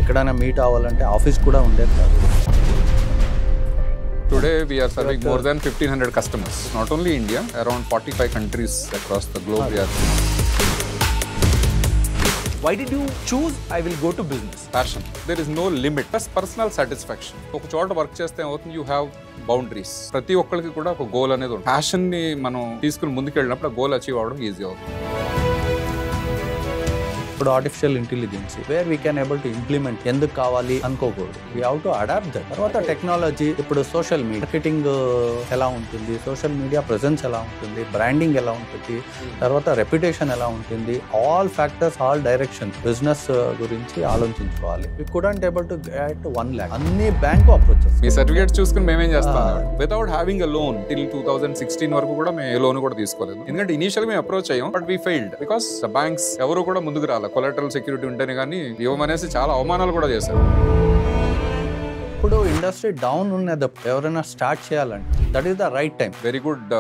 ఎక్కడైనా మీట్ అవ్వాలంటే ఆఫీస్ కూడా ఉండేది కాదు. Today we are serving more than 1500 customers. Not only India, around 45 countries across the globe we are. Why did you choose I will go to business? Passion. There is no limit. Plus personal satisfaction. ఒక చోట work చేస్తే అవుతుంది you have boundaries. ప్రతి ఒక్కరికి కూడా ఒక goal అనేది ఉంటుంది. ప్యాషన్ ని మనం తీసుకుని ముందుకు వెళ్ళినప్పుడు ఆ గోల్ అచీవ్ అవ్వడం ఈజీ అవుతుంది. ఇప్పుడు artificial intelligence where we can able to implement ఎందుకు కావాలి అనుకోకూడదు. We have to adapt that. తర్వాత టెక్నాలజీ, ఇప్పుడు సోషల్ మీడియా మార్కెటింగ్ ఎలా ఉంటుంది, సోషల్ మీడియా ప్రెజెన్స్ ఎలా ఉంటుంది, బ్రాండింగ్ ఎలా ఉంటుంది, తర్వాత రెప్యుటేషన్ ఎలా ఉంటుంది, all factors, all direction business గురించి ఆలోచించుకోవాలి. We couldn't able to get 1 lakh అన్ని బ్యాంక్ అప్రోచెస్. మీ సర్టిఫికేట్ చూసుకుని మేమేం చేస్తాం, without having a loan till 2016 వరకు కూడా మేము ఏ లోన్ కూడా తీసుకోలేదు. ఎందుకంటే ఇనిషియల్ మేము అప్రోచ్ అయ్యాం, but we failed because the banks ఎవరు కూడా ముందుకు రాలేదు. కొలాటరల్ సెక్యూరిటీ ఉంటేనే కానీ ఇవ్వమనేసి చాలా అవమానాలు కూడా చేశారు. ఇప్పుడు ఇండస్ట్రీ డౌన్ ఉన్నది, ఎవరైనా స్టార్ట్ చేయాలంటే that is the right time. Very good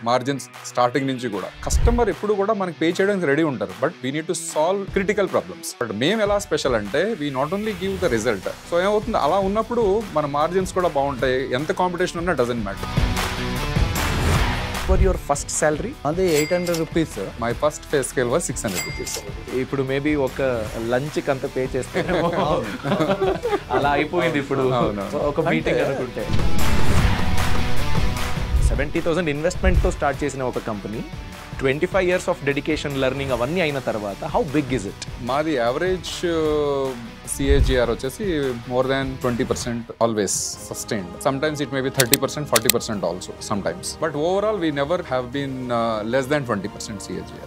margins starting నుంచి కూడా. కస్టమర్ ఎప్పుడు కూడా మనకి పే చేయడానికి రెడీ ఉంటారు, but we need to solve critical problems. But మేము ఎలా స్పెషల్ అంటే we not only give the result. So ఏమవుతుంది, అలా ఉన్నప్పుడు మన మార్జిన్స్ కూడా బాగుంటాయి. ఎంత కాంపిటీషన్ ఉన్నా doesn't matter. For your first salary? అది 800 rupees. My first pay scale was 600 rupees. ఇప్పుడు మేబీ ఒక లంచ్ కి అంత పే చేస్తే అలా అయిపోయింది. ఇప్పుడు ఒక మీటింగ్ అనుకుంటే 70,000 ఇన్వెస్ట్మెంట్ తో స్టార్ట్ చేసిన ఒక company 25 years of dedication, learning అవన్నీ అయిన తర్వాత హౌ బిగ్ ఇస్ ఇట్? మాది యావరేజ్ CAGR వచ్చేసి more than 20% always sustained. Sometimes it may be 30%, 40% also sometimes. But overall we never have been less than 20% CAGR.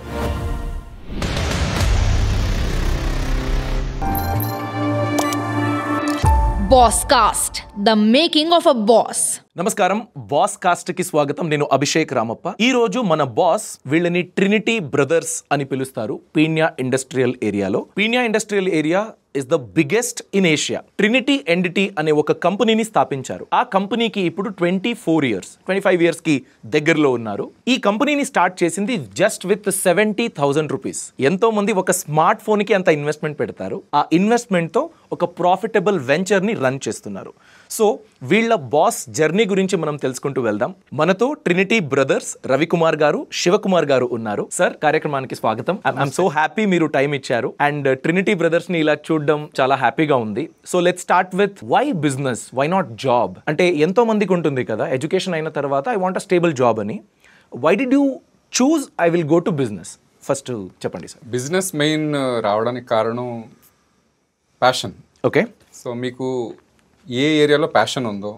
Bosscast, the making of a boss. నమస్కారం, Bosscast కి స్వాగతం. నేను అభిషేక్ రామప్ప. ఈ రోజు మన boss వీళ్ళని ట్రినిటీ బ్రదర్స్ అని పిలుస్తారు. పీన్యా ఇండస్ట్రియల్ ఏరియాలో. Peenya industrial area is the biggest in Asia. Trinity NDT అనే ఒక కంపెనీని స్థాపించారు. ఆ కంపెనీకి ఇప్పుడు 24 years, 25 years కి దగ్గరలో ఉన్నారు. ఈ కంపెనీని స్టార్ట్ చేసింది జస్ట్ విత్ 70,000 రూపీస్. ఎంతో మంది ఒక స్మార్ట్ ఫోన్ కి అంత ఇన్వెస్ట్మెంట్ పెడతారు. ఆ ఇన్వెస్ట్మెంట్ తో ఒక ప్రాఫిటబుల్ వెంచర్ ని రన్ చేస్తున్నారు. సో వీళ్ళ బాస్ జర్నీ గురించి మనం తెలుసుకుంటూ వెళ్దాం. మనతో ట్రినిటీ బ్రదర్స్ రవికుమార్ గారు, శివకుమార్ గారు ఉన్నారు. సార్, కార్యక్రమానికి స్వాగతం. ఐఎమ్ సో హ్యాపీ మీరు టైం ఇచ్చారు. అండ్ ట్రినిటీ బ్రదర్స్ ని ఇలా చూడడం చాలా హ్యాపీగా ఉంది. So let's start with why business, why not job? అంటే ఎంతో మందికి ఉంటుంది కదా, ఎడ్యుకేషన్ అయిన తర్వాత I want a stable job అని. Why did you choose I will go to business? First చెప్పండి సార్. బిజినెస్ మెయిన్ రావడానికి కారణం ప్యాషన్. ఓకే. సో మీకు ఏ ఏరియాలో ప్యాషన్ ఉందో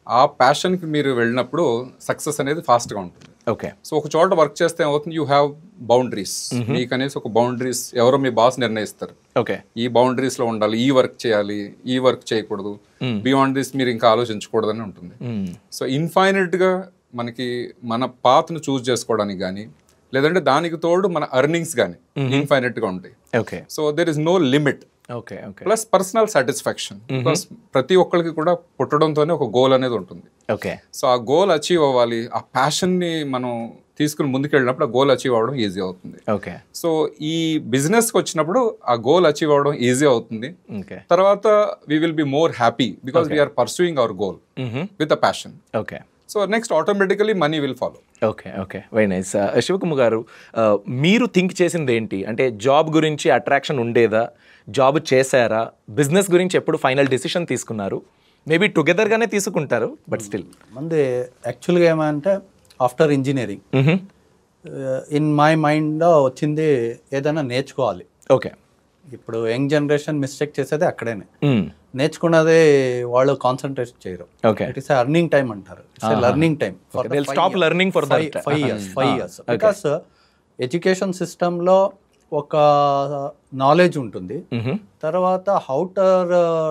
ఆ ప్యాషన్కి మీరు వెళ్ళినప్పుడు సక్సెస్ అనేది ఫాస్ట్గా ఉంటుంది. ఓకే. సో ఒక చోట వర్క్ చేస్తే ఏమవుతుంది, యూ హ్యావ్ బౌండరీస్. మీకు అనేసి ఒక బౌండరీస్ ఎవరో మీ బాస్ నిర్ణయిస్తారు. ఓకే. ఈ బౌండరీస్ లో ఉండాలి, ఈ వర్క్ చేయాలి, ఈ వర్క్ చేయకూడదు, బియాండ్ దిస్ మీరు ఇంకా ఆలోచించకూడదని ఉంటుంది. సో ఇన్ఫైనైట్ గా మనకి మన పాత్ను చూస్ చేసుకోవడానికి కానీ, లేదంటే దానికి తోడు మన ఎర్నింగ్స్ కానీ ఇన్ఫైనైట్ గా ఉంటాయి. Okay. So there is no limit. Okay. Okay. Plus personal satisfaction. Plus ప్రతి ఒక్కరికి కూడా పుట్టడంతోనే ఒక గోల్ అనేది ఉంటుంది. ఓకే. సో ఆ గోల్ అచీవ్ అవ్వాలి. ఆ ప్యాషన్ ని మనం తీసుకుని ముందుకు వెళ్ళినప్పుడు ఆ గోల్ అచీవ్ అవ్వడం ఈజీ అవుతుంది. ఓకే. సో ఈ బిజినెస్ కి వచ్చినప్పుడు ఆ గోల్ అచీవ్ అవ్వడం ఈజీ అవుతుంది. ఓకే. తర్వాత we will be more happy because we are pursuing our goal with a passion. Okay. So next automatically money will follow. Okay. Okay. Very nice. Shivakumar గారు, మీరు think చేసింది ఏంటి? అంటే జాబ్ గురించి అట్రాక్షన్ ఉండేదా? జాబ్ చేశారా? బిజినెస్ గురించి ఎప్పుడు ఫైనల్ డెసిషన్ తీసుకున్నారు? మేబీ టుగెదర్గానే తీసుకుంటారు, బట్ స్టిల్. మంది యాక్చువల్గా ఏమంటే ఆఫ్టర్ ఇంజనీరింగ్ ఇన్ మై మైండ్లో వచ్చింది ఏదైనా నేర్చుకోవాలి. ఓకే. ఇప్పుడు యంగ్ జనరేషన్ మిస్టేక్ చేసేది అక్కడేనే. నేర్చుకున్నది వాళ్ళు కాన్సన్ట్రేట్ చేయరు. Okay. It is earning time అంటారు. Learning time. Stop learning for 5 years. Because education సిస్టంలో ఒక నాలెడ్జ్ ఉంటుంది. తర్వాత హౌటర్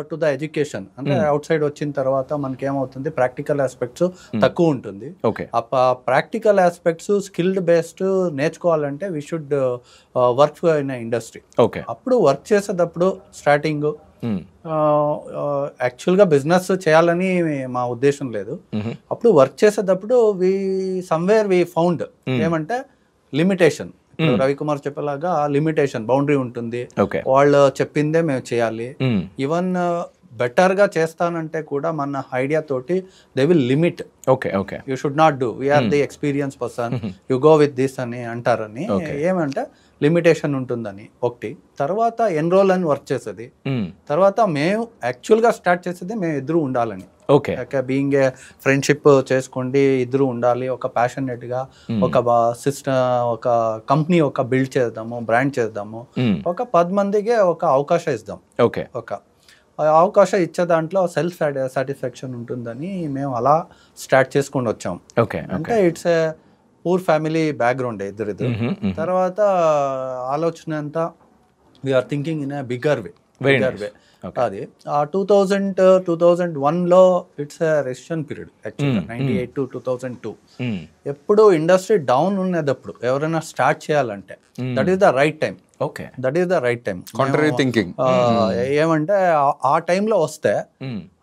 టు ద ఎడ్యుకేషన్ అంటే అవుట్ సైడ్ వచ్చిన తర్వాత మనకి ఏమవుతుంది, ప్రాక్టికల్ ఆస్పెక్ట్స్ తక్కువ ఉంటుంది. ఆ ప్రాక్టికల్ ఆస్పెక్ట్స్ స్కిల్డ్ బేస్డ్ నేర్చుకోవాలంటే we should work in industry. అప్పుడు వర్క్ చేసేటప్పుడు స్టార్టింగ్ యాక్చువల్గా బిజినెస్ చేయాలని మా ఉద్దేశం లేదు. అప్పుడు వర్క్ చేసేటప్పుడు సమ్వేర్ వి ఫౌండ్ ఏమంటే లిమిటేషన్. రవికుమార్ చెప్పేలాగా లిమిటేషన్ బౌండరీ ఉంటుంది. ఓకే. వాళ్ళు చెప్పిందే మేము చేయాలి. ఈవెన్ బెటర్గా చేస్తానంటే కూడా మన ఐడియా తోటి they will limit. Okay okay you should not do, we are the experience person, you go with this అని అంటారని. ఏమంటే లిమిటేషన్ ఉంటుందని ఒకటి. తర్వాత ఎన్రోల్ అని వర్క్ చేసేది. తర్వాత మేము యాక్చువల్గా స్టార్ట్ చేసేది మేము ఇద్దరు ఉండాలని. ఓకే. బీయింగ్ ఏ ఫ్రెండ్షిప్ చేసుకోండి, ఇద్దరు ఉండాలి, ఒక ప్యాషనేట్గా ఒక ఒక కంపెనీ ఒక బిల్డ్ చేద్దాము, బ్రాండ్ చేద్దాము, ఒక 10 మందికి ఒక అవకాశం ఇద్దాం. ఓకే. ఒక అవకాశం ఇచ్చే దాంట్లో సెల్ఫ్ సాటిస్ఫాక్షన్ ఉంటుందని మేము అలా స్టార్ట్ చేసుకొని వచ్చాం. ఓకే. అంటే it's a poor family background ఇద్దరు. తర్వాత ఆలోచన అంతా we are thinking in a bigger way. అది 2001లో ఇట్స్ ఎ రెసిషన్ పీరియడ్ యాక్చువల్గా, 98 to 2002. ఎప్పుడు ఇండస్ట్రీ డౌన్ ఉన్నదప్పుడు ఎవరైనా స్టార్ట్ చేయాలంటే that is the right time. Okay. That is the right time. Contrary thinking ఏమంటే ఆ టైంలో వస్తే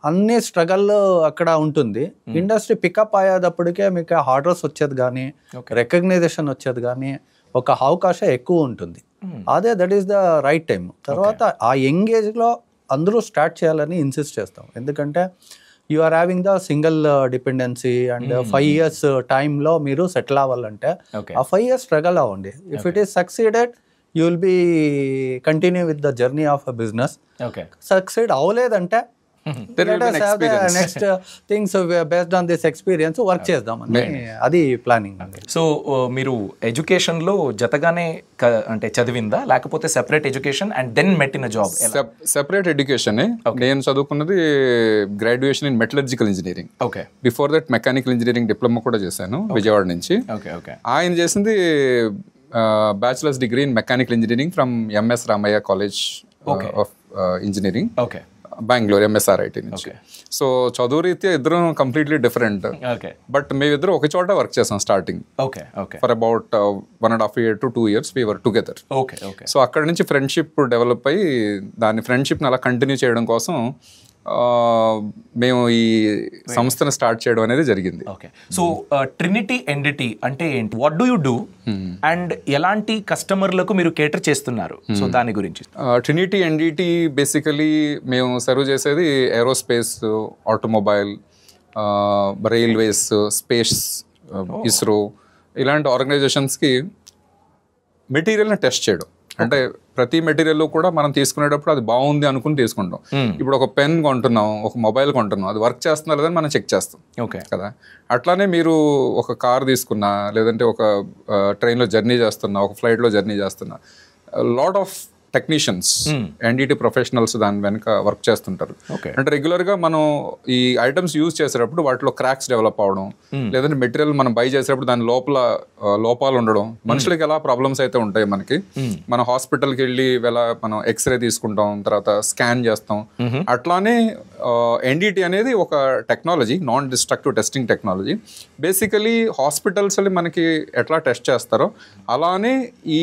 అన్ని స్ట్రగల్ అక్కడ ఉంటుంది. ఇండస్ట్రీ పికప్ అయ్యేటప్పటికే మీకు ఆర్డర్స్ వచ్చేది కానీ, రికగ్నైజేషన్ వచ్చేది కానీ, ఒక అవకాశం ఎక్కువ ఉంటుంది. అదే that is the right time. తర్వాత ఆ యంగ్ ఏజ్లో అందరూ స్టార్ట్ చేయాలని ఇన్సిస్ట్ చేస్తాం. ఎందుకంటే you are having the single dependency and 5 years టైంలో మీరు సెటిల్ అవ్వాలంటే ఆ 5 years స్ట్రగల్ అవ్వండి. If it is succeeded you will be continue with the journey of a business. Succeed అవ్వలేదంటే next things based on this experience work చేద్దామని అది planning. So మీరు ఎడ్యుకేషన్లో జతగానే అంటే చదివిందా, లేకపోతే separate education and then met in job? Separate education. నేను చదువుకున్నది graduation in metallurgical engineering. Okay. Before that mechanical engineering diploma కూడా చేశాను విజయవాడ నుంచి. ఓకే. ఓకే. ఆయన చేసింది bachelors degree in mechanical engineering from MS Ramaiah college of engineering, Bengaluru, MSRIT నుంచి. సో చదువు రీత్యా ఇద్దరం కంప్లీట్లీ డిఫరెంట్. బట్ మేమిద్దరం ఒక చోట వర్క్ చేసాం starting. For about 1.5 years to 2 years we were together. So అక్కడ నుంచి ఫ్రెండ్షిప్ డెవలప్ అయ్యి దాని ఫ్రెండ్షిప్ని అలా కంటిన్యూ చేయడం కోసం మేము ఈ సంస్థను స్టార్ట్ చేయడం అనేది జరిగింది. ఓకే. సో ట్రినిటీ ఎన్డిటీ అంటే ఏంటి, what do you do, and ఎలాంటి కస్టమర్లకు మీరు కేటర్ చేస్తున్నారు, సో దాని గురించి? ట్రినిటీ ఎన్డిటీ బేసికలీ మేము సర్వ్ చేసేది aerospace, automobile, railways, space, ISRO ఇలాంటి ఆర్గనైజేషన్స్కి మెటీరియల్ని టెస్ట్ చేయడం. అంటే ప్రతి మెటీరియల్ కూడా మనం తీసుకునేటప్పుడు అది బాగుంది అనుకుని తీసుకుంటాం. ఇప్పుడు ఒక పెన్ కొంటున్నాం, ఒక మొబైల్ కొంటున్నాం, అది వర్క్ చేస్తుందా లేదని మనం చెక్ చేస్తాం. ఓకే కదా. అట్లానే మీరు ఒక కార్ తీసుకున్నా, లేదంటే ఒక ట్రైన్లో జర్నీ చేస్తున్నా, ఒక ఫ్లైట్లో జర్నీ చేస్తున్నా, lot of technicians, NDT professionals దాని వెనక వర్క్ చేస్తుంటారు. అంటే రెగ్యులర్గా మనం ఈ ఐటమ్స్ యూజ్ చేసేటప్పుడు వాటిలో క్రాక్స్ డెవలప్ అవడం, లేదంటే మెటీరియల్ మనం బై చేసేటప్పుడు దాని లోపల లోపాలు ఉండడం, మనుషులకి ఎలా ప్రాబ్లమ్స్ అయితే ఉంటాయి మనకి. మనం హాస్పిటల్కి వెళ్ళి మనం ఎక్స్రే తీసుకుంటాం, తర్వాత స్కాన్ చేస్తాం. అట్లానే ఎన్డిటి అనేది ఒక technology, non destructive testing technology. Basically hospitals మనకి ఎట్లా టెస్ట్ చేస్తారో అలానే ఈ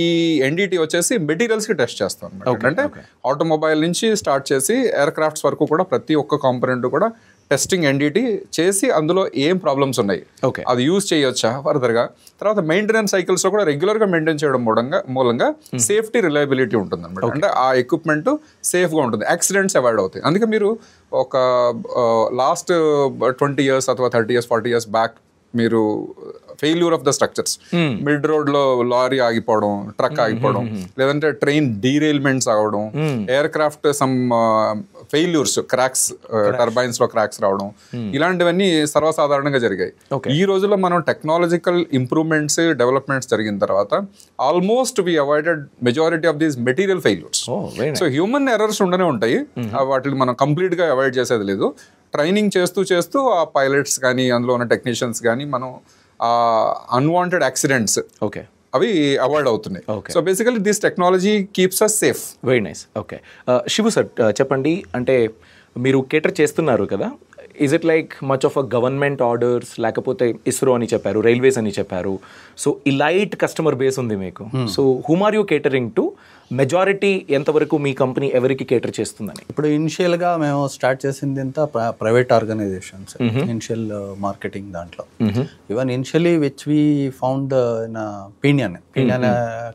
ఎన్డిటి వచ్చేసి మెటీరియల్స్కి టెస్ట్ చేస్తాం. అంటే ఆటోమొబైల్ నుంచి స్టార్ట్ చేసి ఎయిర్ క్రాఫ్ట్స్ వరకు కూడా ప్రతి ఒక్క కాంపోనెంట్ కూడా టెస్టింగ్ ఎన్డిటి చేసి అందులో ఏం ప్రాబ్లమ్స్ ఉన్నాయి, అది యూజ్ చేయొచ్చా ఫర్దర్గా, తర్వాత మెయింటెనెన్స్ సైకిల్స్లో కూడా రెగ్యులర్గా మెయింటైన్ చేయడం మూలంగా సేఫ్టీ రిలయబిలిటీ ఉంటుంది అనమాట. అంటే ఆ ఎక్విప్మెంట్ సేఫ్గా ఉంటుంది, యాక్సిడెంట్స్ అవాయిడ్ అవుతాయి. అందుకే మీరు ఒక లాస్ట్ 20 years అథవా 30 years 40 years బ్యాక్ మీరు failure of the structures, mid road లో లారీ ఆగిపోవడం, ట్రక్ ఆగిపోవడం, లేదంటే ట్రైన్ డీరైల్మెంట్స్ అవడం, aircraft some failures, cracks, turbines లో క్రాక్స్ రావడం, ఇలాంటివన్నీ సర్వసాధారణంగా జరిగాయి. ఈ రోజుల్లో మనం టెక్నాలజికల్ ఇంప్రూవ్మెంట్స్, డెవలప్మెంట్స్ జరిగిన తర్వాత almost we avoided majority of these material failures. So human errors ఉండనే ఉంటాయి, వాటిని మనం కంప్లీట్ గా అవాయిడ్ చేసేది లేదు. ట్రైనింగ్ చేస్తూ ఆ పైలట్స్ కానీ అందులో ఉన్న టెక్నీషియన్స్ కానీ మనం అన్వాంటెడ్ యాక్సిడెంట్స్ అవి అవాయిడ్ అవుతున్నాయి. So basically this technology keeps us safe. Very nice. Okay. Shivu sir చెప్పండి, అంటే మీరు కేటర్ చేస్తున్నారు కదా, is it like much of a government orders, లేకపోతే ఇస్రో అని చెప్పారు, రైల్వేస్ అని చెప్పారు, సో ఇలైట్ కస్టమర్ బేస్ ఉంది మీకు. So whom are you catering to? Majority ఎంతవరకు మీ కంపెనీ ఎవరికి కేటర్ చేస్తుందని? ఇప్పుడు ఇనిషియల్గా మేము స్టార్ట్ చేసింది అంతా ప్రైవేట్ ఆర్గనైజేషన్స్, ఇనిషియల్ మార్కెటింగ్ దాంట్లో. Even initially which we found in Peenya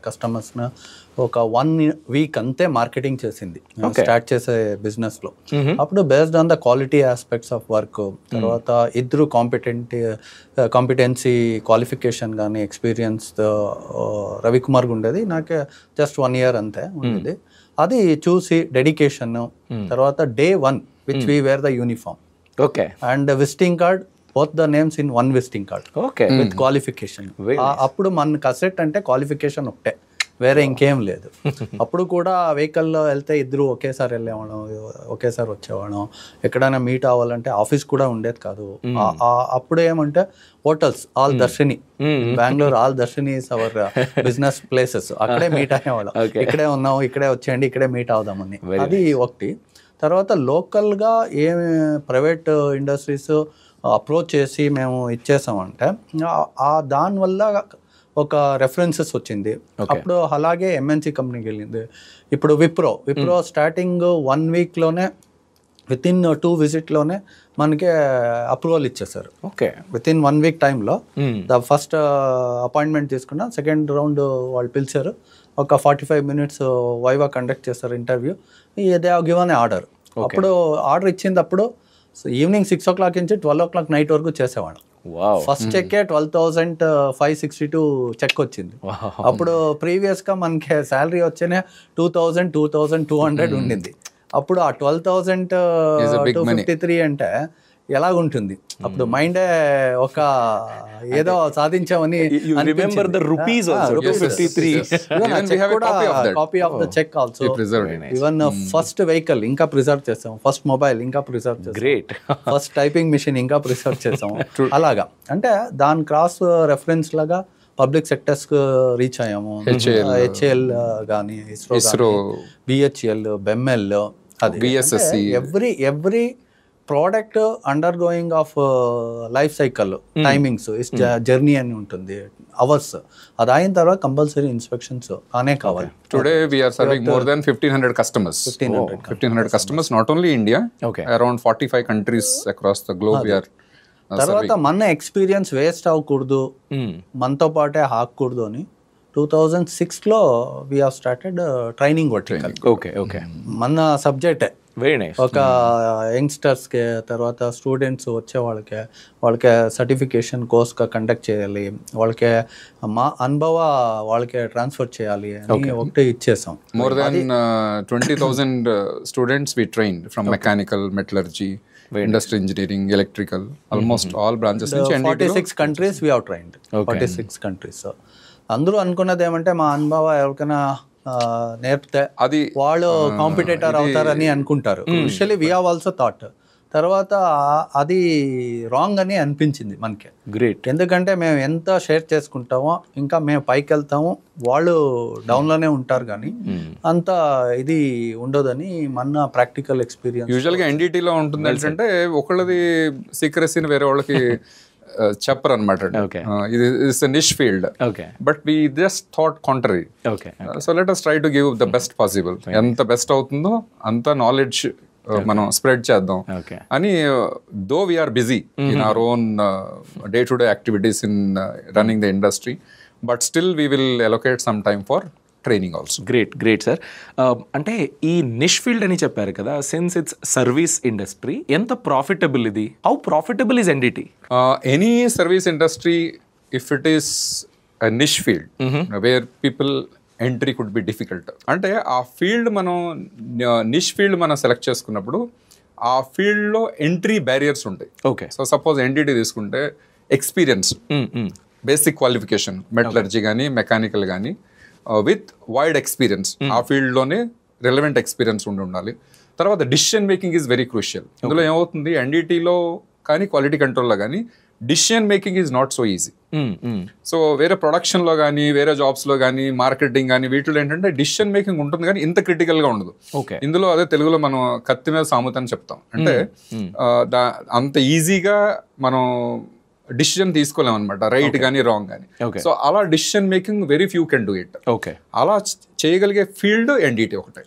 కస్టమర్స్ను ఒక 1 వీక్ అంతే మార్కెటింగ్ చేసింది స్టార్ట్ చేసే బిజినెస్లో. అప్పుడు based on the quality aspects of work, తర్వాత ఇద్దరు కాంపిటెన్సీ క్వాలిఫికేషన్ కానీ ఎక్స్పీరియన్స్ రవికుమార్ ఉండేది, నాకు జస్ట్ 1 year అంతే ఉండేది. అది చూసి డెడికేషన్, తర్వాత day 1 which we were the uniform, okay, and visiting card, both the names in 1 visiting card, okay, with qualification. అప్పుడు మన కసెట్ అంటే క్వాలిఫికేషన్ ఒకటే, వేరే ఇంకేం లేదు. అప్పుడు కూడా వెహికల్లో వెళ్తే ఇద్దరు ఒకేసారి వెళ్ళేవాళ్ళం, ఒకేసారి వచ్చేవాళ్ళం. ఎక్కడైనా మీట్ అవ్వాలంటే ఆఫీస్ కూడా ఉండేది కాదు. అప్పుడు ఏమంటే hotels, all Darshini, Bengaluru all Darshini is our business places, అక్కడే మీట్ అయ్యేవాళ్ళం. ఇక్కడే ఉన్నాం, ఇక్కడే వచ్చేయండి, ఇక్కడే మీట్ అవుదామని. అది ఒకటి. తర్వాత లోకల్గా ఏమి ప్రైవేట్ ఇండస్ట్రీస్ అప్రోచ్ చేసి మేము ఇచ్చేసామంటే దానివల్ల ఒక రెఫరెన్సెస్ వచ్చింది. అప్పుడు అలాగే ఎంఎన్సి కంపెనీకి వెళ్ళింది. ఇప్పుడు విప్రో స్టార్టింగ్ 1 weekలోనే, విత్ ఇన్ 2 visitలోనే మనకి అప్రూవల్ ఇచ్చేసారు. ఓకే, విత్ ఇన్ 1 week టైంలో ద ఫస్ట్ అపాయింట్మెంట్ తీసుకున్నా, సెకండ్ రౌండ్ వాళ్ళు పిలిచారు, ఒక 45 minutes వైవా కండక్ట్ చేస్తారు, interview. They have given a order. అప్పుడు ఆర్డర్ ఇచ్చింది అప్పుడు ఈవినింగ్ 6 o'clock నుంచి 12 o'clock నైట్ వరకు చేసేవాడు. ఫస్ట్ చెక్కే 12,562 చెక్ వచ్చింది. అప్పుడు ప్రీవియస్గా మనకి శాలరీ వచ్చేనే 2,200 ఉండింది. అప్పుడు ఆ 12,253 అంటే ఎలాగుంటుంది? అప్పుడు మైండే ఒక ఏదో సాధించామని. Remember the rupees also 253. Copy of the cheque also. Even first vehicle ఇంకా ప్రిజర్వ్ చేస్తాం, ఫస్ట్ మొబైల్ ఇంకా ప్రిజర్వ్ చేస్తాం, గ్రేట్, ఫస్ట్ టైపింగ్ మిషన్ ఇంకా ప్రిజర్వ్ చేస్తాం. అలాగా అంటే దాని క్రాస్ రెఫరెన్స్ లాగా పబ్లిక్ సెక్టర్స్ రీచ్ అయ్యాము. హెచ్ఏఎల్ కానీ, ఇస్రో, బిహెచ్ఎల్, బెమ్ఎల్, అది every product under going of life cycle timings, journey అని ఉంటుంది, అవర్స్. అది అయిన తర్వాత కంపల్సరీ ఇన్స్పెక్షన్స్ కానే కావాలి. Today we are serving more than 1,500 customers. 1,500 customers, not only India, around 45 countries across the globe we are తర్వాత మన ఎక్స్పీరియన్స్ వేస్ట్ అవ్వకూడదు, మనతో పాటే ఆగకూడదు అని 2006లో we have started training vertical. Okay, okay, మన సబ్జెక్టే వెరీ నైస్. ఒక యంగ్స్టర్స్కి, తర్వాత స్టూడెంట్స్ వచ్చే వాళ్ళకి సర్టిఫికేషన్ కోర్స్గా కండక్ట్ చేయాలి, వాళ్ళకి మా అనుభవ వాళ్ళకి ట్రాన్స్ఫర్ చేయాలి అని ఒకటి ఇచ్చేసాం. More than 20,000 students we trained from mechanical, metallurgy, industrial engineering, electrical, almost all branches. 46 countries we have trained. 46 countries. అందరూ అనుకున్నది ఏమంటే మా అనుభవ ఎవరికైనా నేర్పితే అది వాళ్ళు కాంపిటేటర్ అవుతారని అనుకుంటారు. Usually we have also thought. తర్వాత అది రాంగ్ అని అనిపించింది మనకి. గ్రేట్. ఎందుకంటే మేము ఎంత షేర్ చేసుకుంటామో ఇంకా మేము పైకి వెళ్తాము, వాళ్ళు డౌన్లోనే ఉంటారు, కానీ అంత ఇది ఉండదని మన ప్రాక్టికల్ ఎక్స్పీరియన్స్. యూజువల్గా ఎన్డీటీలో ఉంటుంది ఏంటంటే ఒకళ్ళది సీక్రెసీని వేరే వాళ్ళకి చెప్పరు అనమాట. ఇది is a niche field, but we just thought contrary. So let us try to give the best possible. ఎంత బెస్ట్ అవుతుందో అంత నాలెడ్జ్ మనం స్ప్రెడ్ చేద్దాం అని. Though we're busy in our own day to day activities in running the industry, but still we will allocate some time for training also. Great, great sir. అంటే ఈ niche field అని చెప్పారు కదా, since it's service industry, ఎంత profitable ఇది? How profitable is NDT? Any service industry, if it is a niche field where people entry could be difficult. అంటే ఆ field మనం నిష్ ఫీల్డ్ మనం సెలెక్ట్ చేసుకున్నప్పుడు ఆ ఫీల్డ్లో ఎంట్రీ బ్యారియర్స్ ఉంటాయి. ఓకే. సో సపోజ్ ఎన్డిటి తీసుకుంటే ఎక్స్పీరియన్స్, బేసిక్ క్వాలిఫికేషన్, మెటలర్జీ కానీ మెకానికల్ కానీ విత్ వైడ్ ఎక్స్పీరియన్స్, ఆ ఫీల్డ్లోనే రెలవెంట్ ఎక్స్పీరియన్స్ ఉండాలి. తర్వాత decision making is very crucial. ఇందులో ఏమవుతుంది, ఎన్డిటీలో కానీ క్వాలిటీ కంట్రోల్లో కానీ decision making is not so easy. So వేరే ప్రొడక్షన్ లో కానీ వేరే జాబ్స్ లో కానీ మార్కెటింగ్ కానీ వీటిలో ఏంటంటే డిసిషన్ మేకింగ్ ఉంటుంది కానీ ఇంత క్రిటికల్ గా ఉండదు. ఇందులో అదే తెలుగులో మనం కత్తి మీద సాముతని చెప్తాం. అంటే అంత ఈజీగా మనం డిసిషన్ తీసుకోలేం అనమాట, రైట్ కానీ రాంగ్ కానీ. సో అలా decision making very few can do it. అలా చేయగలిగే ఫీల్డ్ ఎన్డిటి ఒకటే.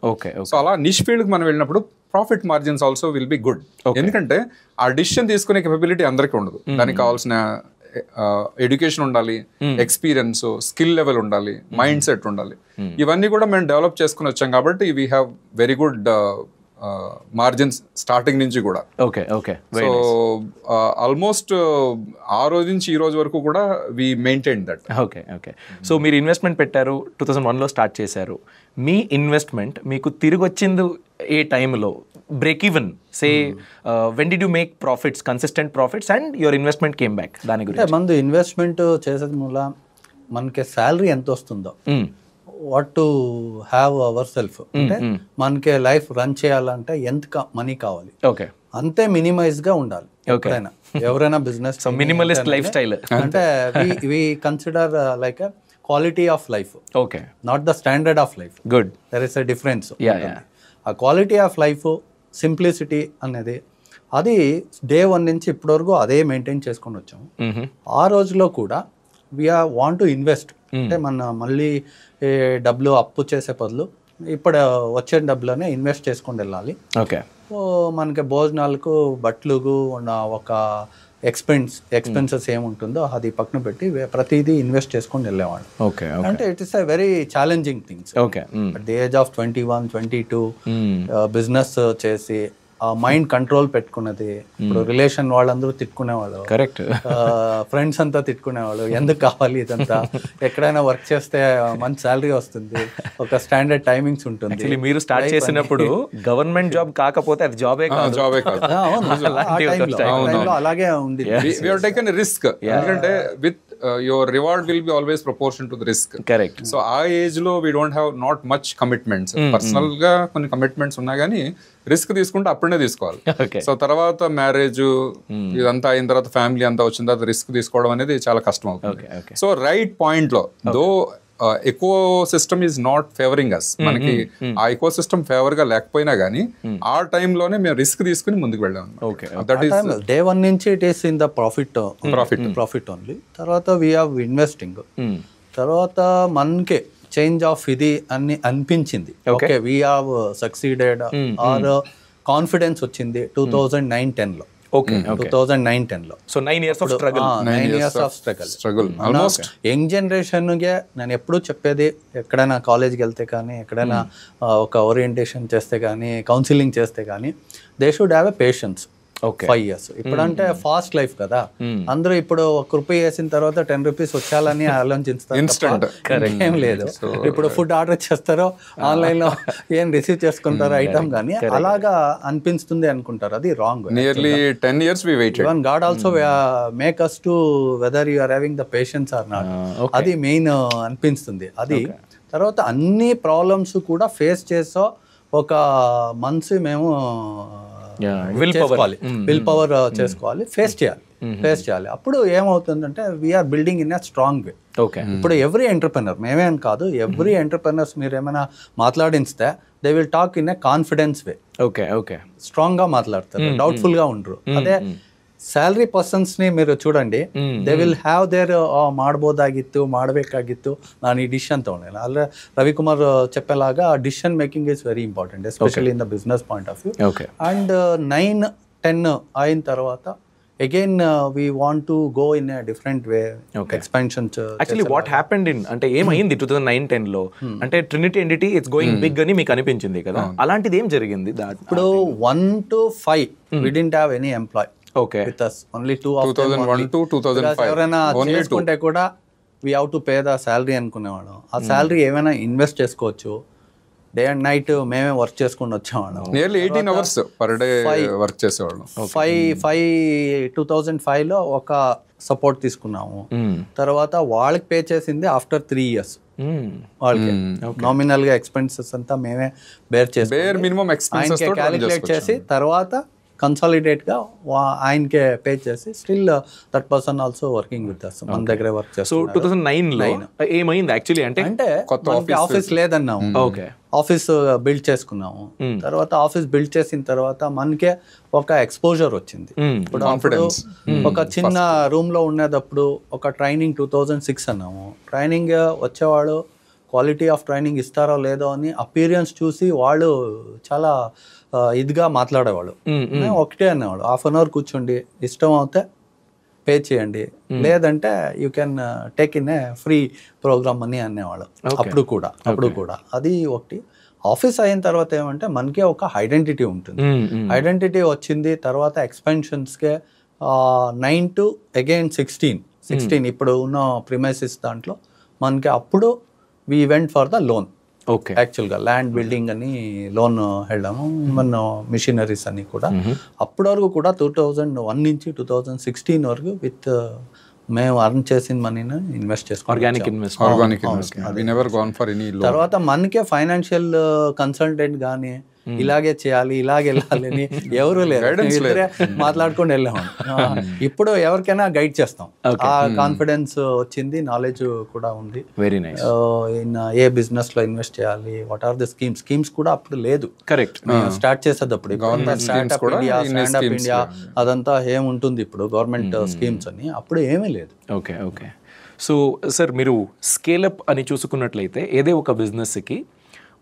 సో అలా నిష్ ఫీల్డ్ మనం వెళ్ళినప్పుడు profit margins also will be good. ఎందుకంటే ఆ డిసిషన్ తీసుకునే కెపబిలిటీ అందరికీ ఉండదు. దానికి కావాల్సిన ఎడ్యుకేషన్ ఉండాలి, ఎక్స్పీరియన్స్, స్కిల్ లెవెల్ ఉండాలి, మైండ్ సెట్ ఉండాలి. ఇవన్నీ కూడా మేము డెవలప్ చేసుకుని వచ్చాం కాబట్టి we have very good margins starting నుంచి కూడా. సో ఆల్మోస్ట్ ఆ రోజు నుంచి ఈ రోజు వరకు కూడా వి మెయింటైన్ దట్. సో మీరు ఇన్వెస్ట్మెంట్ పెట్టారు, 2001లో స్టార్ట్ చేశారు. మీ ఇన్వెస్ట్మెంట్ మీకు తిరిగి వచ్చింది ఏ టైంలో? Break even say when did you make profits, consistent profits and your investment came back? దాని గురించి. మందు ఇన్వెస్ట్మెంట్ చేసేది మూల మనకి శాలరీ ఎంత వస్తుందో, what to have our self, అంటే మనకి లైఫ్ రన్ చేయాలంటే ఎంత మనీ కావాలి, అంతే మినిమైజ్ గా ఉండాలి. ఎవరైనా బిజినెస్ మినిమలిస్ట్ లైఫ్ స్టైల్ అంటే we consider like quality of life, not the standard of life. Good, there is a difference. ఆ క్వాలిటీ ఆఫ్ లైఫ్, సింప్లిసిటీ అనేది, అది డే 1 నుంచి ఇప్పటి వరకు అదే మెయింటైన్ చేసుకొని వచ్చాము. ఆ రోజులో కూడా వీఆర్ వాంట్ టు ఇన్వెస్ట్, అంటే మన మళ్ళీ డబ్బులు అప్పు చేసే బదులు ఇప్పుడు వచ్చే డబ్బులోనే ఇన్వెస్ట్ చేసుకొని వెళ్ళాలి. మనకి భోజనాలకు, బట్టలకు ఉన్న ఒక ఎక్స్పెన్సెస్ ఏముంటుందో అది పక్కన పెట్టి ప్రతిదీ ఇన్వెస్ట్ చేసుకొని వెళ్ళేవాడు. అంటే it is a very challenging things. At the age of 21, 22 business చేసి ఆ మైండ్ కంట్రోల్ పెట్టుకున్నది. ఇప్పుడు రిలేషన్ వాళ్ళందరూ తిట్టుకునేవాళ్ళు, కరెక్ట్, ఫ్రెండ్స్ అంతా తిట్టుకునేవాళ్ళు, ఎందుకు కావాలి ఇదంతా, ఎక్కడైనా వర్క్ చేస్తే మంచి శాలరీ వస్తుంది, ఒక స్టాండర్డ్ టైమింగ్స్ ఉంటుంది. మీరు స్టార్ట్ చేసినప్పుడు గవర్నమెంట్ జాబ్ కాకపోతే అది జాబే కాదు. అలాగే ఉంది. We have taken a risk. ఎందుకంటే with your reward will be always proportion to the risk. Correct. So ఆ ఏజ్ లో we don't have not much commitments. Personal గా కొన్ని కమిట్మెంట్స్ ఉన్నా కానీ రిస్క్ తీసుకుంటే అప్పుడే తీసుకోవాలి. సో తర్వాత మ్యారేజ్ ఇదంతా అయిన తర్వాత ఫ్యామిలీ అంతా వచ్చిన తర్వాత రిస్క్ తీసుకోవడం అనేది చాలా కష్టం అవుతుంది. సో రైట్ పాయింట్ లో though ecosystem is not favouring us, మనకి ఆ ఎకో సిస్టమ్ ఫేవర్ గా లేకపోయినా గానీ ఆ టైంలోనే మేము రిస్క్ తీసుకుని ముందుకు వెళ్ళాం. దట్ ఈస్ డే 1 నుంచి it is in the profit only. తర్వాత వి హావ్ ఇన్వెస్టింగ్. తర్వాత మనకే చేంజ్ ఆఫ్ ఇది అని అనిపించింది, okay we have succeeded or confidence వచ్చింది 2009-10 లో. 2009-10 లో. సో 9 years of struggle. 9 years of struggle. Young generation గా నేను ఎప్పుడు చెప్పేది, ఎక్కడైనా కాలేజ్కి వెళ్తే కానీ, ఎక్కడైనా ఒక ఓరియంటేషన్ చేస్తే కానీ, కౌన్సిలింగ్ చేస్తే కానీ, they should have a patience. 5 years. ఇప్పుడంటే ఫాస్ట్ లైఫ్ కదా, అందరూ ఇప్పుడు 1 రూపాయి వేసిన తర్వాత 10 రూపీస్ వచ్చాలని ఆలోచిస్తారు, ఏం లేదు. ఇప్పుడు ఫుడ్ ఆర్డర్ చేస్తారో ఆన్లైన్ లో ఏం రిసీవ్ చేసుకుంటారో ఐటమ్ కానీ అలాగా అనిపిస్తుంది అనుకుంటారు, అది wrong. Nearly 10 years we waited. Even God also make us to whether you are having the patience or not. అది మెయిన్ అనిపిస్తుంది. అది తర్వాత అన్ని ప్రాబ్లమ్స్ కూడా ఫేస్ చేసో ఒక మనసు మేము విల్ పవర్ చేసుకోవాలి, ఫేస్ చేయాలి. అప్పుడు ఏమవుతుందంటే we're building in a strong way. ఇప్పుడు ఎవ్రీ ఎంటర్ప్రెనర్, మేమేం కాదు, ఎవ్రీ ఎంటర్ప్రెనర్స్ మీరు ఏమైనా మాట్లాడిస్తే they will talk in a confidence way. Strong గా మాట్లాడతారు, డౌట్ఫుల్ గా ఉండరు. అదే ಸ್ಯಾಲರಿ ಪರ್ಸನ್ಸ್ನಿ మీరు చూడండి, ದೇ ವಿಲ್ ಹ್ಯಾವ್ ದೇರ್ ಮಾಡ್ಬೋದಾಗಿತ್ತು, ಮಾಡಬೇಕಾಗಿತ್ತು, ನಾನು ಈ ಡಿಸಿಷನ್ ತಗೊಂಡಿಲ್ಲ. ಅಲ್ಲ ರವಿಕುಮಾರ್ చెప్పేలాగా decision making is very important, especially in the business point of view. And 9-10 అయిన తర్వాత again we want to go in a different way, expansion. Actually what happened in అంటే ఏమైంది 2009-10 లో అంటే Trinity Entity it's going big అని మీకు అనిపించింది కదా, అలాంటిది ఏం జరిగింది? ఇప్పుడు 1 to 5 we didn't have any employee with us, only 2 of 2001 to 2005 ఎవరైనా చేసుకుంటే కూడా we have to pay the salary అనుకునేవాడు. ఆ సాలరీ ఏమైనా ఇన్వెస్ట్ చేసుకోవచ్చు, డే అండ్ నైట్ మేమే వర్క్ చేసుకుని వచ్చేవాళ్ళం. Nearly 18 hours per day work చేసేవాళ్ళం. 2005 లో ఒక సపోర్ట్ తీసుకున్నాము. తర్వాత వాళ్ళకి పే చేసింది ఆఫ్టర్ 3 years. వాళ్ళకి నామినల్ గా ఎక్స్పెన్సెస్ అంతా మేమే బేర్ చేసి మినిమం ఎక్స్పెన్సెస్ క్యాలిక్యులేట్ చేసి తర్వాత కన్సాలిడేట్గా ఆయనకే పే చేసి still that person also working with us, మన దగ్గరే వర్క్ సో చేస్తారు. 2009లో ఏమైంది యాక్చువల్లీ అంటే కొత్త ఆఫీస్ లేదన్నాము, ఓకే ఆఫీస్ బిల్డ్ చేసుకున్నాము. తర్వాత ఆఫీస్ బిల్డ్ చేసిన తర్వాత మనకే ఒక ఎక్స్పోజర్ వచ్చింది. ఇప్పుడు అప్పుడు ఒక చిన్న రూమ్ లో ఉండేటప్పుడు ఒక ట్రైనింగ్ 2006 అన్నాము. ట్రైనింగ్ వచ్చేవాడు క్వాలిటీ ఆఫ్ ట్రైనింగ్ ఇస్తారో లేదో అని అపీరియన్స్ చూసి వాళ్ళు చాలా ఇదిగా మాట్లాడేవాళ్ళు. ఒకటే అనేవాడు, హాఫ్ అన్ అవర్ కూర్చోండి, ఇష్టం అవుతే పే చేయండి, లేదంటే you can take in a free programme అని అనేవాళ్ళు. అప్పుడు కూడా అది ఒకటి. ఆఫీస్ అయిన తర్వాత ఏమంటే మనకే ఒక ఐడెంటిటీ ఉంటుంది. ఐడెంటిటీ వచ్చింది తర్వాత ఎక్స్పెన్షన్స్కే 9 to again 16 ఇప్పుడు ఉన్న ప్రిమైసిస్ దాంట్లో మనకి అప్పుడు we went for the loan. Okay, యాక్చువల్గా ల్యాండ్ బిల్డింగ్ అని లోన్ వెళ్ళాము, మన మిషనరీస్ అని కూడా. అప్పటి వరకు కూడా 2001 నుంచి 2016 వరకు విత్ మేము అర్న్ చేసిన మనీని ఇన్వెస్ట్ చేసుకున్నాం. Organic investment. తర్వాత మనకే ఫైనాన్షియల్ కన్సల్టెంట్ కానీ ఇలాగే చేయాలి, ఇలాగే వెళ్ళాలి అని ఎవరు లేరు, మాట్లాడుకొని వెళ్ళాము. ఇప్పుడు ఎవరికైనా గైడ్ చేస్తాం, ఆ కాన్ఫిడెన్స్ వచ్చింది, నాలెడ్జ్ కూడా ఉంది. Very nice. ఏ బిజినెస్ లో ఇన్వెస్ట్ చేయాలి, వాట్ ఆర్ ద స్కీమ్స్ కూడా అప్పుడు లేదు. కరెక్ట్, స్టార్ట్ చేసేటప్పుడు స్టార్ట్అప్ ఇండియా అదంతా ఏముంటుంది ఇప్పుడు గవర్నమెంట్ స్కీమ్స్ అని, అప్పుడు ఏమీ లేదు. Okay okay. సో సార్, మీరు స్కేలప్ అని చూసుకున్నట్లయితే ఏదే ఒక బిజినెస్కి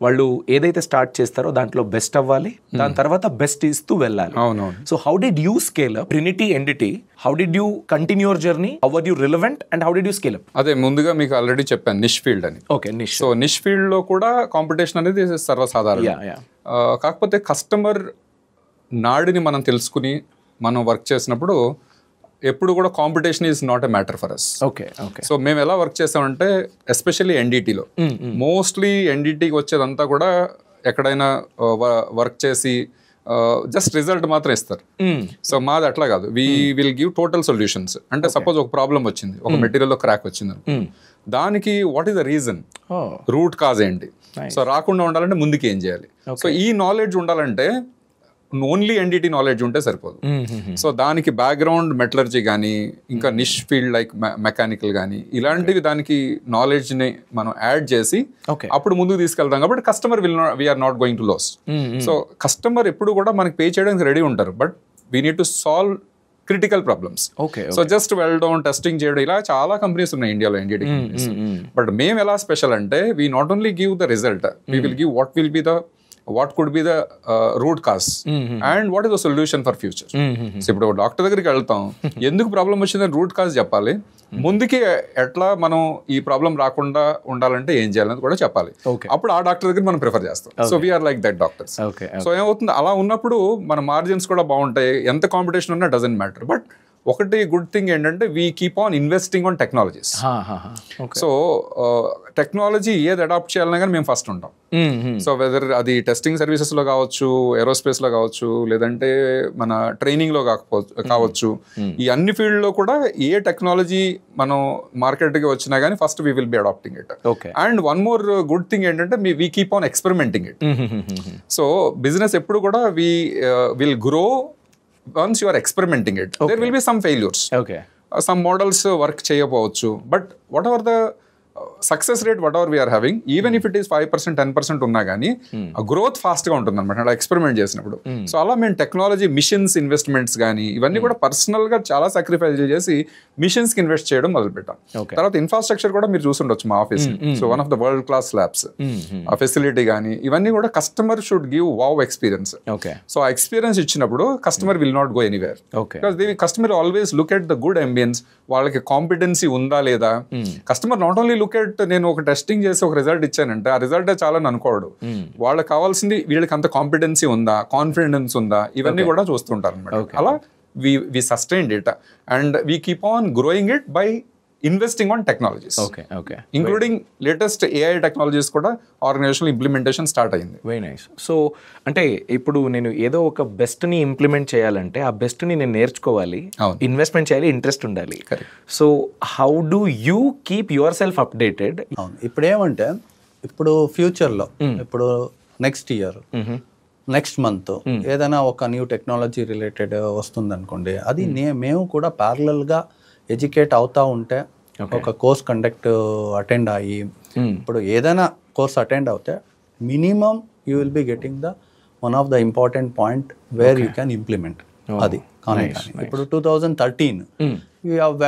వాళ్ళు ఏదైతే స్టార్ట్ చేస్తారో దాంట్లో బెస్ట్ అవ్వాలి, దాని తర్వాత బెస్ట్ ఇస్తూ వెళ్ళాలి. అవునవును. So how did you scale up Trinity Entity? How did you continue your journey? How are you relevant and how did you scale up? అదే ముందుగా మీకు ఆల్రెడీ చెప్పాను, నిష్ ఫీల్డ్ అని. Okay, niche. So niche field లో కూడా competition అనేది సర్వసాధారణం. కాకపోతే కస్టమర్ నాడిని మనం తెలుసుకుని మనం వర్క్ చేసినప్పుడు ఎప్పుడు కూడా competition is not a matter for us. Okay okay. So మేము ఎలా వర్క్ చేస్తామంటే ఎస్పెషల్లీ ఎన్డీటీలో మోస్ట్లీ ఎన్డీటీకి వచ్చేదంతా కూడా ఎక్కడైనా వర్క్ చేసి జస్ట్ రిజల్ట్ మాత్రం ఇస్తారు. సో మాది అట్లా కాదు, we will give total solutions. అంటే సపోజ్ ఒక ప్రాబ్లం వచ్చింది, ఒక మెటీరియల్లో క్రాక్ వచ్చింది, దానికి what is the reason, root cause ఏంటి, సో రాకుండా ఉండాలంటే ముందుకు ఏం చేయాలి. సో ఈ నాలెడ్జ్ ఉండాలంటే ఓన్లీ ఎన్డీటీ నాలెడ్జ్ ఉంటే సరిపోదు. సో దానికి బ్యాక్గ్రౌండ్ మెటలర్జీ కానీ ఇంకా నిష్ ఫీల్డ్ లైక్ మెకానికల్ కానీ ఇలాంటివి దానికి నాలెడ్జ్ని మనం యాడ్ చేసి అప్పుడు ముందుకు తీసుకెళ్తాం. కాబట్టి customer we are not going to loss. So customer ఎప్పుడు కూడా మనకి పే చేయడానికి రెడీ ఉంటారు, but we need to solve critical problems. So just వెళ్ళడం, టెస్టింగ్ చేయడం, ఇలా చాలా కంపెనీస్ ఉన్నాయి ఇండియాలో ఎన్డీటీ కంపెనీస్. బట్ మేము ఎలా స్పెషల్ అంటే we not only give the result, we will give what could be the root cause and what is the solution for future. So ఇప్పుడు డాక్టర్ దగ్గరికి వెళ్తాం, ఎందుకు ప్రాబ్లం వచ్చిందని రూట్ కాజ్ చెప్పాలి, ముందుకి ఎట్లా మనం ఈ ప్రాబ్లం రాకుండా ఉండాలంటే ఏం చేయాలని కూడా చెప్పాలి. అప్పుడు ఆ డాక్టర్ దగ్గర మనం ప్రిఫర్ చేస్తాం. So we are like that doctors. So ఏమవుతుంది, అలా ఉన్నప్పుడు మన మార్జిన్స్ కూడా బాగుంటాయి, ఎంత కాంపిటీషన్ ఉన్నా డజంట్ మ్యాటర్. బట్ ఒకటి గుడ్ థింగ్ ఏంటంటే we keep on investing on technologies. So technology ఏది అడాప్ట్ చేయాలన్నా కానీ మేము ఫస్ట్ ఉంటాం. సో వెదర్ అది టెస్టింగ్ సర్వీసెస్లో కావచ్చు, ఏరోస్పేస్లో కావచ్చు, లేదంటే మన ట్రైనింగ్లో కావచ్చు, ఈ అన్ని ఫీల్డ్లో కూడా ఏ టెక్నాలజీ మనం మార్కెట్కి వచ్చినా కానీ first we will be adapting it. And one more good thing ఏంటంటే we keep on experimenting it. So business ఎప్పుడు కూడా we will grow once you are experimenting it. There will be some failures. Some models work చేయకపోవచ్చు, but whatever the success rate whatever we are having, even if it is 5%, 10% ఉన్నా కానీ ఆ growth ఫాస్ట్గా ఉంటుంది అనమాట అలా ఎక్స్పెరిమెంట్ చేసినప్పుడు. So అలా మేము టెక్నాలజీ మిషన్స్ ఇన్వెస్ట్మెంట్స్ కానీ ఇవన్నీ కూడా పర్సనల్గా చాలా సాక్రిఫైస్ చేసి మిషన్స్కి ఇన్వెస్ట్ చేయడం మొదలుపెట్టాం. తర్వాత ఇన్ఫ్రాస్ట్రక్చర్ కూడా మీరు చూసుండొచ్చు మా office. So one of the world class labs, ఆ ఫెసిలిటీ కానీ ఇవన్నీ కూడా customer should give wow experience. So ఆ ఎక్స్పీరియన్స్ ఇచ్చినప్పుడు customer will not go anywhere, because they customer always look at the good ambience, వాళ్ళకి కాంపిటెన్సీ ఉందా లేదా. Customer not only look at నేను ఒక టెస్టింగ్ చేసి ఒక రిజల్ట్ ఇచ్చానంటే ఆ రిజల్ట్ చాలా అనుకోడు, వాళ్ళకి కావాల్సింది వీళ్ళకి అంత కాంపిటెన్సీ ఉందా, కాన్ఫిడెన్స్ ఉందా, ఇవన్నీ కూడా చూస్తుంటారు అనమాట. అలా we sustained it and we keep on growing it by investing on technologies, including latest AI technologies కూడా ఆర్గనైజేషనల్ ఇంప్లిమెంటేషన్ స్టార్ట్ అయింది. Very nice. సో అంటే ఇప్పుడు నేను ఏదో ఒక బెస్ట్ని ఇంప్లిమెంట్ చేయాలంటే ఆ బెస్ట్ని నేను నేర్చుకోవాలి, ఇన్వెస్ట్మెంట్ చేయాలి, ఇంట్రెస్ట్ ఉండాలి. So how do you keep your self updated? ఇప్పుడు ఏమంటే ఇప్పుడు ఫ్యూచర్లో ఇప్పుడు నెక్స్ట్ ఇయర్ నెక్స్ట్ మంత్ ఏదైనా ఒక న్యూ టెక్నాలజీ రిలేటెడ్ వస్తుంది అనుకోండి, అది మేము కూడా ప్యారలల్గా ఎడ్యుకేట్ అవుతా ఉంటే ఒక కోర్స్ కండక్ట్ అటెండ్ అయ్యి ఇప్పుడు ఏదైనా కోర్స్ అటెండ్ అవుతే minimum you will be getting the one of the important point where you can implement. అది కానీ ఇప్పుడు 2013 we have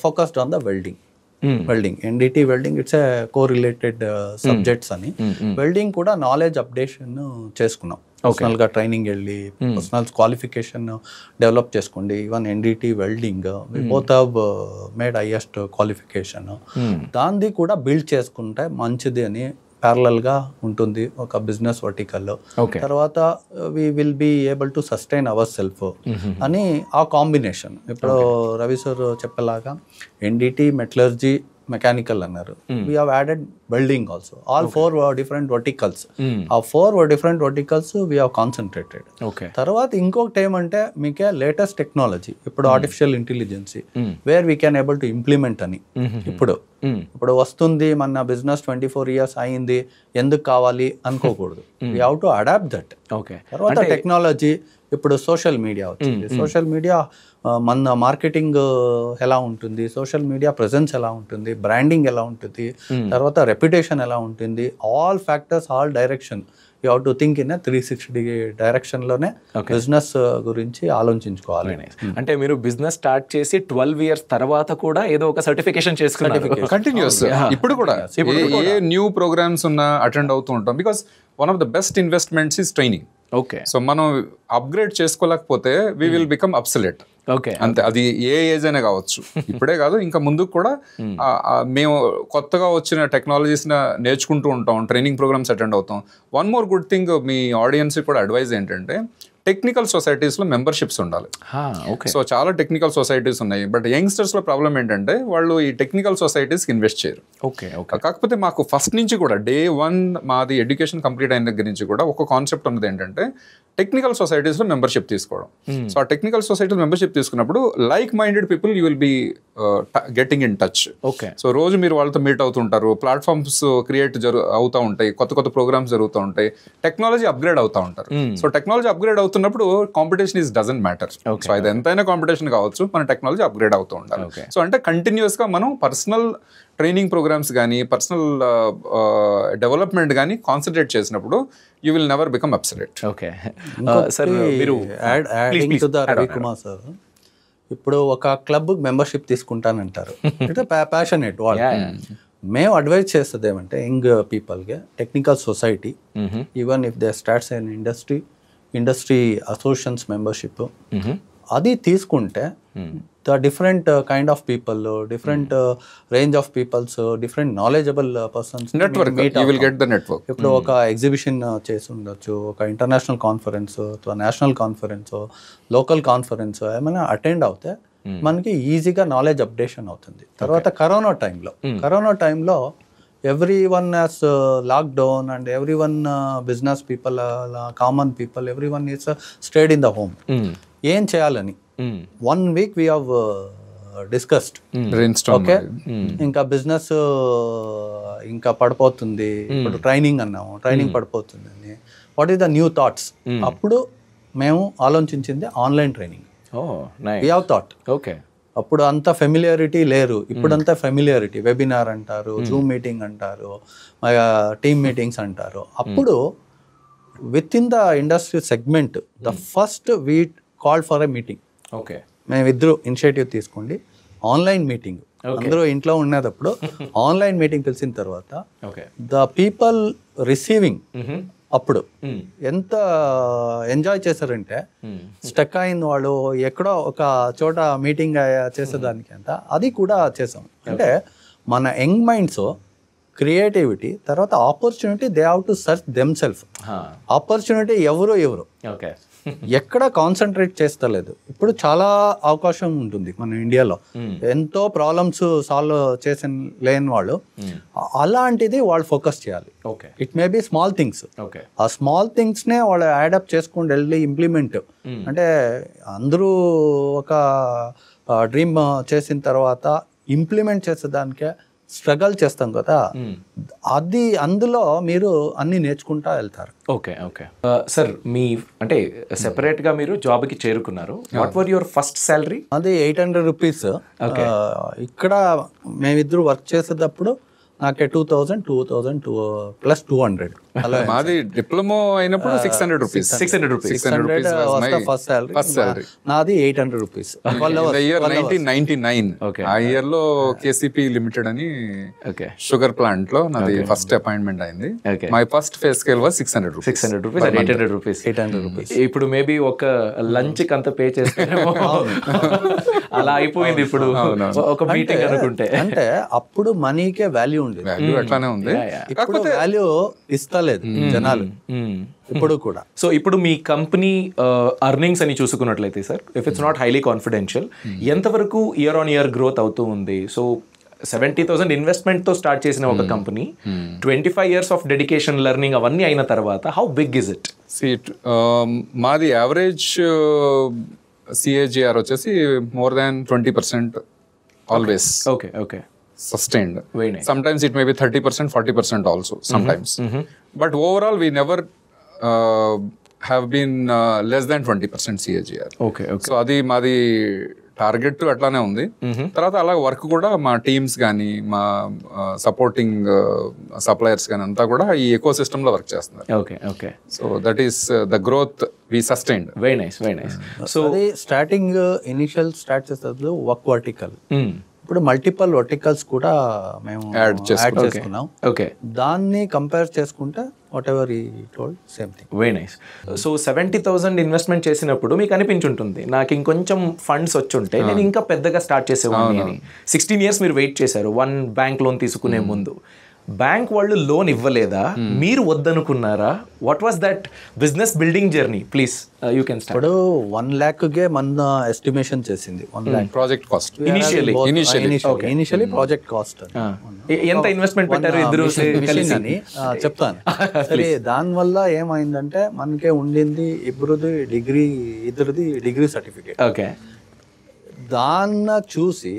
focused on the welding NDT welding, it's a co-related subjects అని welding కూడా knowledge updation చేసుకున్నాం. Personal గా training వెళ్ళి personal qualification develop చేసుకోండి. Even NDT welding both have made highest qualification, దాన్ని కూడా బిల్డ్ చేసుకుంటే మంచిది అని ప్యారలల్ గా ఉంటుంది ఒక బిజినెస్ వర్టికల్లో. తర్వాత we will be able to sustain our self అని ఆ కాంబినేషన్. ఇప్పుడు రవి సార్ చెప్పేలాగా ఎన్డిటి మెటలర్జీ మెకానికల్ అన్నారు, we have added welding also. All 4 different verticals, ఆ 4 different verticals we have concentrated. తర్వాత ఇంకొకటి ఏమంటే మీకే లేటెస్ట్ టెక్నాలజీ, ఇప్పుడు artificial intelligence where we can able to implement అని. ఇప్పుడు వస్తుంది మన బిజినెస్ 24 years అయింది ఎందుకు కావాలి అనుకోకూడదు. We have to adapt that. తర్వాత టెక్నాలజీ, ఇప్పుడు సోషల్ మీడియా వచ్చింది. సోషల్ మీడియా మన మార్కెటింగ్ ఎలా ఉంటుంది, సోషల్ మీడియా ప్రెజెన్స్ ఎలా ఉంటుంది, బ్రాండింగ్ ఎలా ఉంటుంది, తర్వాత రెప్యుటేషన్ ఎలా ఉంటుంది, all factors, all direction you have to think in 360 డైరెక్షన్లోనే బిజినెస్ గురించి ఆలోచించుకోవాలి. అంటే మీరు బిజినెస్ స్టార్ట్ చేసి 12 years తర్వాత కూడా ఏదో ఒక సర్టిఫికేషన్ చేసుకున్నారు కంటిన్యూస్. ఇప్పుడు కూడా ఏ న్యూ ప్రోగ్రామ్స్ ఉన్నా అటెండ్ అవుతూ ఉంటాం. Because one of the best investments is training. So మనం అప్గ్రేడ్ చేసుకోలేకపోతే వీ విల్ బికమ్ అబ్సలెట్. అంతే, అది ఏ ఏజ్ అయినా కావచ్చు, ఇప్పుడే కాదు ఇంకా ముందుకు కూడా. మేము కొత్తగా వచ్చిన టెక్నాలజీస్ నేర్చుకుంటూ ఉంటాం, ట్రైనింగ్ ప్రోగ్రామ్స్ అటెండ్ అవుతాం. వన్ మోర్ గుడ్ థింగ్ మీ ఆడియన్స్ కూడా అడ్వైజ్ ఏంటంటే టెక్నికల్ సొసైటీస్లో మెంబర్షిప్స్ ఉండాలి. సో చాలా టెక్నికల్ సొసైటీస్ ఉన్నాయి, బట్ యంగ్స్టర్స్లో ప్రాబ్లం ఏంటంటే వాళ్ళు ఈ టెక్నికల్ సొసైటీస్కి ఇన్వెస్ట్ చేయరు. కాకపోతే మాకు ఫస్ట్ నుంచి కూడా డే 1 మాది ఎడ్యుకేషన్ కంప్లీట్ అయిన దగ్గర నుంచి కూడా ఒక కాన్సెప్ట్ ఉన్నది ఏంటంటే టెక్నికల్ సొసైటీస్లో మెంబర్షిప్ తీసుకోవడం. సో ఆ టెక్నికల్ సొసైటీలో మెంబర్షిప్ తీసుకున్నప్పుడు like minded people you will be getting in touch. So రోజు మీరు వాళ్ళతో మీట్ అవుతుంటారు, ప్లాట్ఫామ్స్ క్రియేట్ అవుతూ ఉంటాయి, కొత్త కొత్త ప్రోగ్రామ్స్ జరుగుతూ ఉంటాయి, టెక్నాలజీ అప్గ్రేడ్ అవుతూ ఉంటారు. సో టెక్నాలజీ అప్గ్రేడ్ అవుతున్నప్పుడు competition is doesn't matter. So అది ఎంతైనా కాంపిటీషన్ కావచ్చు, మన టెక్నాలజీ అప్గ్రేడ్ అవుతూ ఉండాలి. సో అంటే కంటిన్యూస్గా మనం పర్సనల్ ట్రైనింగ్ ప్రోగ్రామ్స్ కానీ పర్సనల్ డెవలప్మెంట్ కానీ కాన్సన్ట్రేట్ చేసినప్పుడు you will never become obsolete. Ravikumar sir ఇప్పుడు ఒక క్లబ్ మెంబర్షిప్ తీసుకుంటానంటారు, అంటే ప్యాషనేట్ వాళ్ళు. మేము అడ్వైజ్ చేస్తుంది ఏమంటే యంగ్ పీపుల్కి technical society, even if they starts an industry associations membership, అది తీసుకుంటే the different kind of people, different range of peoples, different knowledgeable persons network. ఇప్పుడు ఒక ఎగ్జిబిషన్ చేసి ఉండొచ్చు, ఒక international conference, national conference, local conference ఏమైనా attend అవుతే మనకి ఈజీగా నాలెడ్జ్ అప్డేషన్ అవుతుంది. తర్వాత కరోనా టైంలో everyone has locked down and everyone business people, common people, everyone is stayed in the home. ఏం చేయాలని 1 week we have discussed. Okay, ఇంకా బిజినెస్ ఇంకా పడిపోతుంది, ఇప్పుడు ట్రైనింగ్ అన్నాము, ట్రైనింగ్ పడిపోతుంది అని, what is the new thoughts? అప్పుడు మేము ఆలోచించింది online training. we have thought. అప్పుడు అంత ఫెమిలియారిటీ లేరు, ఇప్పుడంతా ఫెమిలియారిటీ. వెబినార్ అంటారు, జూమ్ మీటింగ్ అంటారు, టీమ్ మీటింగ్స్ అంటారు. అప్పుడు within the industry segment the first we called for a meeting. మేమిద్దరు ఇనిషియేటివ్ తీసుకోండి, ఆన్లైన్ మీటింగ్. అందరూ ఇంట్లో ఉన్నప్పుడు ఆన్లైన్ మీటింగ్ పిలిచిన తర్వాత ద పీపుల్ రిసీవింగ్ అప్పుడు ఎంత ఎంజాయ్ చేశారంటే, స్టక్ అయిన వాళ్ళు ఎక్కడో ఒక చోట మీటింగ్ చేసేదానికి అంత అది కూడా చేసాం. అంటే మన యంగ్ మైండ్స్ క్రియేటివిటీ, తర్వాత opportunity, they have to search them self. Opportunity ఎవరు ఎక్కడ కాన్సన్ట్రేట్ చేస్తలేదు. ఇప్పుడు చాలా అవకాశం ఉంటుంది మన ఇండియాలో, ఎంతో ప్రాబ్లమ్స్ సాల్వ్ చేసి లేని వాళ్ళు, అలాంటిది వాళ్ళు ఫోకస్ చేయాలి. It may B small things, ఆ స్మాల్ థింగ్స్ నే వాళ్ళు యాడప్ట్ చేసుకుని వెళ్ళి ఇంప్లిమెంట్. అంటే అందరూ ఒక డ్రీమ్ చేసిన తర్వాత ఇంప్లిమెంట్ చేసేదానికే స్ట్రగల్ చేస్తాం కదా, అది అందులో మీరు అన్ని నేర్చుకుంటా వెళ్తారు. ఓకే ఓకే సార్, మీ అంటే సెపరేట్ గా మీరు జాబ్ కి చేరుకున్నారు. What were your first salary? అది 800 రూపీస్. ఇక్కడ మేమిద్దరు వర్క్ చేసేటప్పుడు నాకే 2000 ప్లస్ 200. మాది డిప్లొమా అయినప్పుడు 600 రూపీస్. 600 రూపీస్. 600 first salary. నాది 800 రూపీస్. ఇయర్ 1999. ఆ ఇయర్ లో కేసీపీ లిమిటెడ్ అని షుగర్ ప్లాంట్ లో నాది ఫస్ట్ అపాయింట్మెంట్ అయింది. My first pay scale was 600 rupees. 600 rupees and 800 rupees. 800 rupees. ఇప్పుడు మేబీ ఒక లంచ్ కి అంత పే చేస్తారేమో. అలా అయిపోయింది ఇప్పుడు ఒక మీటింగ్ అనుకుంటే. అంటే అప్పుడు మనీకే వాల్యూ ఉంది, వాల్యూ అట్లానే ఉంది. ఇప్పుడు వాల్యూ ఇస్తలేదు జనాలు ఇప్పుడు కూడా. సో ఇప్పుడు మీ కంపెనీ అర్నింగ్స్ అని చూసుకున్నట్లయితే sir, if it's not highly confidential, ఎంతవరకు ఇయర్ ఆన్ ఇయర్ గ్రోత్ అవుతూ ఉంది? సో 70,000 ఇన్వెస్ట్మెంట్ తో స్టార్ట్ చేసిన ఒక company 25 years of dedication, learning అవన్నీ అయిన తర్వాత హౌ బిగ్ ఇస్ ఇట్? మాది యావరేజ్ CAGR వచ్చేసి more than 20% always. Okay okay. Sustained. Very nice. Sometimes it may be 30%, 40% also. Sometimes, but overall we never have been less than 20% CAGR. Okay okay. So adi madi target అట్లానే ఉంది. తర్వాత అలా work కూడా మా teams కానీ మా supporting suppliers కానీ అంతా కూడా ఈ ఎకో సిస్టమ్ లో వర్క్ చేస్తున్నారు. Okay okay. So that is the growth we sustained. Very nice very nice. So అది స్టార్టింగ్ ఇనిషియల్ స్టార్ట్ చేసేటప్పుడు వర్క్ వర్టికల్, ఇప్పుడు మల్టిపల్ వర్టికల్స్ కూడా మేము యాడ్ చేసుకున్నాం. ఓకే. దాన్ని కంపేర్ చేసుకుంటే వాట్ ఎవర్ ఈ told same thing. Very nice. So 70,000 investment చేసినప్పుడు మీకు అనిపించుంటుంది, నాకు ఇంకొంచెం ఫండ్స్ వచ్చుంటే నేను ఇంకా పెద్దగా స్టార్ట్ చేసేవాడిని అని. 16 years మీరు వెయిట్ చేశారు 1 bank లోన్ తీసుకునే ముందు. బ్యాంక్ వాళ్ళు లోన్ ఇవ్వలేదా, మీరు వద్దనుకున్నారా? What was that business building journey? Please you can start. ఇప్పుడు 1 lakh మన ఎస్టిమేషన్ చేసింది. 1 lakh project cost initially project cost. ఎంత ఇన్వెస్ట్మెంట్ పెట్టారు ఇద్దరు అని చెప్తాను. సరే, దాని వల్ల ఏమైందంటే మనకే ఉండింది ఇద్దరిది డిగ్రీ సర్టిఫికేట్. ఓకే. దాన్ని చూసి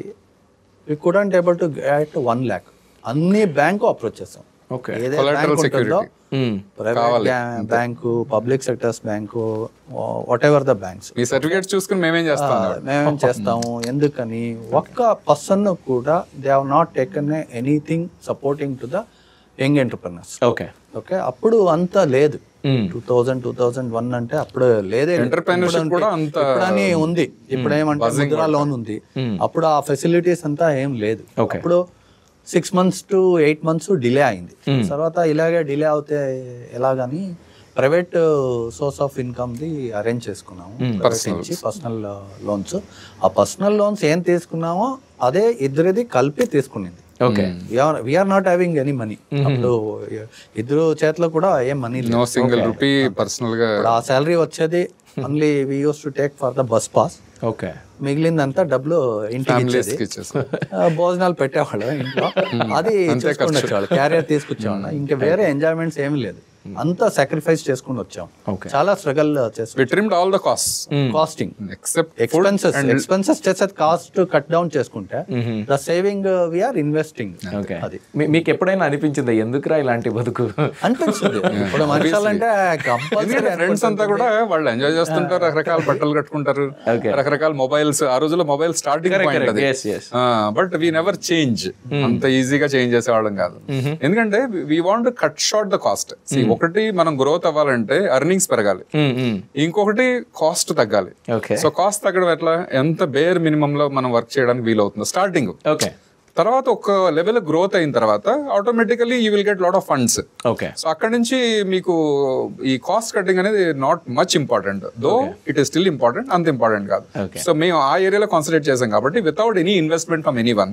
we couldn't able to get 1 lakh. అన్ని బ్యాంకు అప్రోచ్ చేస్తాం. Private bank, public sectors bank, whatever the banks. ఈ సర్టిఫికేట్స్ చూసుకుని మేమేం చేస్తాము. ఎందుకని ఒక్క పర్సన్ కూడా they have not taken anything supporting to the young entrepreneurs. Okay okay. అప్పుడు అంత లేదు. 2001 అంటే అప్పుడు లేదే. ఎంటర్‌ప్రెన్యూర్షిప్ కూడా అంత ఇప్పుడని ఉంది. ఇప్పుడు ఏమంటే ముద్రా లోన్ ఉంది. అప్పుడు ఆ ఫెసిలిటీస్ అంతా ఏం లేదు. అప్పుడు 6 months to 8 months డిలే అయింది. తర్వాత ఇలాగే డిలే అవుతే ఎలాగని private source of income the arrange చేసుకున్నాము. Personal loans. ఆ పర్సనల్ లోన్స్ ఏం తీసుకున్నామో అదే ఇద్దరిది కలిపి తీసుకునింది. Okay. We're not having any money. అప్పుడు ఇద్దరు చేతిలో కూడా ఏం మనీ లేదు. నో సింగిల్ రూపీ పర్సనల్ గా. ఆ సాలరీ వచ్చేది only we use to take for the bus pass. Okay. మిగిలిందంతా డబ్బులు ఇంటికి భోజనాలు పెట్టేవాళ్ళు ఇంట్లో. అది చేసుకుని వచ్చేవాళ్ళు, క్యారియర్ తీసుకొచ్చేవాళ్ళు. ఇంకా వేరే ఎంజాయ్మెంట్స్ ఏమి లేదు. అంతా సాక్రిఫైస్ చేసుకుని వచ్చాం. చాలా స్ట్రగల్ కాస్టింగ్ ఎక్స్పెన్సెస్ చేసేది కాస్ట్ కట్ డౌన్ చేసుకుంటే ద సేవింగ్ వీఆర్ ఇన్వెస్టింగ్. అది మీకు ఎప్పుడైనా అనిపించిందా ఎందుకురా ఇలాంటి బతుకు అనిపించింది? ఇప్పుడు మనుషులంటే కంపల్సరీ ఫ్రెండ్స్ అంతా కూడా వాళ్ళు ఎంజాయ్ చేస్తుంటారు, రకరకాల బట్టలు కట్టుకుంటారు, రకరకాల మొబైల్స్. ఆ రోజులో మొబైల్ స్టార్టింగ్ పాయింట్ అది. But we never change. అంత ఈజీగా చేంజ్ చేసేవాళ్ళం కాదు. ఎందుకంటే we want cut short the cost. ఒకటి మనం గ్రోత్ అవ్వాలంటే ఎర్నింగ్స్ పెరగాలి, ఇంకొకటి కాస్ట్ తగ్గాలి. సో కాస్ట్ తగ్గడం ఎట్లా, ఎంత బేర్ మినిమం లో మనం వర్క్ చేయడానికి వీలవుతుంది స్టార్టింగ్. తర్వాత ఒక లెవెల్ గ్రోత్ అయిన తర్వాత automatically you will get lot of funds. So అక్కడ నుంచి మీకు ఈ కాస్ట్ కటింగ్ అనేది not much important, though it is still important, అంత ఇంపార్టెంట్ కాదు. సో మేము ఆ ఏరియాలో కాన్సన్ట్రేట్ చేసాం కాబట్టి without any investment from any one,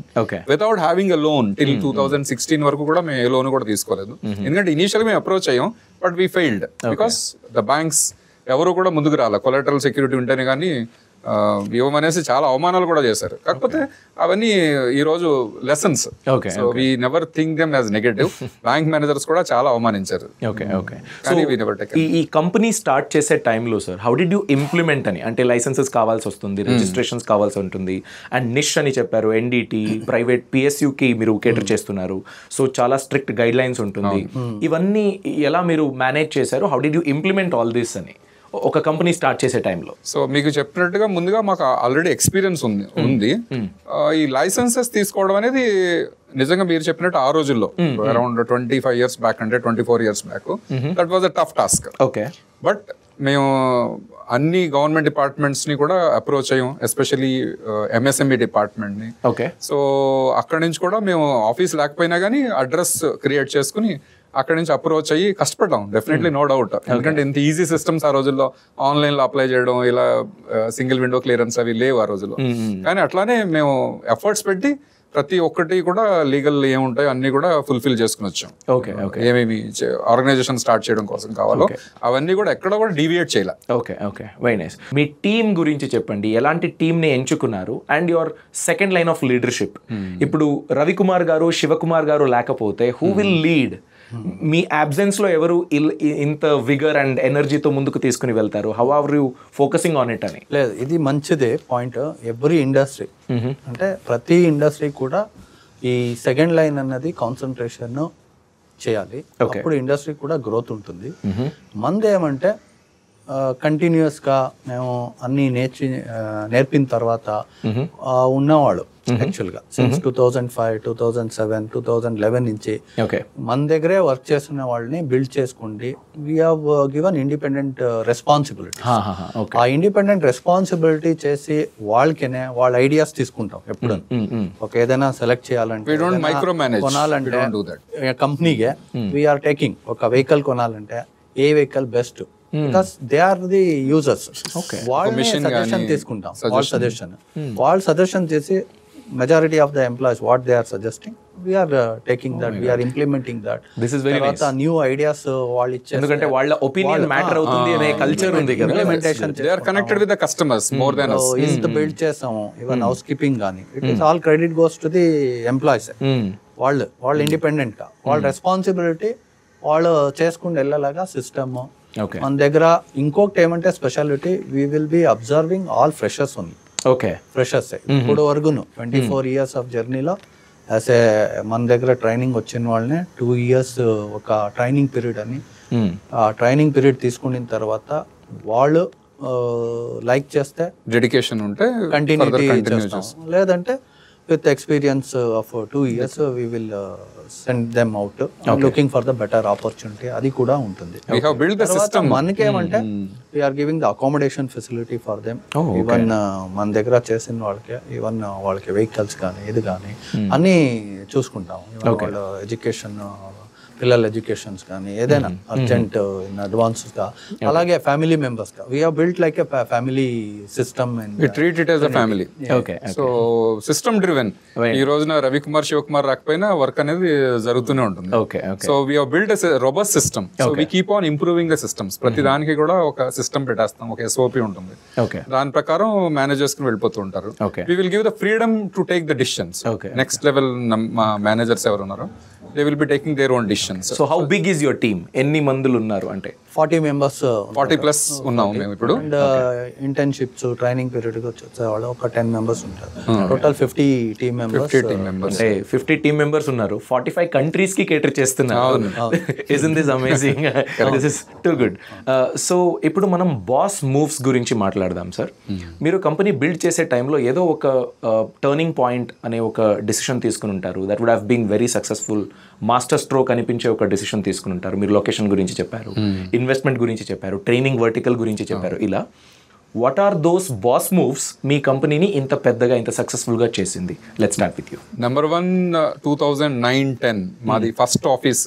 without having a loan till 2016 వరకు కూడా మేము ఏ లోన్ కూడా తీసుకోలేదు. ఎందుకంటే ఇనిషియల్ మేము అప్రోచ్ అయ్యాం, but we failed because the banks ఎవరు కూడా ముందుకు రాలే. కొలాటరల్ సెక్యూరిటీ ఉంటేనే కానీ ఇవ్వమనేసి చాలా అవమానాలు కూడా చేశారు. కాకపోతే అవన్నీ ఈ రోజు lessons. So we never think them as negative. Bank managers కూడా చాలా అవమానించారు. కానీ వి నెవర్ టేక్. ఈ కంపెనీ స్టార్ట్ చేసే టైంలో sir how did you implement అని? అంటే లైసెన్సెస్ కావాల్సి వస్తుంది, రిజిస్ట్రేషన్స్ కావాల్సి ఉంటుంది, అండ్ నిష్ అని చెప్పారు, ఎన్డిటి, ప్రైవేట్ పిఎస్యుకి మీరు కేటర్ చేస్తున్నారు. సో చాలా స్ట్రిక్ట్ గైడ్ లైన్స్ ఉంటుంది. ఇవన్నీ ఎలా మీరు మేనేజ్ చేశారు? How did you implement all this అని ఒక కంపెనీ స్టార్ట్ చేసే టైంలో? సో మీకు చెప్పినట్టుగా ముందుగా మాకు ఆల్రెడీ ఎక్స్పీరియన్స్ ఉంది. ఈ లైసెన్సెస్ తీసుకోవడం అనేది నిజంగా మీరు చెప్పినట్టు ఆ రోజుల్లో అరౌండ్ 25 years బ్యాక్, అంటే 24 years back, that was a tough task. Okay. But మేము అన్ని గవర్నమెంట్ డిపార్ట్మెంట్స్ ని కూడా అప్రోచ్ అయ్యాం, ఎస్పెషల్లీ ఎంఎస్ఎంఈ డిపార్ట్మెంట్ ని. ఓకే. సో అక్కడి నుంచి కూడా మేము ఆఫీస్ లేకపోయినా కానీ అడ్రస్ క్రియేట్ చేసుకుని అక్కడి నుంచి అప్రోచ్ అయ్యి కష్టపడ్డాం. Definitely no doubt. ఎందుకంటే ఇంత ఈజీ సిస్టమ్స్ ఆ రోజుల్లో ఆన్లైన్ లో అప్లై చేయడం, ఇలా సింగిల్ విండో క్లియరెన్స్ అవి లేవు ఆ రోజుల్లో. కానీ అట్లానే మేము ఎఫర్ట్స్ పెట్టి ప్రతి ఒక్కటి కూడా లీగల్ ఏముంటాయో అన్ని కూడా ఫుల్ఫిల్ చేసుకుని వచ్చాం. ఏమేమి ఆర్గనైజేషన్ స్టార్ట్ చేయడం కోసం కావాలో అవన్నీ కూడా ఎక్కడ కూడా డీవియేట్ చేయాలి. Okay, very nice. మీ టీమ్ గురించి చెప్పండి, ఎలాంటి టీమ్ని ఎంచుకున్నారు, and your second line of leadership. ఇప్పుడు రవికుమార్ గారు, శివకుమార్ గారు లేకపోతే హూ విల్ లీడ్? మీ అబ్సెన్స్ లో ఎవరు ఇంత విగర్ అండ్ ఎనర్జీతో ముందుకు తీసుకుని వెళ్తారు? How are you focusing on it అని? లేదు, ఇది మంచిదే పాయింట్. ఎవ్రీ ఇండస్ట్రీ అంటే ప్రతి ఇండస్ట్రీ కూడా ఈ సెకండ్ లైన్ అన్నది కాన్సన్ట్రేషన్ చేయాలి. అప్పుడు ఇండస్ట్రీ కూడా గ్రోత్ ఉంటుంది. మందేమంటే కంటిన్యూస్గా మేము అన్ని నేర్పిన తర్వాత ఉన్నవాళ్ళు యాక్చువల్గా సిన్స్ 2005, 2007, 2011 నుంచి మన దగ్గరే వర్క్ చేస్తున్న వాళ్ళని బిల్డ్ చేసుకోండి. We have given independent responsibility. ఆ ఇండిపెండెంట్ రెస్పాన్సిబిలిటీ చేసి వాళ్ళకినే వాళ్ళ ఐడియాస్ తీసుకుంటాం. ఎప్పుడు ఒక ఏదైనా సెలెక్ట్ చేయాలంటే, కొనాలంటే కంపెనీకే వీఆర్ టేకింగ్ ఒక వెహికల్ కొనాలంటే ఏ vehicle best, because they are the users. వాళ్ళని సజెషన్ తీసుకుంటాం. వాళ్ళ సజెషన్ చేసి majority of the employees what they are suggesting, we are taking that, we are implementing that. This is very nice. new ideas వాళ్ళు ఇచ్చే, ఎందుకంటే వాళ్ళ opinion matter అవుతుంది అనే కల్చర్ ఉంది కదా. Implementation they are connected with the customers more than us. ఇంత build చేసాము, ఈవెన్ హౌస్ కీపింగ్ కానీ, it is all credit goes to the employees. వాళ్ళు ఇండిపెండెంట్ గా వాళ్ళ రెస్పాన్సిబిలిటీ వాళ్ళు చేసుకుంటూ వెళ్ళలాగా సిస్టమ్ మన దగ్గర. ఇంకొకటి ఏమంటే speciality, we will B observing all freshers only. Freshers ఇప్పుడు వరకును 24 years ఆఫ్ జర్నీలో యాజ్ ఏ మన దగ్గర ట్రైనింగ్ వచ్చిన వాళ్ళని 2 years ఒక ట్రైనింగ్ పీరియడ్ అని, ఆ ట్రైనింగ్ పీరియడ్ తీసుకున్న తర్వాత వాళ్ళు లైక్ చేస్తే డెడికేషన్ ఉంటే కంటిన్యూటీ చేస్తాం. లేదంటే with experience of 2 years we will send them out looking for the better opportunity. అది కూడా ఉంటుంది. We have built the system. మనకేమంటే we are giving the accommodation facility for them. Even మన దగ్గర చేసిన వాళ్ళకి ఈవెన్ వాళ్ళకి వెహికల్స్ కానీ ఇది కానీ అన్నీ చూసుకుంటాం. వాళ్ళ ఎడ్యుకేషన్, పిల్లల ఎడ్యుకేషన్స్ కానీ ఏదైనా అర్జెంట్ ఇన్ అడ్వాన్స్ గా, అలాగే ఫ్యామిలీ మెంబర్స్ గా we have built like a family system. We treat it as a family. So system driven. ఈ రోజున రవికుమార్, శివకుమార్ రాకపోయినా వర్క్ అనేది జరుగుతూనే ఉంటుంది. So we have built a robust system. So we keep on improving the systems. ప్రతి దానికి కూడా ఒక సిస్టమ్ పెట్టేస్తాం, ఒక ఎస్ఓపి ఉంటుంది. దాని ప్రకారం మేనేజర్స్ కి వెళ్ళిపోతూ ఉంటారు. We will give the freedom to take the decisions. Next level మా మేనేజర్స్ ఎవరు ఉన్నారో they will be taking their own decisions. So how big is your team? ఎన్ని మందులు ఉన్నారు? అంటే 40 members, 40+ ఉన్నాం మేము ఇప్పుడు. అండ్ ఇంటర్న్షిప్స్ ట్రైనింగ్ పీరియడ్ కి వచ్చే వాళ్ళు ఒక 10 members ఉంటారు. Total 50 team members. అంటే 50 team members ఉన్నారు. 45 countries కి కేటర్ చేస్తున్నారు. Isn't this amazing? This is too good. So ఇప్పుడు మనం బాస్ మూవ్స్ గురించి మాట్లాడదాం సార్. మీరు కంపెనీ బిల్డ్ చేసే టైంలో ఏదో ఒక టర్నింగ్ పాయింట్ అనే ఒక డిసిషన్ తీసుకుని ఉంటారు. That would have been very successful. Master stroke అనిపించే ఒక డిసిషన్ తీసుకుని ఉంటారు. మీరు లొకేషన్ గురించి చెప్పారు, ఇన్వెస్ట్మెంట్ గురించి చెప్పారు, ట్రైనింగ్ వర్టికల్ గురించి చెప్పారు. ఇలా what are those boss moves మీ కంపెనీని ఇంత పెద్దగా, ఇంత సక్సెస్ఫుల్ గా చేసింది? Let's start with you. Number 1, 2009-10 మాది ఫస్ట్ ఆఫీస్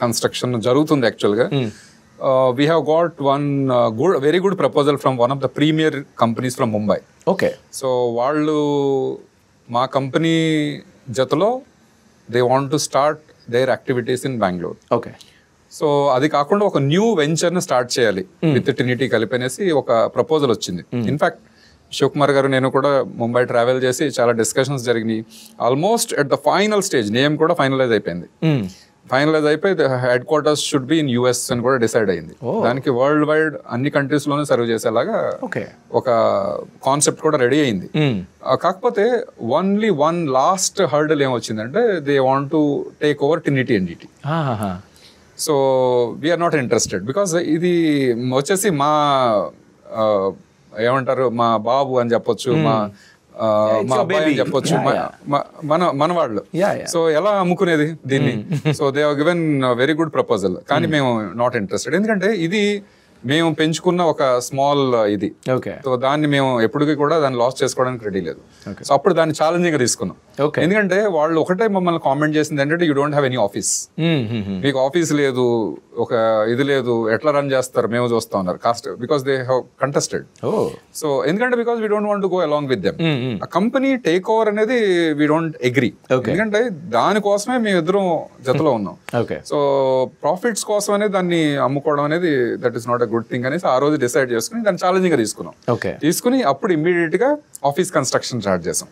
కన్స్ట్రక్షన్ జరుగుతుంది. యాక్చువల్గా we have got very good proposal from one of the premier companies from Mumbai. Okay. So వాళ్ళు మా కంపెనీ జతలో they want to start their activities in Bangalore. Okay. So అది కాకుండా ఒక new venture ని start చేయాలి విత్ ట్రినిటీ కలిపి అనేసి ఒక ప్రపోజల్ వచ్చింది. ఇన్ఫాక్ట్ శివకుమార్ గారు నేను కూడా ముంబై ట్రావెల్ చేసి చాలా డిస్కషన్స్ జరిగినాయి. Almost at the final stage name కూడా ఫైనలైజ్ అయిపోయింది. ఫైనలైజ్ అయిపోయి headquarters should be in US అని కూడా డిసైడ్ అయింది. దానికి వరల్డ్ వైడ్ అన్ని కంట్రీస్ లోనే సర్వ్ చేసేలాగా ఒక కాన్సెప్ట్ కూడా రెడీ అయింది. కాకపోతే ఓన్లీ వన్ లాస్ట్ హర్డల్ ఏమొచ్చిందంటే they want to take over Trinity NDT. So we're not interested because ఇది వచ్చేసి మా ఏమంటారు మా బాబు అని చెప్పొచ్చు, మా అబ్బాయి అని చెప్పొచ్చు, మన వాళ్ళు. సో ఎలా అమ్ముకునేది దీన్ని? So they have given very good proposal, కానీ మేము నాట్ ఇంట్రెస్టెడ్. ఎందుకంటే ఇది మేము పెంచుకున్న ఒక స్మాల్ ఇది. సో దాన్ని మేము ఎప్పటికీ కూడా దాన్ని లాస్ చేసుకోవడానికి రెడీ లేదు. సో అప్పుడు దాన్ని ఛాలెంజింగ్ గా తీసుకున్నాం. ఎందుకంటే వాళ్ళు ఒకటే మమ్మల్ని కామెంట్ చేసింది ఏంటంటే you don't have any office, మీకు ఆఫీస్ లేదు, ఒక ఇది లేదు, ఎట్లా రన్ చేస్తారు మేము చూస్తా ఉన్నారు cost because they have contested. So ఎందుకంటే because we don't want to go along with them. ఆ కంపెనీ టేక్ ఓవర్ అనేది వీ డోంట్ అగ్రీ, ఎందుకంటే దానికోసమే మేము ఇద్దరం జతలో ఉన్నాం. సో ప్రాఫిట్స్ కోసం అనేది దాన్ని అమ్ముకోవడం అనేది that is not good thing అనేసి ఆ రోజు డిసైడ్ చేసుకుని దాన్ని ఛాలెంజింగ్ గా తీసుకున్నాం. తీసుకుని అప్పుడు ఇమ్మీడియట్ గా ఆఫీస్ కన్స్ట్రక్షన్ స్టార్ట్ చేసాం.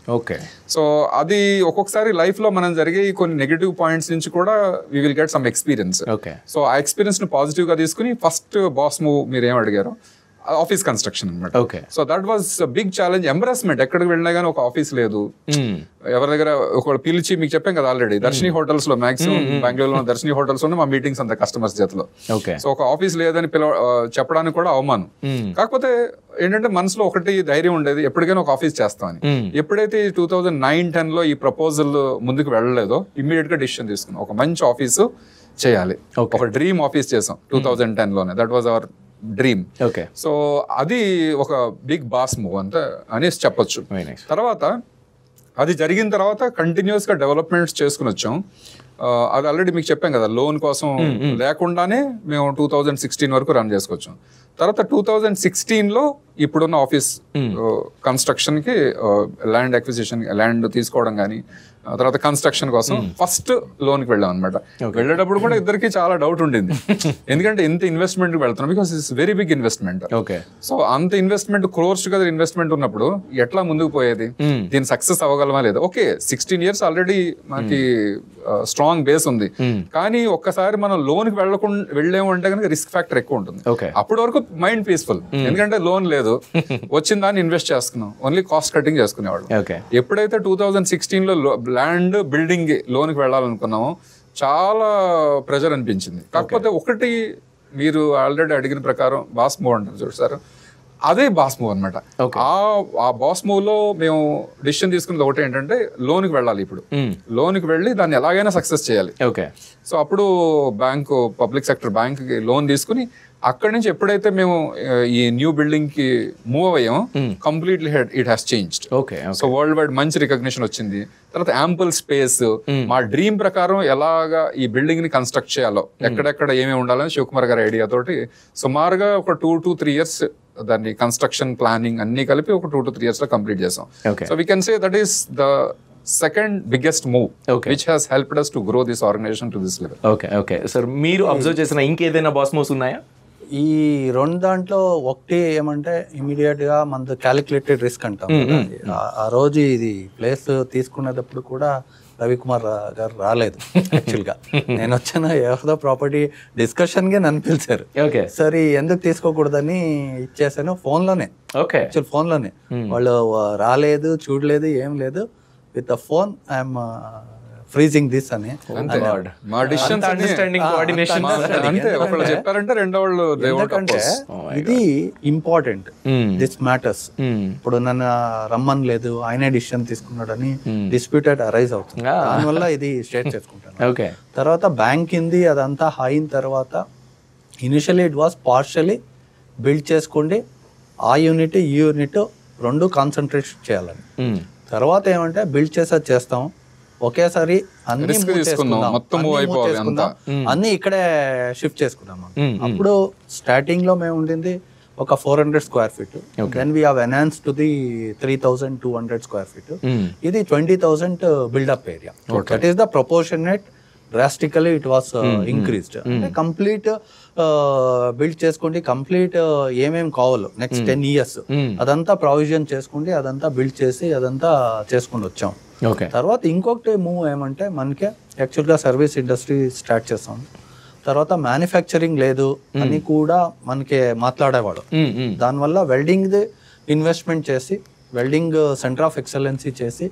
సో అది ఒక్కొక్కసారి లైఫ్ లో మనం జరిగే కొన్ని నెగటివ్ పాయింట్స్ నుంచి కూడా we will get some experience. So ఆ ఎక్స్పీరియన్స్ ను పాజిటివ్ గా తీసుకుని ఫస్ట్ బాస్ మూవ్ మీరు ఏం అడిగారో ఆఫీస్ కన్స్ట్రక్షన్ అనమాట. So that was big challenge, embarrassment. ఎక్కడికి వెళ్ళినా కానీ ఒక ఆఫీస్ లేదు, ఎవరి దగ్గర ఒకళ్ళు పిలిచి మీకు చెప్పాం కదా ఆల్రెడీ దర్శిని హోటల్స్ లో మాక్సిమం బెంగళూరులో దర్శిని హోటల్స్ లో మా మీటింగ్స్ అంత కస్టమర్స్ చేతిలో. సో ఒక ఆఫీస్ లేదని చెప్పడానికి కూడా అవమానం. కాకపోతే ఏంటంటే మనసులో ఒకటి ధైర్యం ఉండేది, ఎప్పటికైనా ఒక ఆఫీస్ చేస్తామని. ఎప్పుడైతే 2009-10 లో ఈ ప్రపోజల్ ముందుకు వెళ్ళలేదో ఇమ్మీడియట్ గా డిసిషన్ తీసుకున్నాం, ఒక మంచి ఆఫీసు చేయాలి. ఒక డ్రీమ్ ఆఫీస్ చేసాం 2010 లోనే. That was our dream. So అది ఒక బిగ్ బాస్ మూవ్ అంతా అనేసి చెప్పొచ్చు. తర్వాత అది జరిగిన తర్వాత కంటిన్యూస్ గా డెవలప్మెంట్స్ చేసుకుని వచ్చాం. అది ఆల్రెడీ మీకు చెప్పాం కదా, లోన్ కోసం లేకుండానే మేము 2016 వరకు రన్ చేసుకొచ్చాం. తర్వాత 2016 లో ఇప్పుడున్న ఆఫీస్ కన్స్ట్రక్షన్ కి ల్యాండ్ అక్విజిషన్, ల్యాండ్ తీసుకోవడం కానీ తర్వాత కన్స్ట్రక్షన్ కోసం ఫస్ట్ లోన్ కి వెళ్ళాం అనమాట. వెళ్ళేటప్పుడు కూడా ఇద్దరికి చాలా డౌట్ ఉండింది, ఎందుకంటే ఇంత ఇన్వెస్ట్మెంట్ కి వెళ్తున్నాం because it's very big investment. So అంత ఇన్వెస్ట్మెంట్ క్రోర్స్ కదా ఇన్వెస్ట్మెంట్ ఉన్నప్పుడు ఎట్లా ముందుకు పోయేది, దీని సక్సెస్ అవ్వగలమా లేదా? ఓకే 16 years ఆల్రెడీ మనకి స్ట్రాంగ్ బేస్ ఉంది, కానీ ఒక్కసారి మనం లోన్ కి వెళ్ళేము అంటే కనుక రిస్క్ ఫ్యాక్టర్ ఎక్కువ ఉంటుంది. అప్పటి వరకు మైండ్ పీస్ఫుల్, ఎందుకంటే లోన్ లేదు, వచ్చిన దాన్ని ఇన్వెస్ట్ చేసుకున్నాం, ఓన్లీ కాస్ట్ కటింగ్ చేసుకునేవాడు. ఎప్పుడైతే 2016 లో ల్యాండ్ బిల్డింగ్ లోన్ కి వెళ్ళాలనుకున్నామో చాలా ప్రెజర్ అనిపించింది. కాకపోతే ఒకటి మీరు ఆల్రెడీ అడిగిన ప్రకారం బాస్ మూవ్ అంటారు చూసారు, అదే బాస్ మూవ్ అనమాట. ఆ బాస్ మూవ్ లో మేము డిసిషన్ తీసుకున్నది ఒకటి ఏంటంటే లోన్ కి వెళ్ళాలి. ఇప్పుడు లోన్ కి వెళ్ళి దాన్ని ఎలాగైనా సక్సెస్ చేయాలి. సో అప్పుడు బ్యాంకు, పబ్లిక్ సెక్టర్ బ్యాంక్ కి లోన్ తీసుకుని అక్కడి నుంచి ఎప్పుడైతే మేము ఈ న్యూ బిల్డింగ్ కి మూవ్ అయ్యామో completely it has changed. So worldwide మంచి రికగ్నిషన్ వచ్చింది. తర్వాత యాంపుల్ స్పేస్, మా డ్రీమ్ ప్రకారం ఎలాగా ఈ బిల్డింగ్ ని కన్స్ట్రక్ట్ చేయాలో, ఎక్కడెక్కడ ఏమేమి ఉండాలని శివకుమార్ గారి ఐడియా తోటి సుమారుగా ఒక 2 to 3 years దాన్ని కన్స్ట్రక్షన్ ప్లానింగ్ అన్ని కలిపి ఒక 2 to 3 years లో కంప్లీట్ చేసాం. So we can say that is the second biggest move which has helped us to grow this organization to this level. Okay sir, మీరు అబ్జర్వ్ చేసిన ఇంకేదైనా boss moves ఉన్నాయా? ఈ రెండు దాంట్లో ఒకటి ఏమంటే ఇమీడియట్ గా మనది క్యాలిక్యులేటెడ్ రిస్క్ అంటాం. ఆ రోజు ఇది ప్లేస్ తీసుకునేటప్పుడు కూడా రవికుమార్ గారు రాలేదు. యాక్చువల్గా నేను వచ్చిన ఏదో ప్రాపర్టీ డిస్కషన్ గా నన్ను పిలిచారు. సరే ఎందుకు తీసుకోకూడదని ఇచ్చేసాను ఫోన్లోనే. యాక్చువల్ ఫోన్లోనే వాళ్ళు రాలేదు, చూడలేదు, ఏం లేదు. With the phone I'm freezing this అని మా డిసిషన్స్ అంటే ఒకళ్ళు చెప్పారంటే రెండో వాళ్ళు. ఎందుకంటే ఇది ఇంపార్టెంట్, దిస్ మ్యాటర్స్. ఇప్పుడు నన్ను రమ్మని లేదు, ఆయనే డిసిషన్ తీసుకున్నాడని డిస్ప్యూటెడ్ అరైజ్ అవుతుంది. దానివల్ల ఇది స్టేట్ చేసుకుంటాను. తర్వాత బ్యాంక్ ఇంది అదంతా అయిన తర్వాత initially it was partially build చేసుకోండి, ఆ యూనిట్ ఈ యూనిట్ రెండు కాన్సన్ట్రేట్ చేయాలని. తర్వాత ఏమంటే బిల్డ్ చేస్తాం ఒకేసారి అన్ని ఇక్కడే షిఫ్ట్ చేసుకున్నాం. అప్పుడు స్టార్టింగ్ లో మేము ఉండింది ఒక 400 square feet. Then we have enhanced to the 3200 square feet. ఇది 20,000 buildup area. That is the proportionate drastically it was increased. అంటే కంప్లీట్ బిల్డ్ చేసుకోండి, కంప్లీట్ ఏమేమి కావాలో నెక్స్ట్ 10 years అదంతా ప్రావిజన్ చేసుకోండి, అదంతా బిల్డ్ చేసి అదంతా చేసుకుని వచ్చాం. తర్వాత ఇంకొకటి మూవ్ ఏమంటే మనకే యాక్చువల్గా సర్వీస్ ఇండస్ట్రీ స్టార్ట్ చేస్తాం. తర్వాత మ్యానుఫ్యాక్చరింగ్ లేదు అని కూడా మనకి మాట్లాడేవాడు. దానివల్ల వెల్డింగ్ ఇన్వెస్ట్మెంట్ చేసి వెల్డింగ్ సెంటర్ ఆఫ్ ఎక్సలెన్సీ చేసి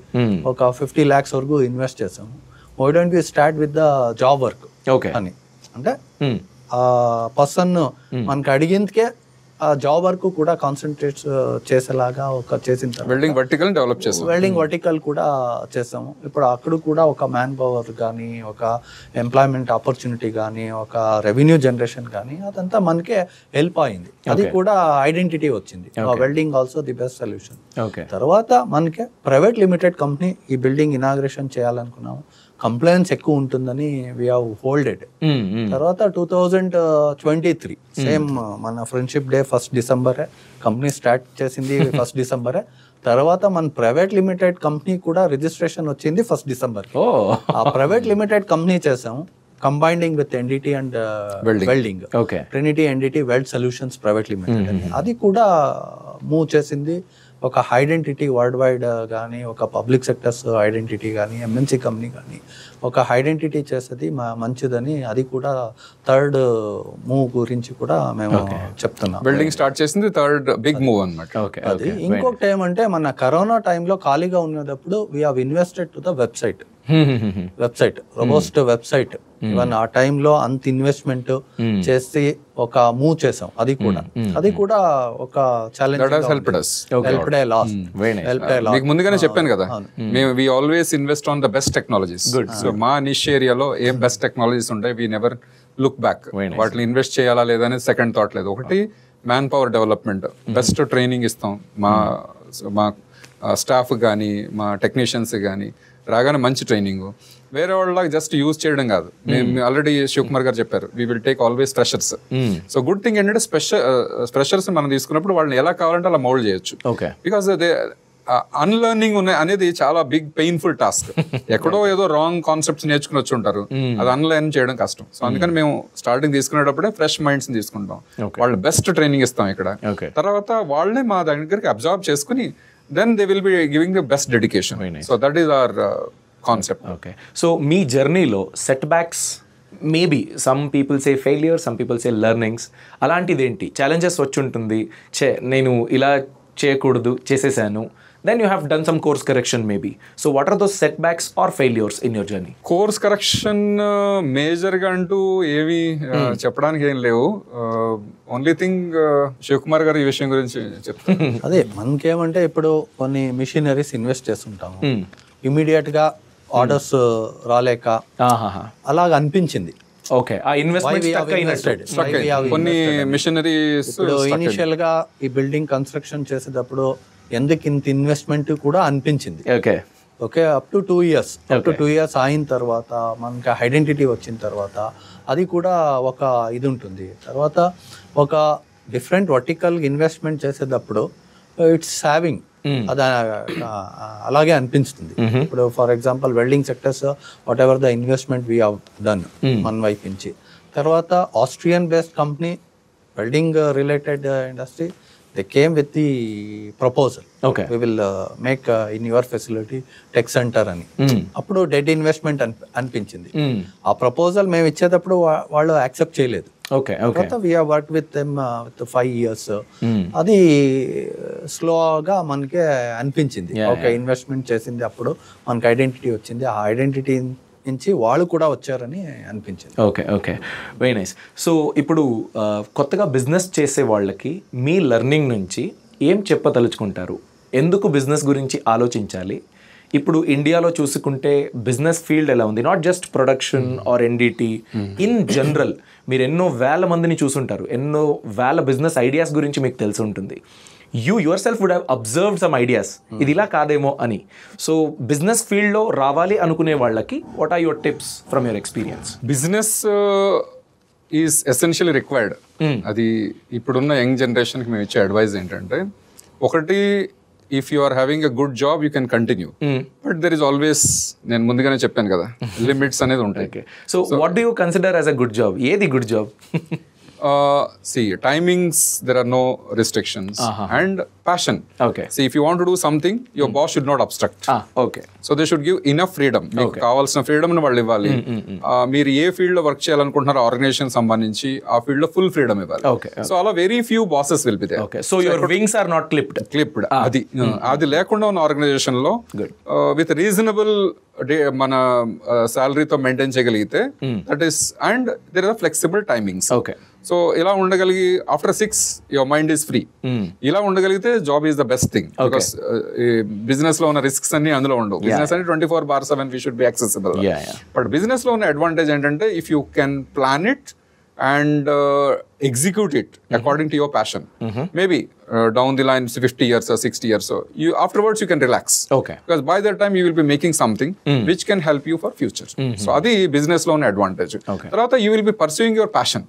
ఒక 50 lakhs వరకు ఇన్వెస్ట్ చేసాము. Why don't we start with the job work అని, అంటే ఆ పర్సన్ మనకి అడిగిందికే ఆ జాబ్ వర్క్ కూడా కాన్సన్ట్రేట్ చేసేలాగా ఒక చేసిన వెల్డింగ్ వర్టికల్ డెవలప్ చేసాం. వెల్డింగ్ వర్టికల్ కూడా చేసాము. ఇప్పుడు అక్కడ కూడా ఒక మ్యాన్ పవర్ కానీ, ఒక ఎంప్లాయ్మెంట్ ఆపర్చునిటీ కానీ, ఒక రెవెన్యూ జనరేషన్ కానీ అదంతా మనకే హెల్ప్ అయింది. అది కూడా ఐడెంటిటీ వచ్చింది. Welding also the best solution. తర్వాత మనకి ప్రైవేట్ లిమిటెడ్ కంపెనీ ఈ బిల్డింగ్ ఇనాగ్రేషన్ చేయాలనుకున్నాము. కంప్లైన్స్ ఎక్కువ ఉంటుందని వి హావ్ హోల్డెడ్. తర్వాత 2023 సేమ్ మన friendship day 1st December company start చేసింది 1st December. తర్వాత మన ప్రైవేట్ లిమిటెడ్ కంపెనీ కూడా రిజిస్ట్రేషన్ వచ్చింది 1st December. ఆ ప్రైవేట్ లిమిటెడ్ కంపెనీ చేసాము combining with NDT and welding, Trinity NDT weld solutions private limited అని. అది కూడా మూవ్ చేసింది. ఒక ఐడెంటిటీ వరల్డ్ వైడ్ కానీ, ఒక పబ్లిక్ సెక్టర్స్ ఐడెంటిటీ కానీ, ఎంఎన్సీ కంపెనీ కానీ ఒక ఐడెంటిటీ చేసేది మంచిదని. అది కూడా థర్డ్ మూవ్ గురించి కూడా మేము చెప్తున్నాం. బిల్డింగ్ స్టార్ట్ చేసింది థర్డ్ బిగ్ మూవ్ అన్నమాట. అది ఇంకొకటి ఏమంటే మన కరోనా టైంలో ఖాళీగా ఉన్నప్పుడు we have invested to the website robust website. Even ఆ టైంలో అంత ఇన్వెస్ట్మెంట్ చేసి ఒక మూవ్ చేసాం. అది కూడా ఒక ఛాలెంజ్. మీకు ముందుగానే చెప్పాను కదా, మేము we always invest on the best technologies. So మా నిష్ ఏరియాలో ఏం బెస్ట్ టెక్నాలజీస్ ఉంటాయి, వి నెవర్ లుక్ బ్యాక్. వాటిని ఇన్వెస్ట్ చేయాలా లేదా అనేది సెకండ్ థాట్ లేదు. ఒకటి manpower development, best training ఇస్తాం మా స్టాఫ్ కానీ, మా టెక్నీషియన్స్ కానీ రాగానే మంచి ట్రైనింగ్. వేరే వాళ్ళకి జస్ట్ యూజ్ చేయడం కాదు. మేము ఆల్రెడీ శివకుమార్ గారు చెప్పారు, we will take always freshers. So good thing ఏంటంటే ఫ్రెషర్స్ మనం తీసుకున్నప్పుడు వాళ్ళని ఎలా కావాలంటే అలా మౌల్డ్ చేయొచ్చు. బికాస్ అదే అన్లర్నింగ్ అనేది చాలా బిగ్ పెయిన్ఫుల్ టాస్క్. ఎక్కడో ఏదో రాంగ్ కాన్సెప్ట్స్ నేర్చుకుని వచ్చి ఉంటారు, అది అన్లర్న్ చేయడం కష్టం. సో అందుకని మేము స్టార్టింగ్ తీసుకునేటప్పుడే ఫ్రెష్ మైండ్స్ తీసుకుంటాం, వాళ్ళు బెస్ట్ ట్రైనింగ్ ఇస్తాం ఇక్కడ. తర్వాత వాళ్ళనే మా దగ్గరికి అబ్జర్వ్ చేసుకుని then they will be giving the best dedication. So that is our concept. So మీ జర్నీలో set backs, maybe some people say failure, some people say learnings, అలాంటిది ఏంటి ఛాలెంజెస్ వచ్చి ఉంటుంది, నేను ఇలా చేయకూడదు చేసేసాను, then you have done some course correction maybe. So what are those setbacks or failures in your journey? Course correction major గా అంటూ ఏవి చెప్పడానికి ఏం లేవు. ఓన్లీ థింగ్ శివకుమార్ గారు ఈ విషయం గురించి చెప్తారు. అదే మనకేమంటే ఇప్పుడు కొన్ని మిషనరీస్ ఇన్వెస్ట్ చేస్తుంటాము, ఇమీడియట్ గా ఆర్డర్స్ రాలేక అలాగ అనిపించింది. కొన్ని మిషనరీస్ ఇనిషియల్ గా ఈ బిల్డింగ్ కన్స్ట్రక్షన్ చేసేటప్పుడు ఎందుకు ఇంత ఇన్వెస్ట్మెంట్ కూడా అనిపించింది. ఓకే అప్ టు 2 years అయిన తర్వాత మనకి ఐడెంటిటీ వచ్చిన తర్వాత అది కూడా ఒక ఇది ఉంటుంది. తర్వాత ఒక డిఫరెంట్ వర్టికల్ ఇన్వెస్ట్మెంట్ చేసేటప్పుడు ఇట్స్ హ్యావింగ్ అది అలాగే అనిపిస్తుంది. ఇప్పుడు for example welding sectors what ever the investment we have done మన వైపు నుంచి. తర్వాత Austrian based company welding related industry, they came with the proposal. We will make in your facility tech center అని. అప్పుడు డెడ్ ఇన్వెస్ట్మెంట్ అనిపించింది. ఆ proposal మేము ఇచ్చేటప్పుడు వాళ్ళు యాక్సెప్ట్ చేయలేదు. తర్వాత we have worked with them with 5 years. అది స్లోగా మనకి అనిపించింది. ఓకే ఇన్వెస్ట్మెంట్ చేసింది, అప్పుడు మనకి ఐడెంటిటీ వచ్చింది, ఆ ఐడెంటిటీ నుంచి వాళ్ళు కూడా వచ్చారని అనిపించింది. Okay very nice. సో ఇప్పుడు కొత్తగా బిజినెస్ చేసే వాళ్ళకి మీ లెర్నింగ్ నుంచి ఏం చెప్పదలుచుకుంటారు? ఎందుకు బిజినెస్ గురించి ఆలోచించాలి? ఇప్పుడు ఇండియాలో చూసుకుంటే బిజినెస్ ఫీల్డ్ ఎలా ఉంది, not just production or NDT, in general మీరు ఎన్నో వేల మందిని చూసుంటారు, ఎన్నో వేల బిజినెస్ ఐడియాస్ గురించి మీకు తెలిసి ఉంటుంది. You yourself would have observed some ideas, ఇది ఇలా కాదేమో అని. సో బిజినెస్ ఫీల్డ్లో రావాలి అనుకునే వాళ్ళకి what are your tips from your experience? Business is essentially required. అది ఇప్పుడున్న యంగ్ జనరేషన్కి మేము ఇచ్చే అడ్వైజ్ ఏంటంటే, ఒకటి if you are having a good job, you can continue. But there is always, నేను ముందుగానే చెప్పాను కదా, లిమిట్స్ అనేది ఉంటాయి. So what do you consider as a good job? ఏది good job? See, timings, there are no restrictions. And passion. Okay. See, if you want to do something, your boss should not obstruct. Okay. So they should give enough freedom. మీకు కావాల్సిన freedom వాళ్ళు ఇవ్వాలి. మీరు ఏ field లో work చేయాలనుకుంటున్నారో organisation సంబంధించి ఆ ఫీల్డ్ లో ఫుల్ ఫ్రీడమ్ ఇవ్వాలి. సో అలా very few bosses will be there. Okay. So your wings are not clipped. అది లేకుండా ఉన్న ఆర్గనైజేషన్ లో విత్ రీజనబుల్ మన సాలరీతో మెయింటైన్ చేయగలిగితే that is, and there are flexible timings. Okay. So ఇలా ఉండగలిగి after 6 your mind is free. ఇలా ఉండగలిగితే job is the best thing. Because business లో ఉన్న రిస్క్స్ అన్ని అందులో ఉండవు. బిజినెస్ అంటే 24/7 we should be accessible. But business లో ఉన్న అడ్వాంటేజ్ ఏంటంటే if you can plan it and execute it according to your passion. Maybe down the line 50 years or 60 years, so you afterwards you can relax. Okay. Because by that time you will be making something which can help you for future. So adi business lo one advantage. Tarvata you will be pursuing your passion.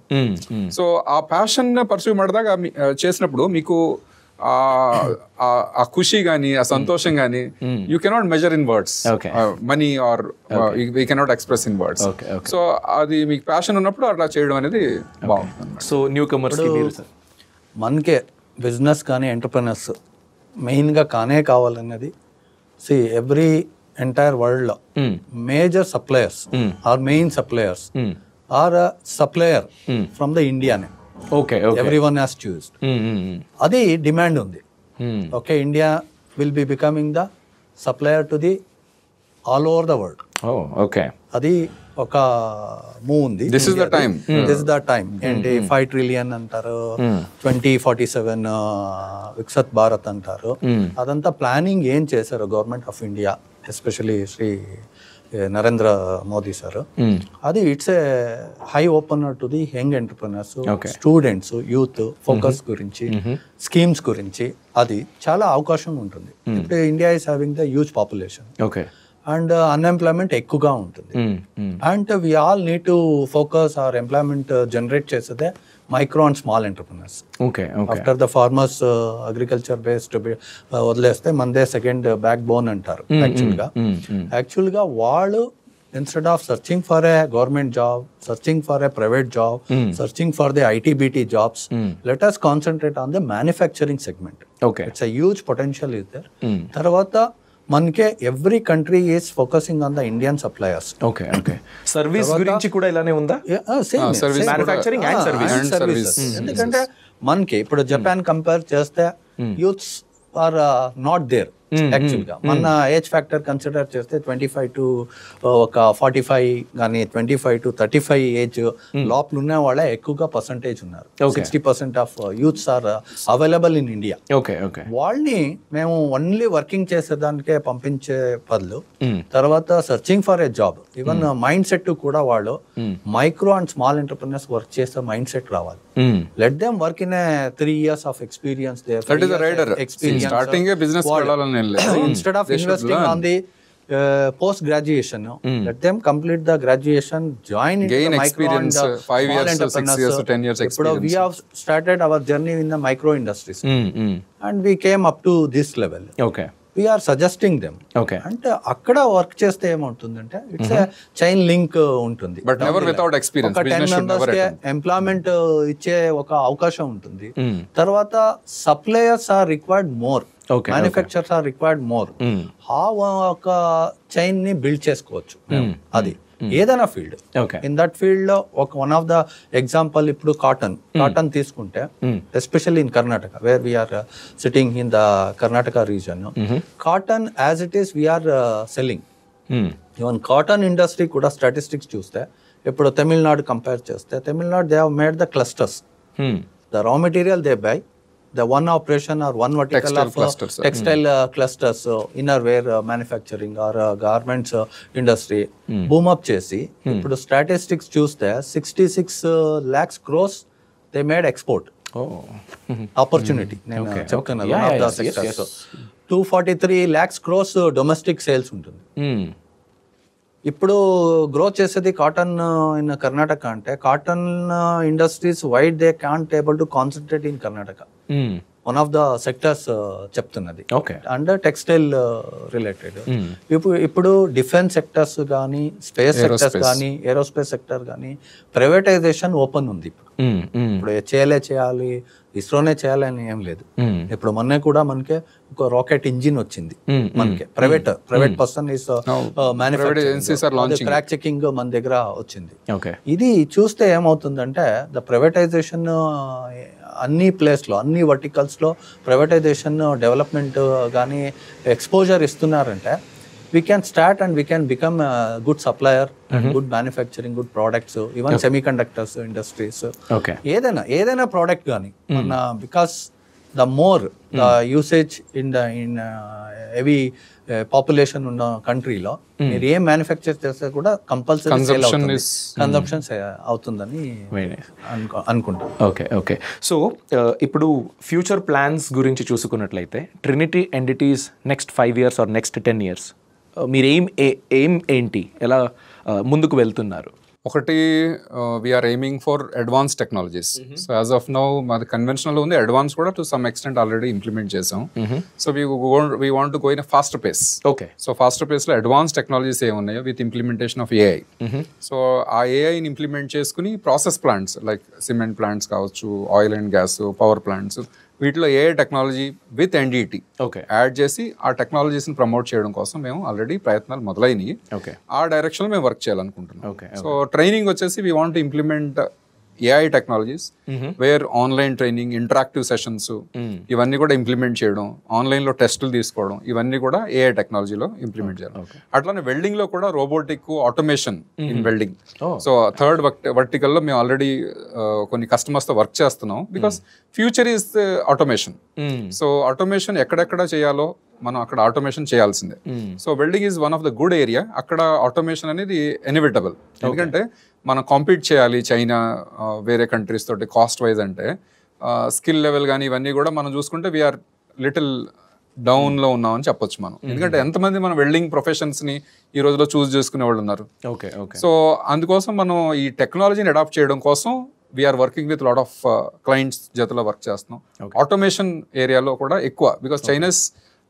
So aa passion na pursue madadaga chesinappudu meeku ఆ ఖుషి గానీ ఆ సంతోషం గానీ you cannot measure in words, money or we cannot express in words. So అది మీకు passion ఉన్నప్పుడు అట్లా చేయడం అనేది బాగుంటుంది. సో న్యూ కమర్స్ మనకే బిజినెస్ కానీ ఎంటర్ప్రెనర్స్ మెయిన్గా కావాలన్నది, సి ఎవ్రీ ఎంటైర్ వరల్డ్లో major suppliers or main suppliers or supplier from the ఇండియానే. Okay. Everyone has chosen. అది డిమాండ్ ఉంది. Okay, India will be becoming the supplier to the all over the world. అది ఒక move ఉంది. This is the time ఏంటి 5 trillion అంటారు, 2047 వికసిత్ భారత్ అంటారు. అదంతా ప్లానింగ్ ఏం చేశారు government of India, especially Shri Narendra Modi sir. అది it's a high opener to the young entrepreneurs, students, youth focus గురించి, స్కీమ్స్ గురించి అది చాలా అవకాశం ఉంటుంది. ఇప్పుడు India is having the huge population and unemployment ఎక్కువగా ఉంటుంది. And we all need to focus our employment generate చేసేదే micro and small entrepreneurs. After the farmers agriculture based వదిలేస్తే మనదే సెకండ్ బ్యాక్ బోన్ అంటారు. యాక్చువల్గా వాళ్ళు instead of searching for a government job, searching for a private job, searching for the ITBT jobs, let us concentrate on the manufacturing segment. It's a huge potential is there. తర్వాత మనకే every country is focusing on the Indian suppliers. Service గురించి కూడా ఇలానే ఉందా? Manufacturing and services. ఎందుకంటే మనకి ఇప్పుడు Japan compare చేస్తే యూత్స్ ఆర్ నాట్ దేర్. యాక్చువల్గా మన ఏజ్ ఫ్యాక్టర్ కన్సిడర్ చేస్తే 25 to 45 కానీ 25 to 35 ఏజ్ లోపల ఉన్న వాళ్ళే ఎక్కువగా పర్సంటేజ్ ఉన్నారు. 60% of youths are available in India. వాళ్ళని మేము ఓన్లీ వర్కింగ్ చేసేదానికే పంపించే బదులు తర్వాత searching for a job, even mindset కూడా వాళ్ళు micro and small entrepreneurs work చేసే మైండ్ సెట్ రావాలి. Let them work in 3 years of experience there. Instead of investing on the post graduation, let them complete the graduation, join into the micro and 5 years, 6 years, 10 years experience. We have started our journey in the micro industries and we came up to this level. We are suggesting them. అంటే అక్కడ work చేస్తే ఏమవుతుందంటే it's chain link ఉంటుంది. But never without experience. ఒక 10 members కి employment ఇచ్చే ఒక అవకాశం ఉంటుంది. తర్వాత suppliers are required more, manufacturers are required more. ఒక చైన్ ని బిల్డ్ చేసుకోవచ్చు. అది ఏదైనా ఫీల్డ్. ఇన్ దట్ ఫీల్డ్ లో ఒక వన్ ఆఫ్ ద ఎగ్జాంపుల్ ఇప్పుడు కాటన్ తీసుకుంటే, especially in Karnataka where we are sitting in the Karnataka region, cotton as it is we are selling. Even cotton industry కూడా స్టాటిస్టిక్స్ చూస్తే ఇప్పుడు తమిళనాడు కంపేర్ చేస్తే, Tamil Nadu they have made the clusters. The raw material they buy, the one operation or one vertical textile clusters, innerwear manufacturing or garments industry boom up chesi. Ippudu statistics chuste 66 lakhs crores they made export opportunity. Nenu cheptana one of the sectors. 243 lakhs crores domestic sales ఉంటుంది. ఇప్పుడు growth చేసేది cotton in Karnataka అంటే cotton industries wide they can't able to concentrate in Karnataka. One of the sectors చెప్తున్నది. Okay. And textile related. ఇప్పుడు defence sectors కానీ, space sectors కానీ, aerospace sector కానీ privatisation open ఉంది. ఇప్పుడు హెచ్ఏఎల్ఏ చేయాలి, ఇస్రోనే చేయాలని ఏం లేదు. ఇప్పుడు మొన్న కూడా మనకి ఒక రాకెట్ ఇంజిన్ వచ్చింది మనకి, private person is manufacturing, crack checking మన దగ్గర వచ్చింది. ఇది చూస్తే ఏమవుతుందంటే ద ప్రైవేటైజేషన్ అన్ని ప్లేస్లో, అన్ని వర్టికల్స్లో ప్రైవేటైజేషన్ డెవలప్మెంట్ కానీ ఎక్స్పోజర్ ఇస్తున్నారంటే we can start and we can become a good supplier and good manufacturing, good products, even semiconductors industries. ఏదైనా ప్రోడక్ట్ కానీ మన, because the more the usage in heavy population ఉన్న కంట్రీలో మీరు ఏం మ్యానుఫ్యాక్చర్ చేస్తే కూడా కంపల్సరీ కన్సంప్షన్ అవుతుందని అనుకుంటాం. ఓకే. సో ఇప్పుడు ఫ్యూచర్ ప్లాన్స్ గురించి చూసుకున్నట్లయితే Trinity entities next 5 years or next 10 years మీరు ఏం ఏంటి, ఎలా ముందుకు వెళ్తున్నారు? ఒకటి, we are aiming for advance technologies. So as of now మాది కన్వెన్షనల్ ఉంది, అడ్వాన్స్ కూడా to some extent already implement చేసాం. So we want to go in fast pace. Okay. So fast పేస్లో అడ్వాన్స్ టెక్నాలజీస్ ఏమున్నాయో with implementation of AI. So ఆ ఏఐని implement చేసుకుని process plants like cement plants కావచ్చు, oil and gas, power plants, వీటిలో AI technology with NDT add చేసి ఆ టెక్నాలజీస్ని promote చేయడం కోసం మేము ఆల్రెడీ ప్రయత్నాలు మొదలైనవి. ఆ డైరెక్షన్లో మేము వర్క్ చేయాలనుకుంటున్నాం. సో ట్రైనింగ్ వచ్చేసి we want to implement AI technologies where online training, interactive sessions ఇవన్నీ కూడా ఇంప్లిమెంట్ చేయడం, ఆన్లైన్లో టెస్టులు తీసుకోవడం, ఇవన్నీ కూడా ఏఐ టెక్నాలజీలో ఇంప్లిమెంట్ చేయాలి. అట్లానే వెల్డింగ్ లో కూడా robotic automation in welding. So third వర్టికల్లో మేము ఆల్రెడీ కొన్ని కస్టమర్స్తో వర్క్ చేస్తున్నాం. Because future is automation. So automation ఎక్కడెక్కడ చేయాలో మనం అక్కడ ఆటోమేషన్ చేయాల్సిందే. So welding is one of the good area. అక్కడ ఆటోమేషన్ అనేది ఎనివిటబుల్. ఎందుకంటే మనం కాంపీట్ చేయాలి చైనా, వేరే కంట్రీస్ తోటి కాస్ట్ వైజ్. అంటే స్కిల్ లెవెల్ కానీ ఇవన్నీ కూడా మనం చూసుకుంటే వీఆర్ లిటిల్ డౌన్లో ఉన్నామని చెప్పొచ్చు మనం. ఎందుకంటే ఎంతమంది మన వెల్డింగ్ ప్రొఫెషన్స్ని ఈ రోజులో చూస్ చేసుకునే వాళ్ళు ఉన్నారు. సో అందుకోసం మనం ఈ టెక్నాలజీని అడాప్ట్ చేయడం కోసం we are working with lot of clients జతలో వర్క్ చేస్తున్నాం. ఆటోమేషన్ ఏరియాలో కూడా ఎక్కువ, because China's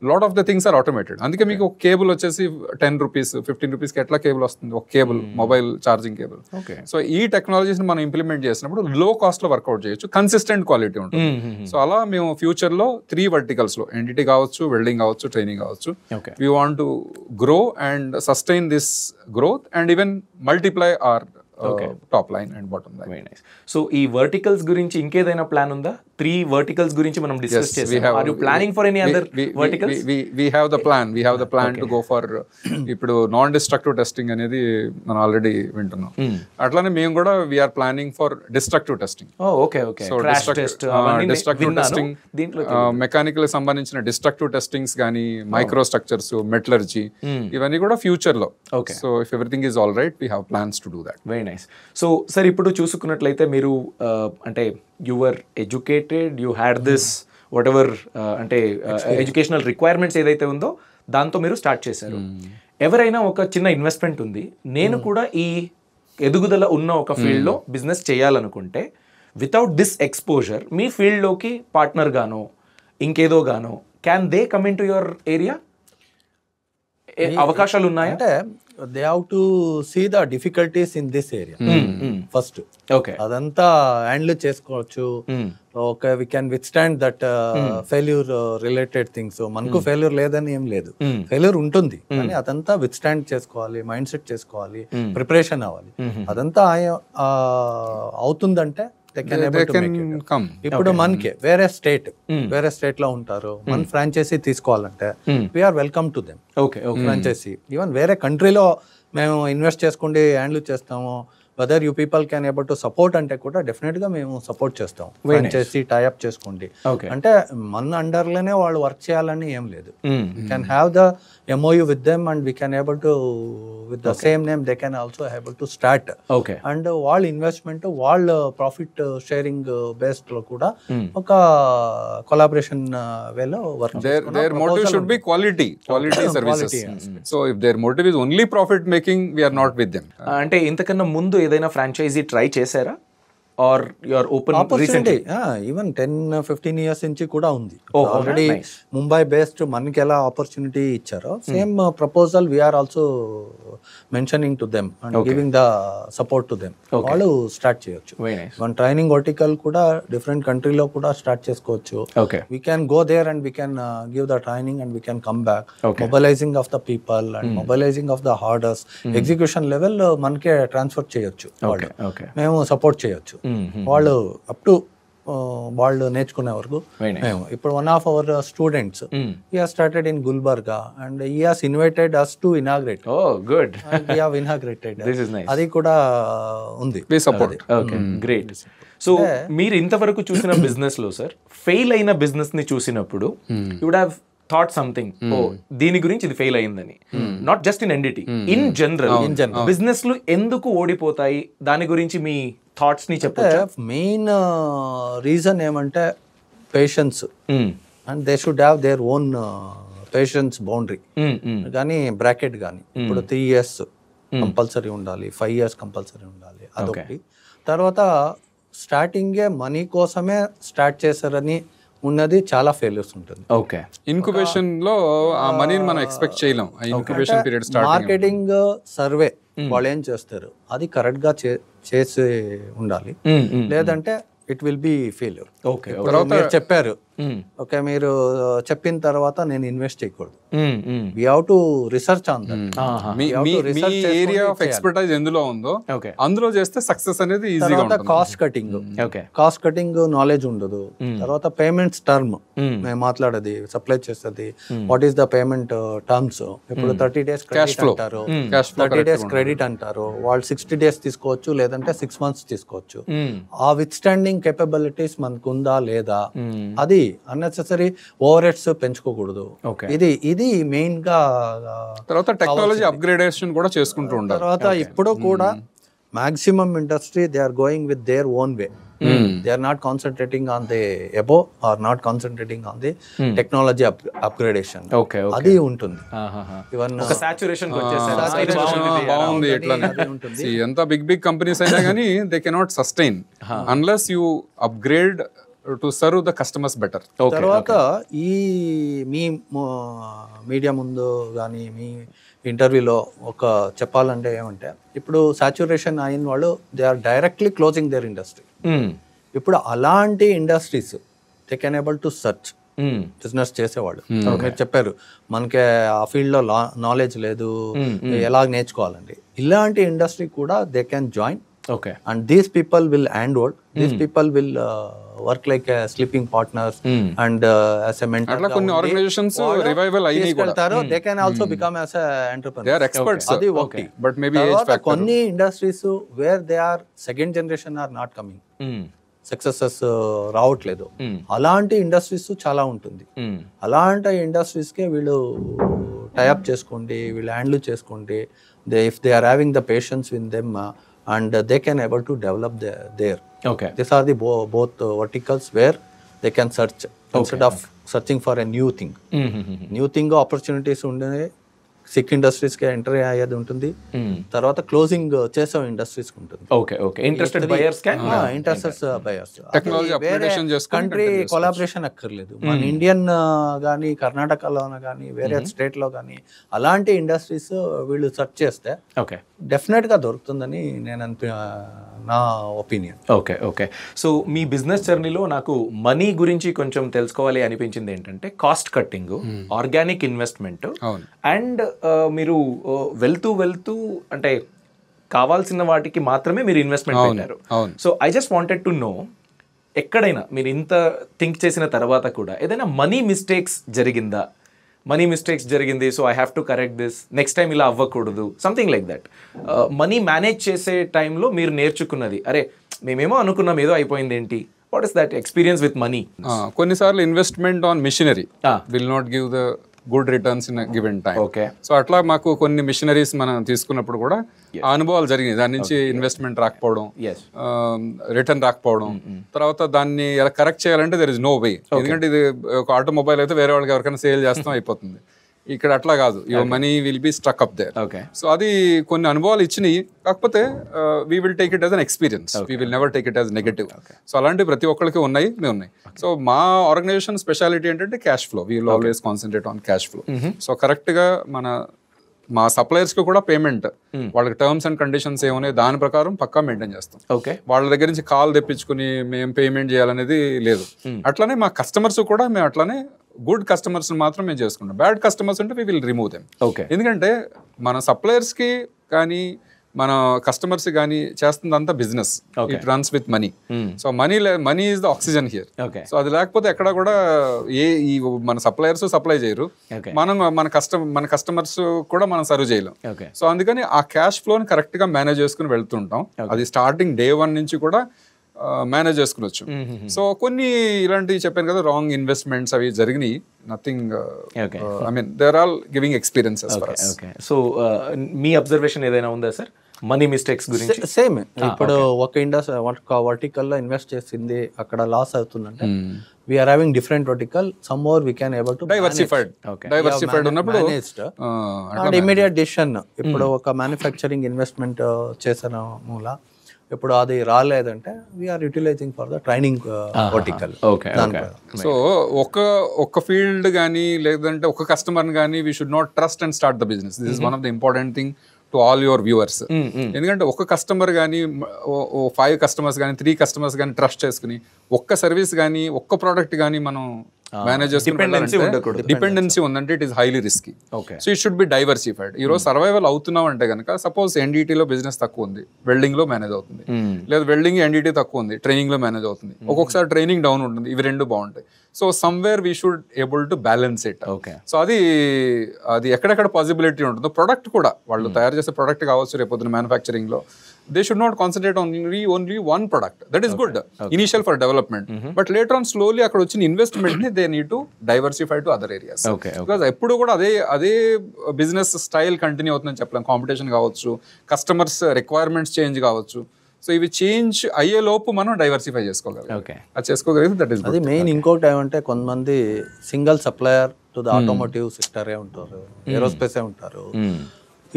lot of the things are automated. అందుకే మీకు ఒక కేబుల్ వచ్చేసి 10 రూపీస్ 15 రూపీస్కి ఎట్లా కేబుల్ వస్తుంది, ఒక cable, mobile charging cable. So ఈ టెక్నాలజీస్ని మనం ఇంప్లిమెంట్ చేసినప్పుడు లో కాస్ట్లో వర్కౌట్ చేయొచ్చు, కన్సిస్టెంట్ క్వాలిటీ ఉంటుంది. సో అలా మేము ఫ్యూచర్లో 3 వర్టికల్స్లో ఎన్డిటీ కావచ్చు, వెల్డింగ్ కావచ్చు, ట్రైనింగ్ కావచ్చు, we want to grow and sustain this growth and even multiply our top line and bottom line. Very nice. So ఈ వర్టికల్స్ గురించి ఇంకేదైనా ప్లాన్ ఉందా? 3 verticals గురించి మనం డిస్కస్ చేసాం. Are you planning for any other verticals? we have the plan to go for ఇప్పుడు non destructive testing అనేది మనం ఆల్రెడీ వింటున్నాం. అట్లానే మేము కూడా we are planning for destructive testing. Okay. So destructive testing, mechanical సంబంధించిన డిస్ట్రక్టివ్ టెస్టింగ్స్ కానీ, micro structures, metallurgy, ఇవన్నీ కూడా ఫ్యూచర్ లో. So if everything is all right, we have plans to do that. Very nice. So sir ఇప్పుడు చూసుకున్నట్లయితే మీరు అంటే you were educated, you had this whatever అంటే ఎడ్యుకేషనల్ రిక్వైర్మెంట్స్ ఏదైతే ఉందో దాంతో మీరు స్టార్ట్ చేశారు. ఎవరైనా ఒక చిన్న ఇన్వెస్ట్మెంట్ ఉంది, నేను కూడా ఈ ఎదుగుదల ఉన్న ఒక ఫీల్డ్లో బిజినెస్ చేయాలనుకుంటే, వితౌట్ దిస్ ఎక్స్పోజర్ మీ ఫీల్డ్లోకి పార్ట్నర్ గానో ఇంకేదో గానో can they come into your area? అవకాశాలు ఉన్నాయా? అంటే they have to see the difficulties in this area first. Okay, అదంతా హ్యాండిల్ చేసుకోవచ్చు. Okay, we can withstand that failure related things. మనకు ఫెయిల్యూర్ లేదని ఏం లేదు, ఫెయిల్యూర్ ఉంటుంది, కానీ అదంతా విత్ స్టాండ్ చేసుకోవాలి, మైండ్ సెట్ చేసుకోవాలి, ప్రిపరేషన్ అవ్వాలి. అదంతా అవుతుందంటే ఇప్పుడు మనకి వేరే స్టేట్ లో ఉంటారు, మన ఫ్రాంచైజీ తీసుకోవాలంటే we are welcome to them. Franchise even వేరే కంట్రీలో మేము ఇన్వెస్ట్ చేసుకుంటే హ్యాండిల్ చేస్తాము. Whether you people can able to support అంటే కూడా డెఫినెట్ గా మేము సపోర్ట్ చేస్తాం. ఫ్రాంచైజీ టైఅప్ చేసుకోండి అంటే మన అండర్లోనే వాళ్ళు వర్క్ చేయాలని ఏం లేదు. Can have the MOU with them and we can able to with the same name they can also able to start. And వాళ్ళ ఇన్వెస్ట్మెంట్, వాళ్ళ ప్రాఫిట్ షేరింగ్ బేస్డ్ లో కూడా ఒక కొలాబరేషన్ వేలో work. their motive should be quality services. So if their motive is only profit making, we are not with them. అంటే ఇంతకన్నా ముందు ఏదైనా ఫ్రాంచైజీ ట్రై చేశారా? Or your open opportunity even 10-15 years నుంచి కూడా ఉంది. Already nice. ముంబై బేస్డ్ మనకి ఎలా ఆపర్చునిటీ ఇచ్చారో same proposal we are also mentioning to them and giving the support to them. వాళ్ళు స్టార్ట్ చేయొచ్చు. Very nice. మన ట్రైనింగ్ వర్టికల్ కూడా డిఫరెంట్ కంట్రీలో కూడా స్టార్ట్ చేసుకోవచ్చు. Okay. We can go there and we can give the training and we can come back. Mobilizing of the people and mobilizing of the orders. Execution level మనకే transfer చేయొచ్చు. Okay okay. మేము support చేయొచ్చు. వాళ్ళు up to వాళ్ళు నేర్చుకునే వరకు మేము ఇప్పుడు one of our students he has started in Gulbarga and he has invited us to inaugurate. Oh good. We have inaugurated. This is nice. అది కూడా ఉంది. We support. Okay great. So మీరు ఇంతవరకు చూసిన బిజినెస్ లో సార్ ఫెయిల్ అయిన business ని చూసినప్పుడు you would have thought something ఓ దీని గురించి ఇది ఫెయిల్ అయిందని, not just in NDT, in general business లు ఎందుకు ఓడిపోతాయి దాని గురించి మీ థాట్స్ ని చెప్పొచ్చు. మెయిన్ రీజన్ ఏమంటే patience and they should have their own patience boundary కానీ బ్రాకెట్ కానీ ఇప్పుడు 3 years కంపల్సరీ ఉండాలి, 5 years కంపల్సరీ ఉండాలి, అదొకటి. తర్వాత స్టార్టింగే మనీ కోసమే స్టార్ట్ చేశారని ఉన్నది చాలా ఫెయిల్యూర్స్ ఉంటుంది. ఓకే. ఇన్క్యుబేషన్ లో ఆ మనీని మనం ఎక్స్పెక్ట్ చేయలేం. ఆ incubation period start marketing survey వాళ్ళు ఏం చేస్తారు అది కరెక్ట్ గా చేసి ఉండాలి, లేదంటే it will be failure. Okay. మీరు చెప్పారు ఓకే, మీరు చెప్పిన తర్వాత నేను ఇన్వెస్ట్ చేయకూడదు. We have to research on that. మీ ఏరియా ఆఫ్ ఎక్స్పర్టైజ్ ఎందులో ఉందో అందులో చేస్తే సక్సెస్ అనేది ఈజీగా ఉంటుంది. కాస్ట్ కటింగ్ నాలెడ్జ్ ఉండదు. తర్వాత పేమెంట్స్ టర్మ్ మేము మాట్లాడేది సప్లై చేస్తుంది, what is the payment terms. ఇప్పుడు 30 days క్రెడిట్ అంటారు, 30 days క్రెడిట్ అంటారు. వాళ్ళు 60 days తీసుకోవచ్చు, లేదంటే 6 months తీసుకోవచ్చు. ఆ విత్ స్టాండింగ్ కేపబిలిటీస్ మనకు ఉందా లేదా, అది అన్నెసెసరీ ఓవర్ హెడ్స్ పెంచుకోకూడదు. ఇది మెయిన్ గా. తర్వాత టెక్నాలజీ అప్గ్రేడేషన్ కూడా చేసుకుంటూ ఉండాలి. తర్వాత ఇప్పుడు కూడా maximum industry they are going with their own way. They are not concentrating on the above or not concentrating on the technology upgradation. Okay. అది ఉంటుంది. Even saturation బాగుంది. ఎట్లా ఎంత బిగ్ కంపెనీస్ అయినా కానీ they cannot sustain unless you upgrade to serve the customers better. తర్వాత ఈ మీ media ముందు కానీ మీ ఇంటర్వ్యూలో ఒక చెప్పాలంటే ఏమంటే ఇప్పుడు సాచురేషన్ అయిన వాళ్ళు they are directly closing their industry. ఇప్పుడు అలాంటి industries they can able to search business చేసేవాళ్ళు. మీరు చెప్పారు మనకి ఆ ఫీల్డ్ లో నాలెడ్జ్ లేదు, ఎలా నేర్చుకోవాలండి. ఇలాంటి ఇండస్ట్రీ కూడా they can join. Okay. And these people will handhold. These people will work like a sleeping partners and as a mentor. అట్లా కొన్ని ఆర్గనైజేషన్స్ రివైవల్ అయినాయి కూడా. They can also become as a entrepreneur. They are experts. అది ఒకటి. But maybe age factor. కొన్ని industries where they are second generation are not coming. Successes రావట్లేదు. అలాంటి industries చాలా ఉంటుంది. అలాంటి ఇండస్ట్రీస్ కే వీళ్ళు టైఅప్ చేసుకోండి, వీళ్ళు హ్యాండిల్ చేసుకోండి. If they are having the patience with them and they can able to develop there. Okay. These are the both verticals where they can search instead of searching for a new thing. New thing opportunities ఉండే sick industries కి enter అయ్యేది ఉంటుంది. తర్వాత closing చేసే industries ఉంటుంది. Interested buyers technology upgradation చేసుకుంటే country collaboration అక్కర్లేదు. మన ఇండియన్ గానీ కర్ణాటకలోన కానీ వేరే స్టేట్ లో కానీ అలాంటి ఇండస్ట్రీస్ వీళ్ళు సెర్చ్ చేస్తే డెఫినెట్ గా దొరుకుతుందని నేను నా ఒపీనియన్. ఓకే. సో మీ బిజినెస్ జర్నీలో నాకు మనీ గురించి కొంచెం తెలుసుకోవాలి అనిపించింది ఏంటంటే cost cutting, organic investment and మీరు వెళ్తూ అంటే కావాల్సిన వాటికి మాత్రమే మీరు ఇన్వెస్ట్మెంట్ పెట్టారు. So I just wanted to know, ఎక్కడైనా మీరు ఇంత థింక్ చేసిన తర్వాత కూడా ఏదైనా మనీ మిస్టేక్స్ జరిగింది, so I have to correct this, next time ఇలా అవ్వకూడదు, something like that. Money manage చేసే టైంలో మీరు నేర్చుకున్నది, అరే మేమేమో అనుకున్నాం ఏదో అయిపోయింది ఏంటి, what is that experience with money? కొన్నిసార్లు investment on machinery will not give the good returns in given time. So అట్లా మాకు కొన్ని మిషనరీస్ మనం తీసుకున్నప్పుడు కూడా ఆ అనుభవాలు జరిగినాయి. దాని నుంచి ఇన్వెస్ట్మెంట్ రాకపోవడం, రిటర్న్ రాకపోవడం, తర్వాత దాన్ని ఎలా కరెక్ట్ చేయాలంటే దర్ ఇస్ నో వే. ఎందుకంటే ఇది ఒక ఆటోమొబైల్ అయితే వేరే వాళ్ళకి ఎవరికైనా సేల్ చేస్తాం అయిపోతుంది. ఇక్కడ అట్లా కాదు, your money will be struck up there. Okay. So అది కొన్ని అనుభవాలు ఇచ్చినాయి. కాకపోతే we will take it as an experience, we will never take it as negative. So అలాంటి ప్రతి ఒక్కరికి ఉన్నాయి, మేము ఉన్నాయి. సో మా ఆర్గనైజేషన్ స్పెషాలిటీ ఏంటంటే cash flow. We will always concentrate on cash flow. So కరెక్ట్గా మా సప్లయర్స్కి కూడా పేమెంట్ వాళ్ళకి టర్మ్స్ అండ్ కండిషన్స్ ఏమున్నాయి దాని ప్రకారం పక్కా మెయింటైన్ చేస్తాం. ఓకే. వాళ్ళ దగ్గర నుంచి కాల్ తెప్పించుకుని మేము పేమెంట్ చేయాలనేది లేదు. అట్లానే మా కస్టమర్స్ కూడా మేము అట్లానే గుడ్ కస్టమర్స్ మాత్రం మేము చేసుకుంటాం. బ్యాడ్ కస్టమర్స్ అంటే we will remove them. Okay. ఎందుకంటే మన సప్లయర్స్కి కానీ మన కస్టమర్స్ కానీ చేస్తుందంతా business, it runs with money. So money is the oxygen here. సో అది లేకపోతే ఎక్కడ కూడా మన సప్లయర్స్ సప్లై చేయరు, మన కస్టమర్స్ కూడా మనం సర్వ్ చేయలేం. సో అందుకని ఆ క్యాష్ ఫ్లోని కరెక్ట్ గా మేనేజ్ చేసుకుని వెళ్తుంటాం. అది స్టార్టింగ్ డే 1 నుంచి కూడా మేనేజ్ చేసుకునొచ్చు. సో కొన్ని ఇలాంటివి చెప్పాను కదా, రాంగ్ ఇన్వెస్ట్మెంట్స్ అవి జరిగినాయి. Nothing, I mean they are all giving experiences for us. So మీ అబ్జర్వేషన్ ఏదైనా ఉందా సార్ మనీ మిస్టేక్స్ గురించి? సేమ్. ఇప్పుడు ఒక వర్టికల్ లో ఇన్వెస్ట్ చేసింది అక్కడ లాస్ అవుతుందంటే we are having different vertical, some more we can able to diversified ఉన్నప్పుడు అండ్ ఇమీడియట్ డిసిషన్. ఇప్పుడు ఒక మ్యానుఫ్యాక్చరింగ్ ఇన్వెస్ట్మెంట్ చేసిన మూల ఇప్పుడు అది రాలేదంటే we are utilising for the training vertical. So ఒక ఫీల్డ్ కానీ లేదంటే ఒక కస్టమర్ కానీ we should not trust and start the business. This is one of the important thing to all your viewers. ఎందుకంటే ఒక కస్టమర్ కానీ 5 కస్టమర్స్ కానీ 3 కస్టమర్స్ కానీ ట్రస్ట్ చేసుకుని ఒక్క సర్వీస్ కానీ ఒక్క ప్రోడక్ట్ కానీ మనం మేనేజ్ డిపెండెన్సీ ఉందంటే it is highly risky. So it should be diversified. ఈ రోజు సర్వైవల్ అవుతున్నాం అంటే కనుక సపోజ్ ఎన్డీటీలో బిజినెస్ తక్కువ ఉంది, వెల్డింగ్ లో మేనేజ్ అవుతుంది, లేదా వెల్డింగ్ ఎన్డీటీ తక్కువ ఉంది, ట్రైనింగ్ లో మేనేజ్ అవుతుంది, ఒక్కొక్కసారి ట్రైనింగ్ డౌన్ ఉంటుంది, ఇవి రెండు బాగుంటాయి. So somewhere we should able to balance it. So అది ఎక్కడెక్కడ పాసిబిలిటీ ఉంటుందో ప్రొడక్ట్ కూడా వాళ్ళు తయారు చేసే ప్రొడక్ట్ కావచ్చు రేపొద్దున మ్యానుఫ్యాక్చరింగ్ లో they should not concentrate on only one product. That is good initial for development, but later on slowly అక్కడ వచ్చిన ఇన్వెస్ట్మెంట్ ని they need to diversify to other areas. Because ఎప్పుడు కూడా అదే బిజినెస్ స్టైల్ కంటిన్యూ అవుతుందని చెప్పలేం. Competition కావచ్చు, customers requirements change కావచ్చు. సో ఇవి చేంజ్ అయ్యే లోపు మనం డైవర్సిఫై చేసుకోగలం. అది చేసుకోగలిగితే దట్ ఈస్ అది మెయిన్. ఇంకోటి ఏమంటే కొంతమంది single supplier to the automotive సెక్టరే ఉంటారు, ఏరోస్పేసే ఉంటారు.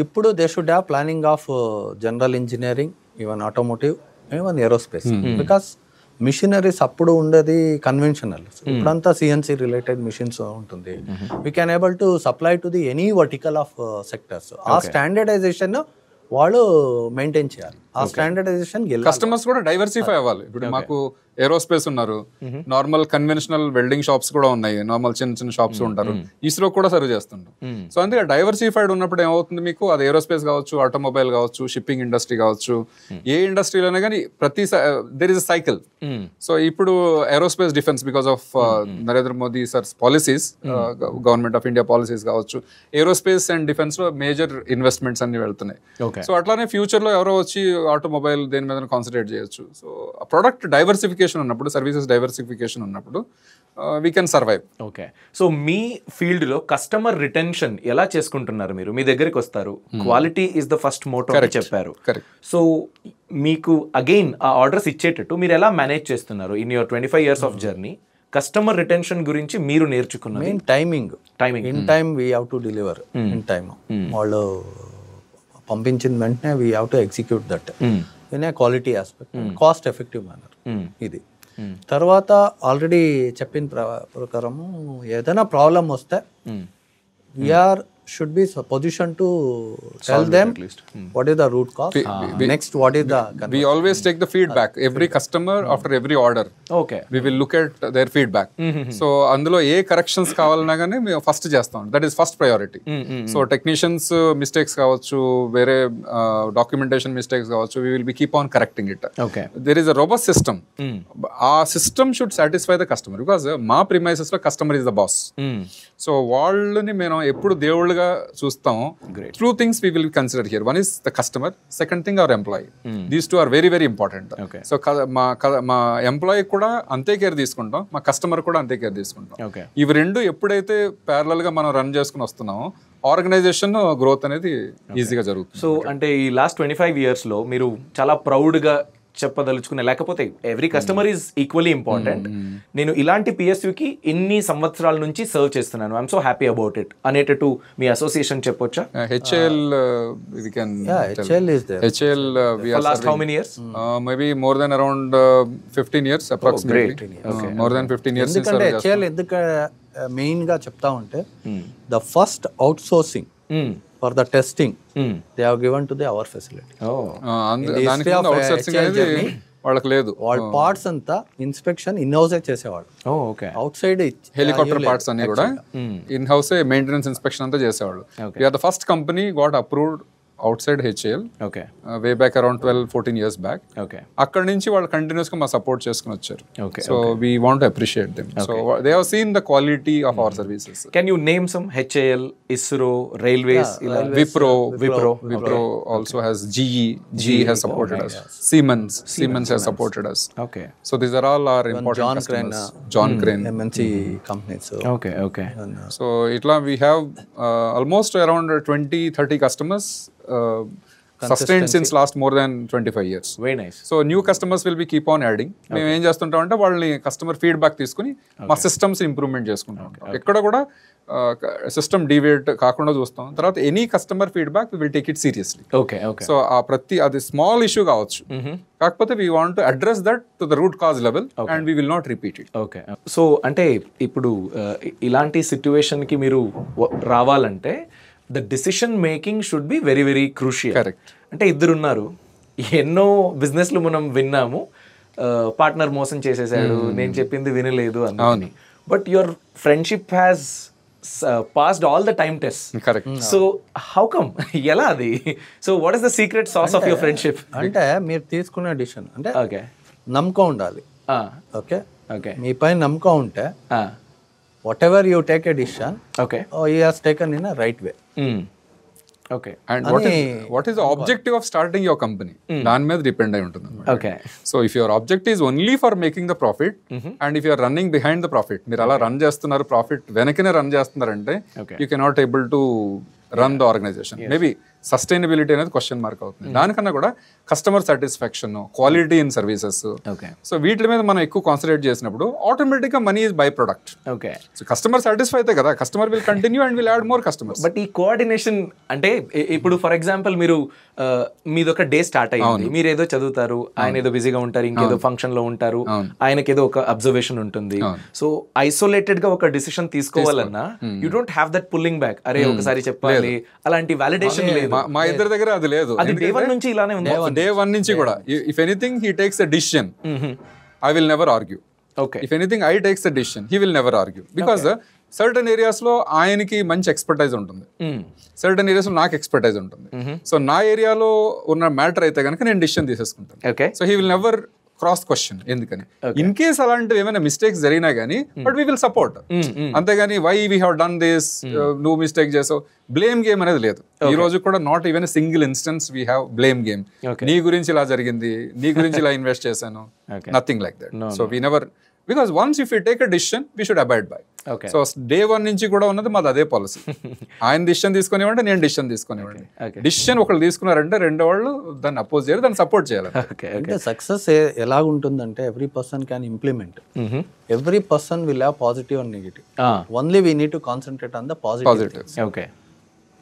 ఇప్పుడు they should have planning of general engineering, even automotive, even aerospace. Because machineries అప్పుడు ఉండేది కన్వెన్షనల్, ఇప్పుడంతా సిఎన్సి రిలేటెడ్ మిషన్స్ ఉంటుంది. We can able to supply to the any vertical of sectors. ఆ స్టాండర్డైజేషన్ వాళ్ళు మెయింటైన్ చేయాలి. ఆ స్టాండర్డైజేషన్ కస్టమర్స్ కూడా diversify అవ్వాలి. ఇప్పుడు మాకు ఏరోస్పేస్ ఉన్నారు, నార్మల్ కన్వెన్షనల్ వెల్డింగ్ షాప్స్ కూడా ఉన్నాయి, నార్మల్ చిన్న చిన్న షాప్స్ ఉంటారు, ఇస్రో కూడా సర్వ్ చేస్తుంటారు. సో అందుకే డైవర్సిఫైడ్ ఉన్నప్పుడు ఏమవుతుంది, మీకు అది ఏరోస్పేస్ కావచ్చు, ఆటోమొబైల్ కావచ్చు, షిప్పింగ్ ఇండస్ట్రీ కావచ్చు, ఏ ఇండస్ట్రీలోనే కానీ ప్రతి there is a cycle. So ఇప్పుడు aerospace defence because of Narendra Modi sir's policies, government of India policies కావచ్చు, ఏరోస్పేస్ అండ్ డిఫెన్స్ లో మేజర్ ఇన్వెస్ట్మెంట్స్ అన్ని వెళ్తున్నాయి. సో అట్లానే ఫ్యూచర్ లో ఎవరో వచ్చి ఆటోమొబైల్ దేని మీద కాన్సన్ట్రేట్ చేయొచ్చు. సో ప్రొడక్ట్ డైవర్సిఫికేషన్ ఉన్నప్పుడు, సర్వీసెస్ డైవర్సిఫికేషన్ ఉన్నప్పుడు we can survive. Okay. So మీ ఫీల్డ్ లో కస్టమర్ రిటెన్షన్ ఎలా చేసుకుంటున్నారు? మీరు మీ దగ్గరికి వస్తారు, quality is the first motto అని చెప్పారు. సో మీకు అగైన్ ఆ ఆర్డర్స్ ఇచ్చేటట్టు మీరు ఎలా మేనేజ్ చేస్తున్నారు in your 25 years of journey? Customer retention గురించి మీరు నేర్చుకున్నారు. Main timing in time we have to deliver in time. వాళ్ళు పంపించిన వెంటనే we have to execute that in a quality aspect, cost effective manner. ఇది తర్వాత ఆల్రెడీ చెప్పిన ప్రకారము ఏదైనా ప్రాబ్లం వస్తే we are should be positioned to tell them what is the root cause, next what is the we always take the feedback every customer after every order. We will look at their feedback. So అందులో ఏ corrections కావాలన్నా కానీ మేము first చేస్తాం. That is first priority. So technicians mistakes కావచ్చు, వేరే documentation mistakes కావచ్చు, we will be keep on correcting it. There is a robust system. ఆ system should satisfy the customer, because మా ప్రిమైసెస్ లో customer is the boss. So వాళ్ళని మేము ఎప్పుడు దేవుళ్ళుగా చూస్తాము. Two things we will consider here. One is the customer, second thing our employee. These two are very very important. So మా employee కూడా అంతే కేర్ తీసుకుంటాం, మా కస్టమర్ కూడా అంతే కేర్ తీసుకుంటాం. ఇవి రెండు ఎప్పుడైతే ప్యారలల్ గా మనం రన్ చేసుకుని వస్తున్నామో ఆర్గనైజేషన్ గ్రోత్ అనేది ఈజీగా జరుగుతుంది. సో అంటే ఈ లాస్ట్ 25 years లో మీరు చాలా ప్రౌడ్ గా చెప్పదలుచుకున్నా, లేకపోతే every customer is equally important, నేను ఇలాంటి పిఎస్యుకి ఇన్ని సంవత్సరాల నుంచి సర్వ్ చేస్తున్నాను, I'm so happy about it అనేటట్టు మీ అసోసియేషన్ చెప్పొచ్చా? HAL HAL is there. HAL we are last how many years? maybe more than around 15 years approximately. More than 15 years since ఎందుకంటే HAL ఎందుకు మెయిన్ గా చెప్తా ఉంటే the first outsourcing for the testing they have given to the our facility. దానికి outsourcing అనేది వాళ్ళకి లేదు. వాళ్ళ పార్ట్స్ అంతా ఇన్స్పెక్షన్ ఇన్ హౌస్ చేసేవాడు. అవుట్ సైడ్ హెలికాప్టర్ పార్ట్స్ అన్ని కూడా ఇన్ హౌస్ మెయింటెనెన్స్ ఇన్స్పెక్షన్ అంతా చేసేవాళ్ళు. We are the first company got approved outside HAL way back around 12-14 years back. అక్కడ నుంచి వాళ్ళు కంటిన్యూస్ గా మా సపోర్ట్ చేసుకుని వచ్చారు. So we want to appreciate them. So they have seen the quality of our services. Can you name some? HAL, ISRO, Railways, Wipro also has GE has supported us. Siemens has supported us. So these are all our important customers. John Crane MNC companies. So itla we have almost around 20-30 customers sustained since last more than 25 years. Very nice. So new customers will be keep on adding. మేము ఏం చేస్తుంటాం అంటే వాళ్ళని customer feedback తీసుకుని మా systems improvement చేసుకుంటాం. ఎక్కడ కూడా సిస్టమ్ డివేట్ కాకుండా చూస్తాం. తర్వాత any customer feedback will take it seriously. So ఆ ప్రతి అది స్మాల్ ఇష్యూ కావచ్చు, కాకపోతే we want to address that to the root cause level and we will not repeat it. So అంటే ఇప్పుడు ఇలాంటి సిచ్యువేషన్ కి మీరు రావాలంటే the decision making should be very very crucial. Correct. అంటే ఇద్దరున్నారు, ఎన్నో బిజినెస్లు మనం విన్నాము, పార్ట్నర్ మోసం చేసేసాడు, నేను చెప్పింది వినలేదు అని, but your friendship has passed all the time tests. Correct. So how come? ఎలా అది? So what is the secret sauce of your friendship? అంటే మీరు తీసుకునే డిసిషన్ అంటే నమ్మకం ఉండాలి. ఓకే, మీ పైన నమ్మకం ఉంటే whatever you take a decision, he has taken in a right way. And what is the objective of starting your company? దాని మీద డిపెండ్ అయి ఉంటుంది. So if your object is only for making the profit and if you're running behind the profit, మీరు అలా run చేస్తున్నారు, profit వెనకనే run చేస్తున్నారంటే you cannot able to run the organisation. Maybe sustainability అనేది క్వశ్చన్ మార్క్ అవుతుంది. దానికన్నా కూడా customer satisfaction, quality in services, so వీటి మీద మనం ఎక్కువ కాన్సన్ట్రేట్ చేసినప్పుడు ఆటోమేటిక్ గా money is byproduct. So customer satisfy అయితే కదా customer will continue and will add more customers. But ఈ కోఆర్డినేషన్ అంటే ఇప్పుడు ఫర్ ఎగ్జాంపుల్ మీరు మీదొక డే స్టార్ట్ అయ్యింది, మీరు ఏదో చదువుతారు, ఆయన ఏదో బిజీగా ఉంటారు, ఇంకేదో ఫంక్షన్ లో ఉంటారు, ఆయనకి ఏదో ఒక అబ్జర్వేషన్ ఉంటుంది. సో ఐసోలేటెడ్ గా ఒక డిసిషన్ తీసుకోవాలన్నా you don't have that pulling back, అరే ఒకసారి చెప్పాలి, అలాంటి వాలిడేషన్ లేదు. మా ఇద్దరి దగ్గర అది లేదు. డే వన్ నుంచి ఇలానే ఉంది. డే వన్ నుంచి కూడా if anything he takes a decision, I will never argue. If anything I takes a decision, he will never argue. Because certain areas లో ఆయనకి మంచి ఎక్స్పర్టైజ్ ఉంటుంది, సర్టన్ ఏరియాస్ లో నాకు ఎక్స్పర్టైజ్ ఉంటుంది. సో నా ఏరియాలో ఉన్న మ్యాటర్ అయితే కనుక నేను డిసిషన్ తీసేసుకుంటాను. So he will never cross question. ఎందుకని ఇన్ కేస్ అలాంటివి ఏమైనా మిస్టేక్స్ జరిగినా గానీ బట్ వీ విల్ సపోర్ట్. అంతేగాని why we have done this, నువ్వు మిస్టేక్ చేసావు, బ్లేమ్ గేమ్ అనేది లేదు. ఈ రోజు కూడా not even single instance we have blame game. నీ గురించి ఇలా జరిగింది, నీ గురించి ఇలా ఇన్వెస్ట్ చేశాను, nothing like that. So we never, because once if you take a decision we should abide by. So day one నుంచి కూడా ఉన్నది మాది అదే పాలసీ. ఆయన డిసిషన్ తీసుకునేవాడి, నేను డిసిషన్ తీసుకునేవాడిని. డిసిషన్ ఒకళ్ళు తీసుకున్నారంటే రెండో వాళ్ళు దాన్ని అపోజ్ చేయాలి, దాన్ని సపోర్ట్ చేయాలి. అంటే సక్సెస్ ఎలాగుంటుందంటే every person can implement, every person will have positive and negative. Only we need to concentrate on the positive.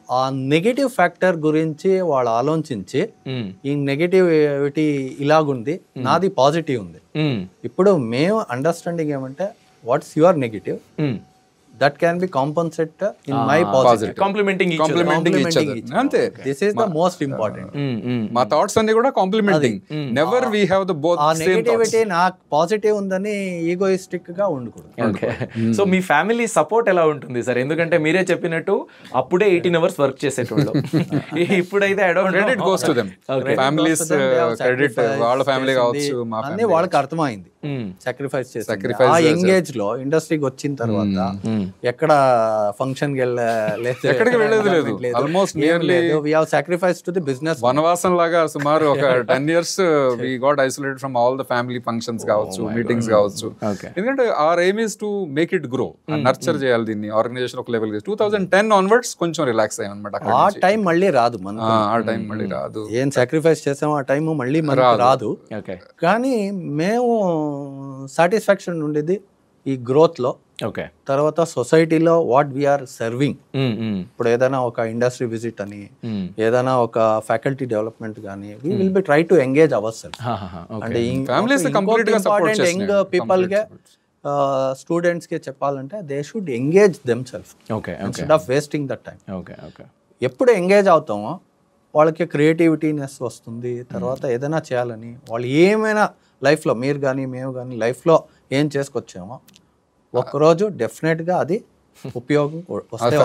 ఆ నెగిటివ్ ఫ్యాక్టర్ గురించి వాళ్ళు ఆలోచించి ఈ నెగిటివిటీ ఇలాగుంది, నాది పాజిటివ్ ఉంది. ఇప్పుడు మేము అండర్స్టాండింగ్ ఏమంటే what's your negative, that can be compensated in my positive. Complementing each other. Ante, this is the most important. మా థాట్స్ అన్ని కూడా complementing. Never we have the both same thoughts. Negativity నాకు positive ఉందని egoistic గా ఉండకూడదు. So మీ family support ఎలా ఉంటుంది sir? ఎందుకంటే మీరే చెప్పినట్టు అప్పుడే 18 hours వర్క్ చేసేటోళ్ళు, ఇప్పుడైతే I don't credit goes to them. Families credit, వాళ్ళ ఫ్యామిలీ కావచ్చు, మా ఫ్యామిలీ వాళ్ళకి అర్థమైంది సాక్రిఫైస్ చేసి. ఆ యంగ్ ఏజ్ లో ఇండస్ట్రీకి వచ్చిన తర్వాత ఎక్కడ ఫంక్షన్ ఎక్కడికి వెళ్ళేది లేదు. Almost nearly we have sacrifice to the business. వనవాసం లాగా సుమారు ఒక 10 years we got isolated from all the family functions కావచ్చు, మీటింగ్స్ కావచ్చు. ఎందుకంటే our aim is to make it grow, nurture చేయాలి దీన్ని, ఆర్గనైజేషన్ ఒక లెవెల్. 2010 ఆన్వర్డ్స్ కొంచెం రిలాక్స్ అయ్యాం అనమాట. ఆ టైం మళ్ళీ రాదు మనకు, ఆ టైం మళ్ళీ రాదు. ఏం సాక్రిఫైస్ చేసామో ఆ టైం మళ్ళీ మనకు రాదు. కానీ మేము సాటిస్ఫాక్షన్ ఉండేది ఈ గ్రోత్ లో. తర్వాత సొసైటీలో వాట్ వీఆర్ సర్వింగ్. ఇప్పుడు ఏదైనా ఒక ఇండస్ట్రీ విజిట్ అని, ఏదైనా ఒక ఫ్యాకల్టీ డెవలప్మెంట్ కానీ, we will B try to engage our self. అంటే యంగ్ పీపుల్ గా స్టూడెంట్స్ కి చెప్పాలంటే they should engage them self instead of wasting that time. ఎప్పుడు ఎంగేజ్ అవుతామో వాళ్ళకి క్రియేటివిటీనెస్ వస్తుంది. తర్వాత ఏదైనా చేయాలని వాళ్ళు ఏమైనా లైఫ్లో, మీరు కానీ మేము కానీ లైఫ్లో ఏం చేసుకొచ్చామో ఒక్కరోజు డెఫినెట్గా అది ఉపయోగం వస్తే.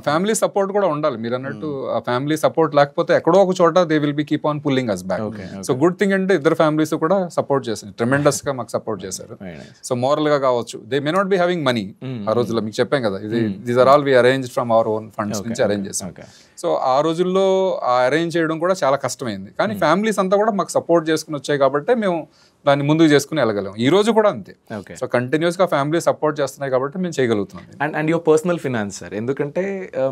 ఫ్యామిలీ సపోర్ట్ కూడా ఉండాలి మీరు అన్నట్టు. ఆ ఫ్యామిలీ సపోర్ట్ లేకపోతే ఎక్కడో ఒక చోట they will be keep on pulling us back. So good thing అంటే ఇద్దరు ఫ్యామిలీస్ కూడా సపోర్ట్ చేశారు, ట్రెమెండస్ గా మాకు సపోర్ట్ చేశారు. సో మోరల్ గా కావచ్చు, they may not be having money. ఆ రోజుల్లో మీకు చెప్పాం కదా, these are all we arrange from our own funds నుంచి అరేంజ్ చేసాం. సో ఆ రోజుల్లో ఆ అరేంజ్ చేయడం కూడా చాలా కష్టమైంది. కానీ ఫ్యామిలీస్ అంతా కూడా మాకు సపోర్ట్ చేసుకుని వచ్చాయి కాబట్టి మేము దాన్ని ముందుకు చేసుకుని వెళ్ళగలం. ఈ రోజు కూడా అంతే. సో కంటిన్యూస్ గా ఫ్యామిలీ సపోర్ట్ చేస్తున్నాయి కాబట్టి మేము చేయగలుగుతున్నాం. And your personal finance sir, ఎందుకంటే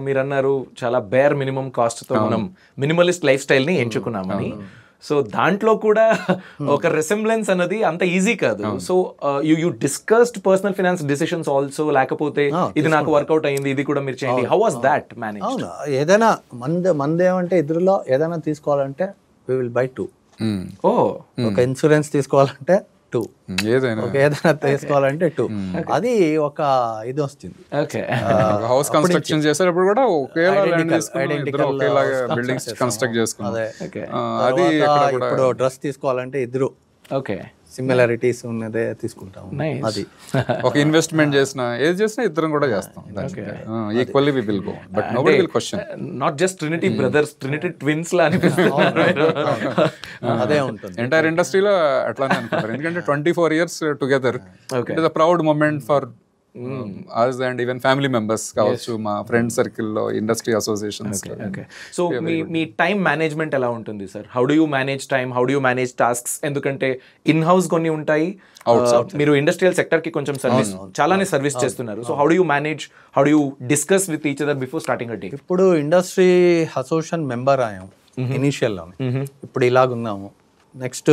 మీరు అన్నారు చాలా బేర్ మినిమం కాస్ట్ తో మనం మినిమలిస్ట్ లైఫ్ స్టైల్ ని ఎంచుకున్నామని. సో దాంట్లో కూడా ఒక రెసెంబ్లెన్స్ అన్నది అంత ఈజీ కాదు. So you discussed personal finance decisions also, లేకపోతే ఇది నాకు వర్కౌట్ అయింది ఇది కూడా మీరు చేయండి. How was that manage? ఏదైనా మందేమంటే ఇద్దరులో ఏదైనా తీసుకోవాలంటే వి విల్ బై 2. ఒక ఇన్సూరెన్స్ తీసుకోవాలంటే 2, ఏదైనా తీసుకోవాలంటే 2. అది ఒక ఇది వస్తుంది. హౌస్ కన్స్ట్రక్షన్ చేసేటప్పుడు కూడా బిల్డింగ్స్ కన్స్ట్రక్ట్ చేసుకున్నాం. అది ఇప్పుడు డ్రెస్ తీసుకోవాలంటే ఇద్దరు సిమిలారిటీస్ ఉన్నదే తీసుకుంటాం. అది ఒక ఇన్వెస్ట్మెంట్ చేసినా ఏది చేసినా ఇద్దరం కూడా చేస్తాం. Equally we will go, but nobody will question. Not just Trinity brothers, Trinity twins లా అనిపిస్తుంది. అదే ఉంటుంది ఎంటైర్ ఇండస్ట్రీలో అట్లానే అనుకుంటారు. ఎందుకంటే 24 years together, it is a proud moment for us and even family members కావచ్చు, మా ఫ్రెండ్ సర్కిల్లో, ఇండస్ట్రీ అసోసియేషన్స్. సో మీ టైం మేనేజ్మెంట్ ఎలా ఉంటుంది sir? How do you manage time, how do you manage tasks? ఎందుకంటే ఇన్ హౌస్ కొన్ని ఉంటాయి, మీరు ఇండస్ట్రియల్ సెక్టర్ కి కొంచెం సర్వీస్, చాలానే సర్వీస్ చేస్తున్నారు. So how do you manage, how do you discuss with each other before starting a day? ఇప్పుడు industry association member అయ్యాము ఇనీషియల్లో. ఇప్పుడు ఇలాగున్నాము. నెక్స్ట్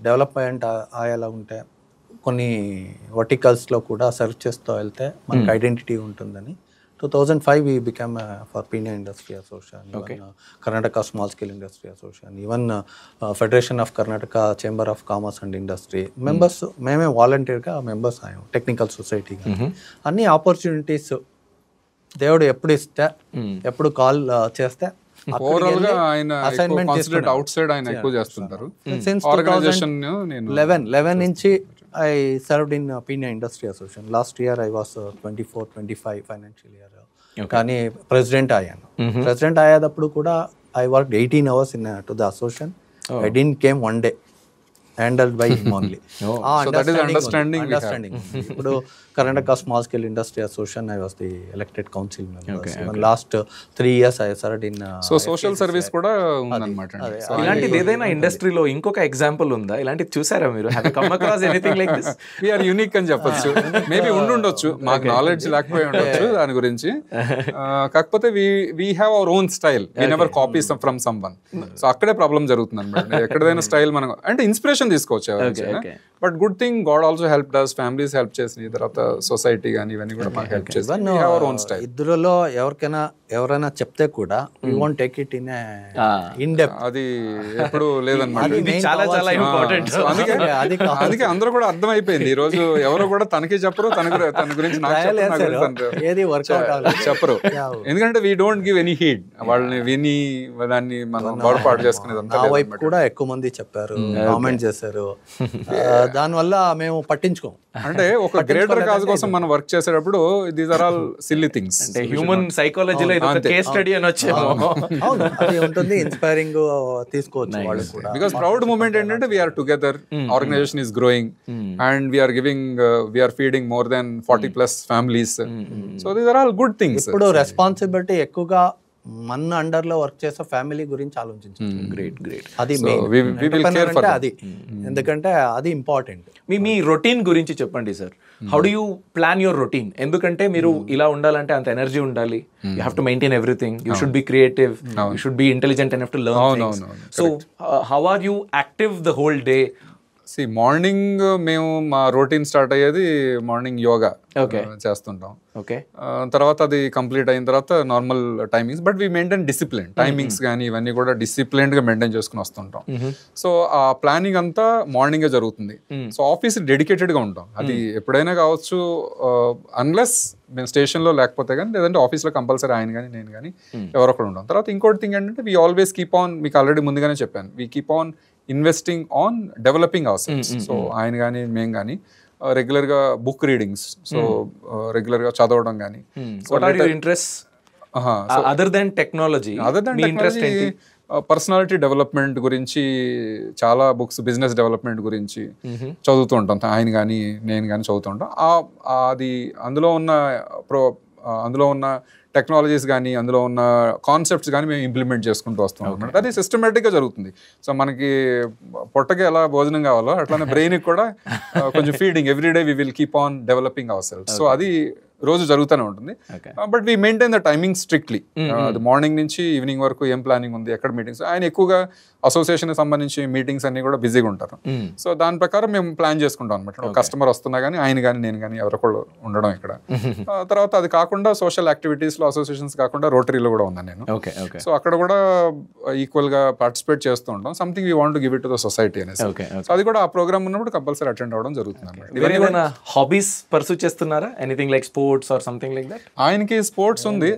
డెవలప్మెంట్ అయ్యేలా ఉంటే కొన్ని వర్టికల్స్లో కూడా సర్వ్ చేస్తూ వెళ్తే మనకు ఐడెంటిటీ ఉంటుందని 2005 we became for Peenya Industry Association, Karnataka Small Scale Industry Association, even Federation of Karnataka Chamber of Commerce and Industry members. మేమే వాలంటీర్గా మెంబర్స్ అయ్యాము, టెక్నికల్ సొసైటీగా. అన్ని ఆపర్చునిటీస్ దేవుడు ఎప్పుడు ఇస్తే, ఎప్పుడు కాల్ చేస్తే ఓవరాల్ గా ఆయన కాన్సంట్రేట్ అవుట్ సైడ్ ఆయన ఎక్కువ చేస్తుంటారు. సిన్స్ 2011 నుంచి I served in Peenya Industry Association. Last year I was 24-25 financial year. కానీ ప్రెసిడెంట్ అయ్యాను. ప్రెసిడెంట్ అయ్యేటప్పుడు కూడా I worked 18 hours to the association. I didn't came one day. Handled by him only. So that is understanding. ఇప్పుడు Karnataka Small Scale Industry Association, I was the elected council member. Last 3 years I served in. So social service కూడా ఉందన్నమాట. ఇలాంటిది ఏదైనా ఇండస్ట్రీలో ఇంకొక example ఉందా? ఇలాంటిది చూసారా మీరు? Have you come across anything like this? We are unique అని చెప్పొచ్చు. మేబీ ఉండొచ్చు, మాకు నాలెడ్జ్ లేకపోయి ఉండొచ్చు దాని గురించి. కాకపోతే we have our own style, we never copy from someone. So అక్కడే ప్రాబ్లం జరుగుతుంది అన్నమాట. ఎక్కడైనా స్టైల్ మనం అంటే ఇన్స్పిరేషన్ తీసుకోవచ్చు. But good thing god also help does, families help చేసి, తర్వాత సొసైటీ కానీ ఇవన్నీ కూడా మాకు హెల్ప్ చేసి. ఇద్దరులో ఎవరైనా చెప్తే కూడా we won't take it in depth. అది ఎప్పుడు లేదన్నమాట. చాలా చాలా ఇంపార్టెంట్. అందుకే అందరూ కూడా అర్థమైపోయింది ఈ రోజు. ఎవరు కూడా తనకి చెప్పరు, తన గురించి చెప్పరు. ఎందుకంటే we don't give any heed. వాళ్ళని విని దాన్ని మనం గొడవపాటు చేసుకునేది అంతా వైపు కూడా ఎక్కువ మంది చెప్పారు, కామెంట్ చేశారు. దానివల్ల మేము పట్టించుకోం. అంటే ఒక గ్రేటర్ కాజ్ కోసం మనం వర్క్ చేసేటప్పుడు these are all silly things. అంటే హ్యూమన్ సైకాలజీలో ఇది ఒక కేస్ స్టడీ అని వచ్చేమో. అవును, అది ఉంటుంది, ఇన్స్పైరింగ్ తీసుకోవచ్చు వాళ్ళు కూడా. బికాస్ ప్రౌడ్ మూమెంట్ ఏంటంటే we are together, organisation is growing and we are giving, we are feeding more than 40+ families. So these are all good things. ఇప్పుడు రెస్పాన్సిబిలిటీ ఎక్కువగా మన అండర్ లో వర్క్ చేసే ఫ్యామిలీ గురించి ఆలోచించాలి. Great great. అది అంటే అది, ఎందుకంటే అది ఇంపార్టెంట్. మీ రొటీన్ గురించి చెప్పండి sir. How do you plan your routine? ఎందుకంటే మీరు ఇలా ఉండాలంటే అంత ఎనర్జీ ఉండాలి. You have to maintain everything. You should be creative, you should be intelligent enough to learn. So how are you active the whole day? Morning మేము మా routine start అయ్యేది morning yoga చేస్తుంటాం. ఓకే. తర్వాత అది కంప్లీట్ అయిన తర్వాత normal timings, but we maintain discipline. Timings కానీ ఇవన్నీ కూడా డిసిప్లిన్డ్ గా మెయింటైన్ చేసుకుని వస్తుంటాం. సో ఆ ప్లానింగ్ అంతా మార్నింగే జరుగుతుంది. సో ఆఫీస్ డెడికేటెడ్ గా ఉంటాం. అది ఎప్పుడైనా కావచ్చు, అన్లెస్ మేము స్టేషన్లో లేకపోతే కానీ, లేదంటే ఆఫీస్లో కంపల్సరీ ఆయన కానీ నేను కానీ ఎవరొకరు ఉంటాం. తర్వాత ఇంకోటి థింగ్ ఏంటంటే వీ ఆల్వేస్ కీప్ ఆన్, మీకు ఆల్రెడీ ముందుగానే చెప్పాను, we keep on investing on developing our sales. So ఆయన కానీ మేము కానీ రెగ్యులర్గా బుక్ రీడింగ్స్, సో రెగ్యులర్గా చదవడం కానీ. Other than technology, personality development గురించి చాలా బుక్స్, బిజినెస్ డెవలప్మెంట్ గురించి చదువుతూ ఉంటాం. ఆయన కానీ నేను కానీ చదువుతూ ఉంటాం. అది అందులో ఉన్న టెక్నాలజీస్ కానీ, అందులో ఉన్న కాన్సెప్ట్స్ కానీ మేము ఇంప్లిమెంట్ చేసుకుంటూ వస్తాం అనమాట. అది సిస్టమేటిక్గా జరుగుతుంది. సో మనకి పొట్టకి ఎలా భోజనం కావాలో అట్లానే బ్రెయిన్కి కూడా కొంచెం feeding, everyday we will keep on developing our self. So అది రోజు జరుగుతూనే ఉంటుంది. But we maintain the timing strictly. అది మార్నింగ్ నుంచి ఈవినింగ్ వరకు ఏం ప్లానింగ్ ఉంది, ఎక్కడ మీటింగ్స్. ఆయన ఎక్కువగా అసోసియేషన్ సంబంధించి మీటింగ్స్ అన్ని కూడా బిజీగా ఉంటారు. సో దాని ప్రకారం మేము ప్లాన్ చేసుకుంటాం అనమాట. కస్టమర్ వస్తున్నా కానీ ఆయన కానీ నేను కానీ ఎవరొకళ్ళు ఉండడం ఇక్కడ. తర్వాత అది కాకుండా సోషల్ యాక్టివిటీస్ లో, అసోసియేషన్స్ కాకుండా రోటరీలో కూడా ఉన్నాను నేను. సో అక్కడ కూడా ఈక్వల్ గా పార్టిసిపేట్ చేస్తూ ఉంటాం. Something we want to give it to the society అనేసి. సో అది కూడా ఆ ప్రోగ్రామ్ ఉన్నప్పుడు కంపల్సరీ అటెండ్ అవ్వడం జరుగుతుంది అనమాట. హాబీస్ పర్సూ చేస్తున్నారా? Anything like sports or something like that? ఆయనకి స్పోర్ట్స్ ఉంది,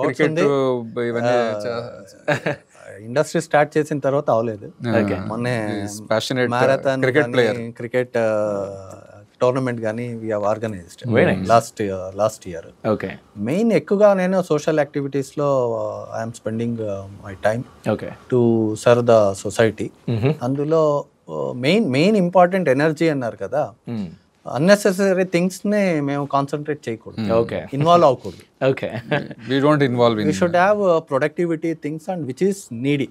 క్రికెట్ ఇవన్నీ. ఇండస్ట్రీ స్టార్ట్ చేసిన తర్వాత అవలేదు. మొన్నే మ్యారథాన్ క్రికెట్ టోర్నమెంట్ కానీ we have organised last year. Main ఎక్కువగా నేను సోషల్ యాక్టివిటీస్ లో I'm spending my time to serve the society. అందులో మెయిన్ ఇంపార్టెంట్ ఎనర్జీ అన్నారు కదా, అన్నెసెసరీ థింగ్స్ ని మేము కాన్సన్ట్రేట్ చేయకూడదు, ఇన్వాల్వ్ అవ్వకూడదు. We should have productivity things and which is needy.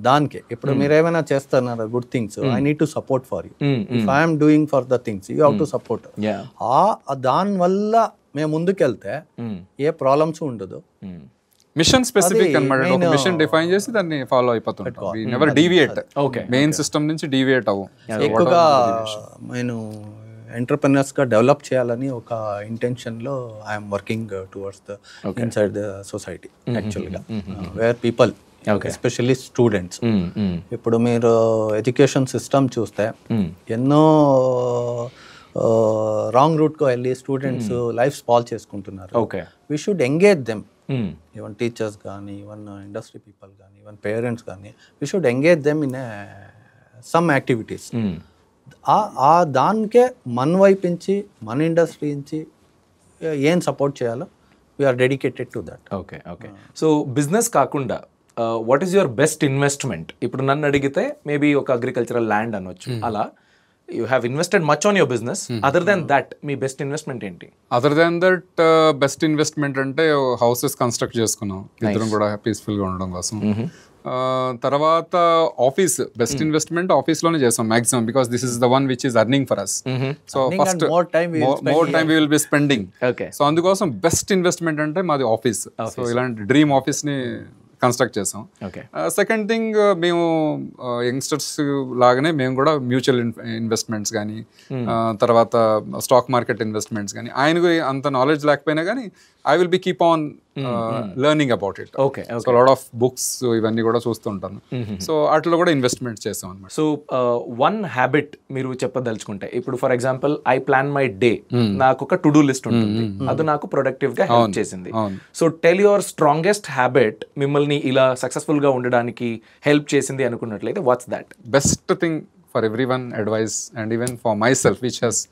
దానికి ఇప్పుడు మీరు ఏమైనా చేస్తున్నారు good things, I need to support for you. If I'm doing for the things you have to support. దాని వల్ల మేము ముందుకెళ్తే ఏ ప్రాబ్లమ్స్ ఉండదు. మిషన్ స్పెసిఫిక్ అన్నమాట. ఒక మిషన్ డిఫైన్ చేసి దాన్ని ఫాలో అయిపోతుంటాం. We never deviate. Main system నుంచి డీవియేట్ అవ్వం. ఎక్కువగా నేను ఎంటర్‌ప్రెన్యూర్స్ గా డెవలప్ చేయాలని ఒక ఇంటెన్షన్ లో I'm working towards the inside the society యాక్చువల్గా, వేర్ పీపుల్ ఎస్పెషల్లీ స్టూడెంట్స్. ఇప్పుడు మీరు ఎడ్యుకేషన్ సిస్టమ్ చూస్తే ఎన్నో రాంగ్ రూట్కి వెళ్ళి స్టూడెంట్స్ లైఫ్ స్పాయిల్ చేసుకుంటున్నారు. We should engage them, even teachers కానీ, ఈవెన్ ఇండస్ట్రీ పీపుల్ కానీ, ఈవెన్ పేరెంట్స్ కానీ, we should engage them in some activities. దానికే మన వైపు నుంచి, మన ఇండస్ట్రీ నుంచి ఏం సపోర్ట్ చేయాలో we are dedicated to that. Okay. So business కాకుండా what is your best investment? ఇప్పుడు నన్ను అడిగితే మేబీ ఒక అగ్రికల్చరల్ ల్యాండ్ అనొచ్చు. అలా you have invested much on your business. Other than that మీ బెస్ట్ ఇన్వెస్ట్మెంట్ ఏంటి? Other than that best investment అంటే హౌసెస్ కన్స్ట్రక్ట్ చేసుకున్నాం ఇద్దరం కూడా పీస్ఫుల్గా ఉండడం కోసం. తర్వాత ఆఫీస్, బెస్ట్ ఇన్వెస్ట్మెంట్ ఆఫీస్ లోనే చేస్తాం maximum, because this is the one which is earning for us. So first more time we will be spending. So అందుకోసం బెస్ట్ ఇన్వెస్ట్మెంట్ అంటే మాది ఆఫీస్. సో ఇలాంటి డ్రీమ్ ఆఫీస్ ని కన్స్ట్రక్ట్ చేసాం. Second thing, మేము youngsters లాగానే మేము కూడా మ్యూచువల్ ఇన్వెస్ట్మెంట్స్ కానీ, తర్వాత స్టాక్ మార్కెట్ ఇన్వెస్ట్మెంట్స్ కానీ, ఆయనకు అంత నాలెడ్జ్ లేకపోయినా కానీ I will be keep on learning about it. So lot of books ఇవన్నీ కూడా చూస్తుంటాను. సో అట్లా కూడా ఇన్వెస్ట్మెంట్స్ చేసాం అనమాట. సో వన్ హ్యాబిట్ మీరు చెప్పదలుచుకుంటే, ఇప్పుడు for example I plan my day, నాకు ఒక టు డూ లిస్ట్ ఉంటుంది, అది నాకు ప్రొడక్టివ్ గా హెల్ప్ చేసింది. So tell your strongest habit, మిమ్మల్ని ఇలా సక్సెస్ఫుల్ గా ఉండడానికి హెల్ప్ చేసింది అనుకున్నట్లయితే what's that? Best thing for every one advice and even for my self which he's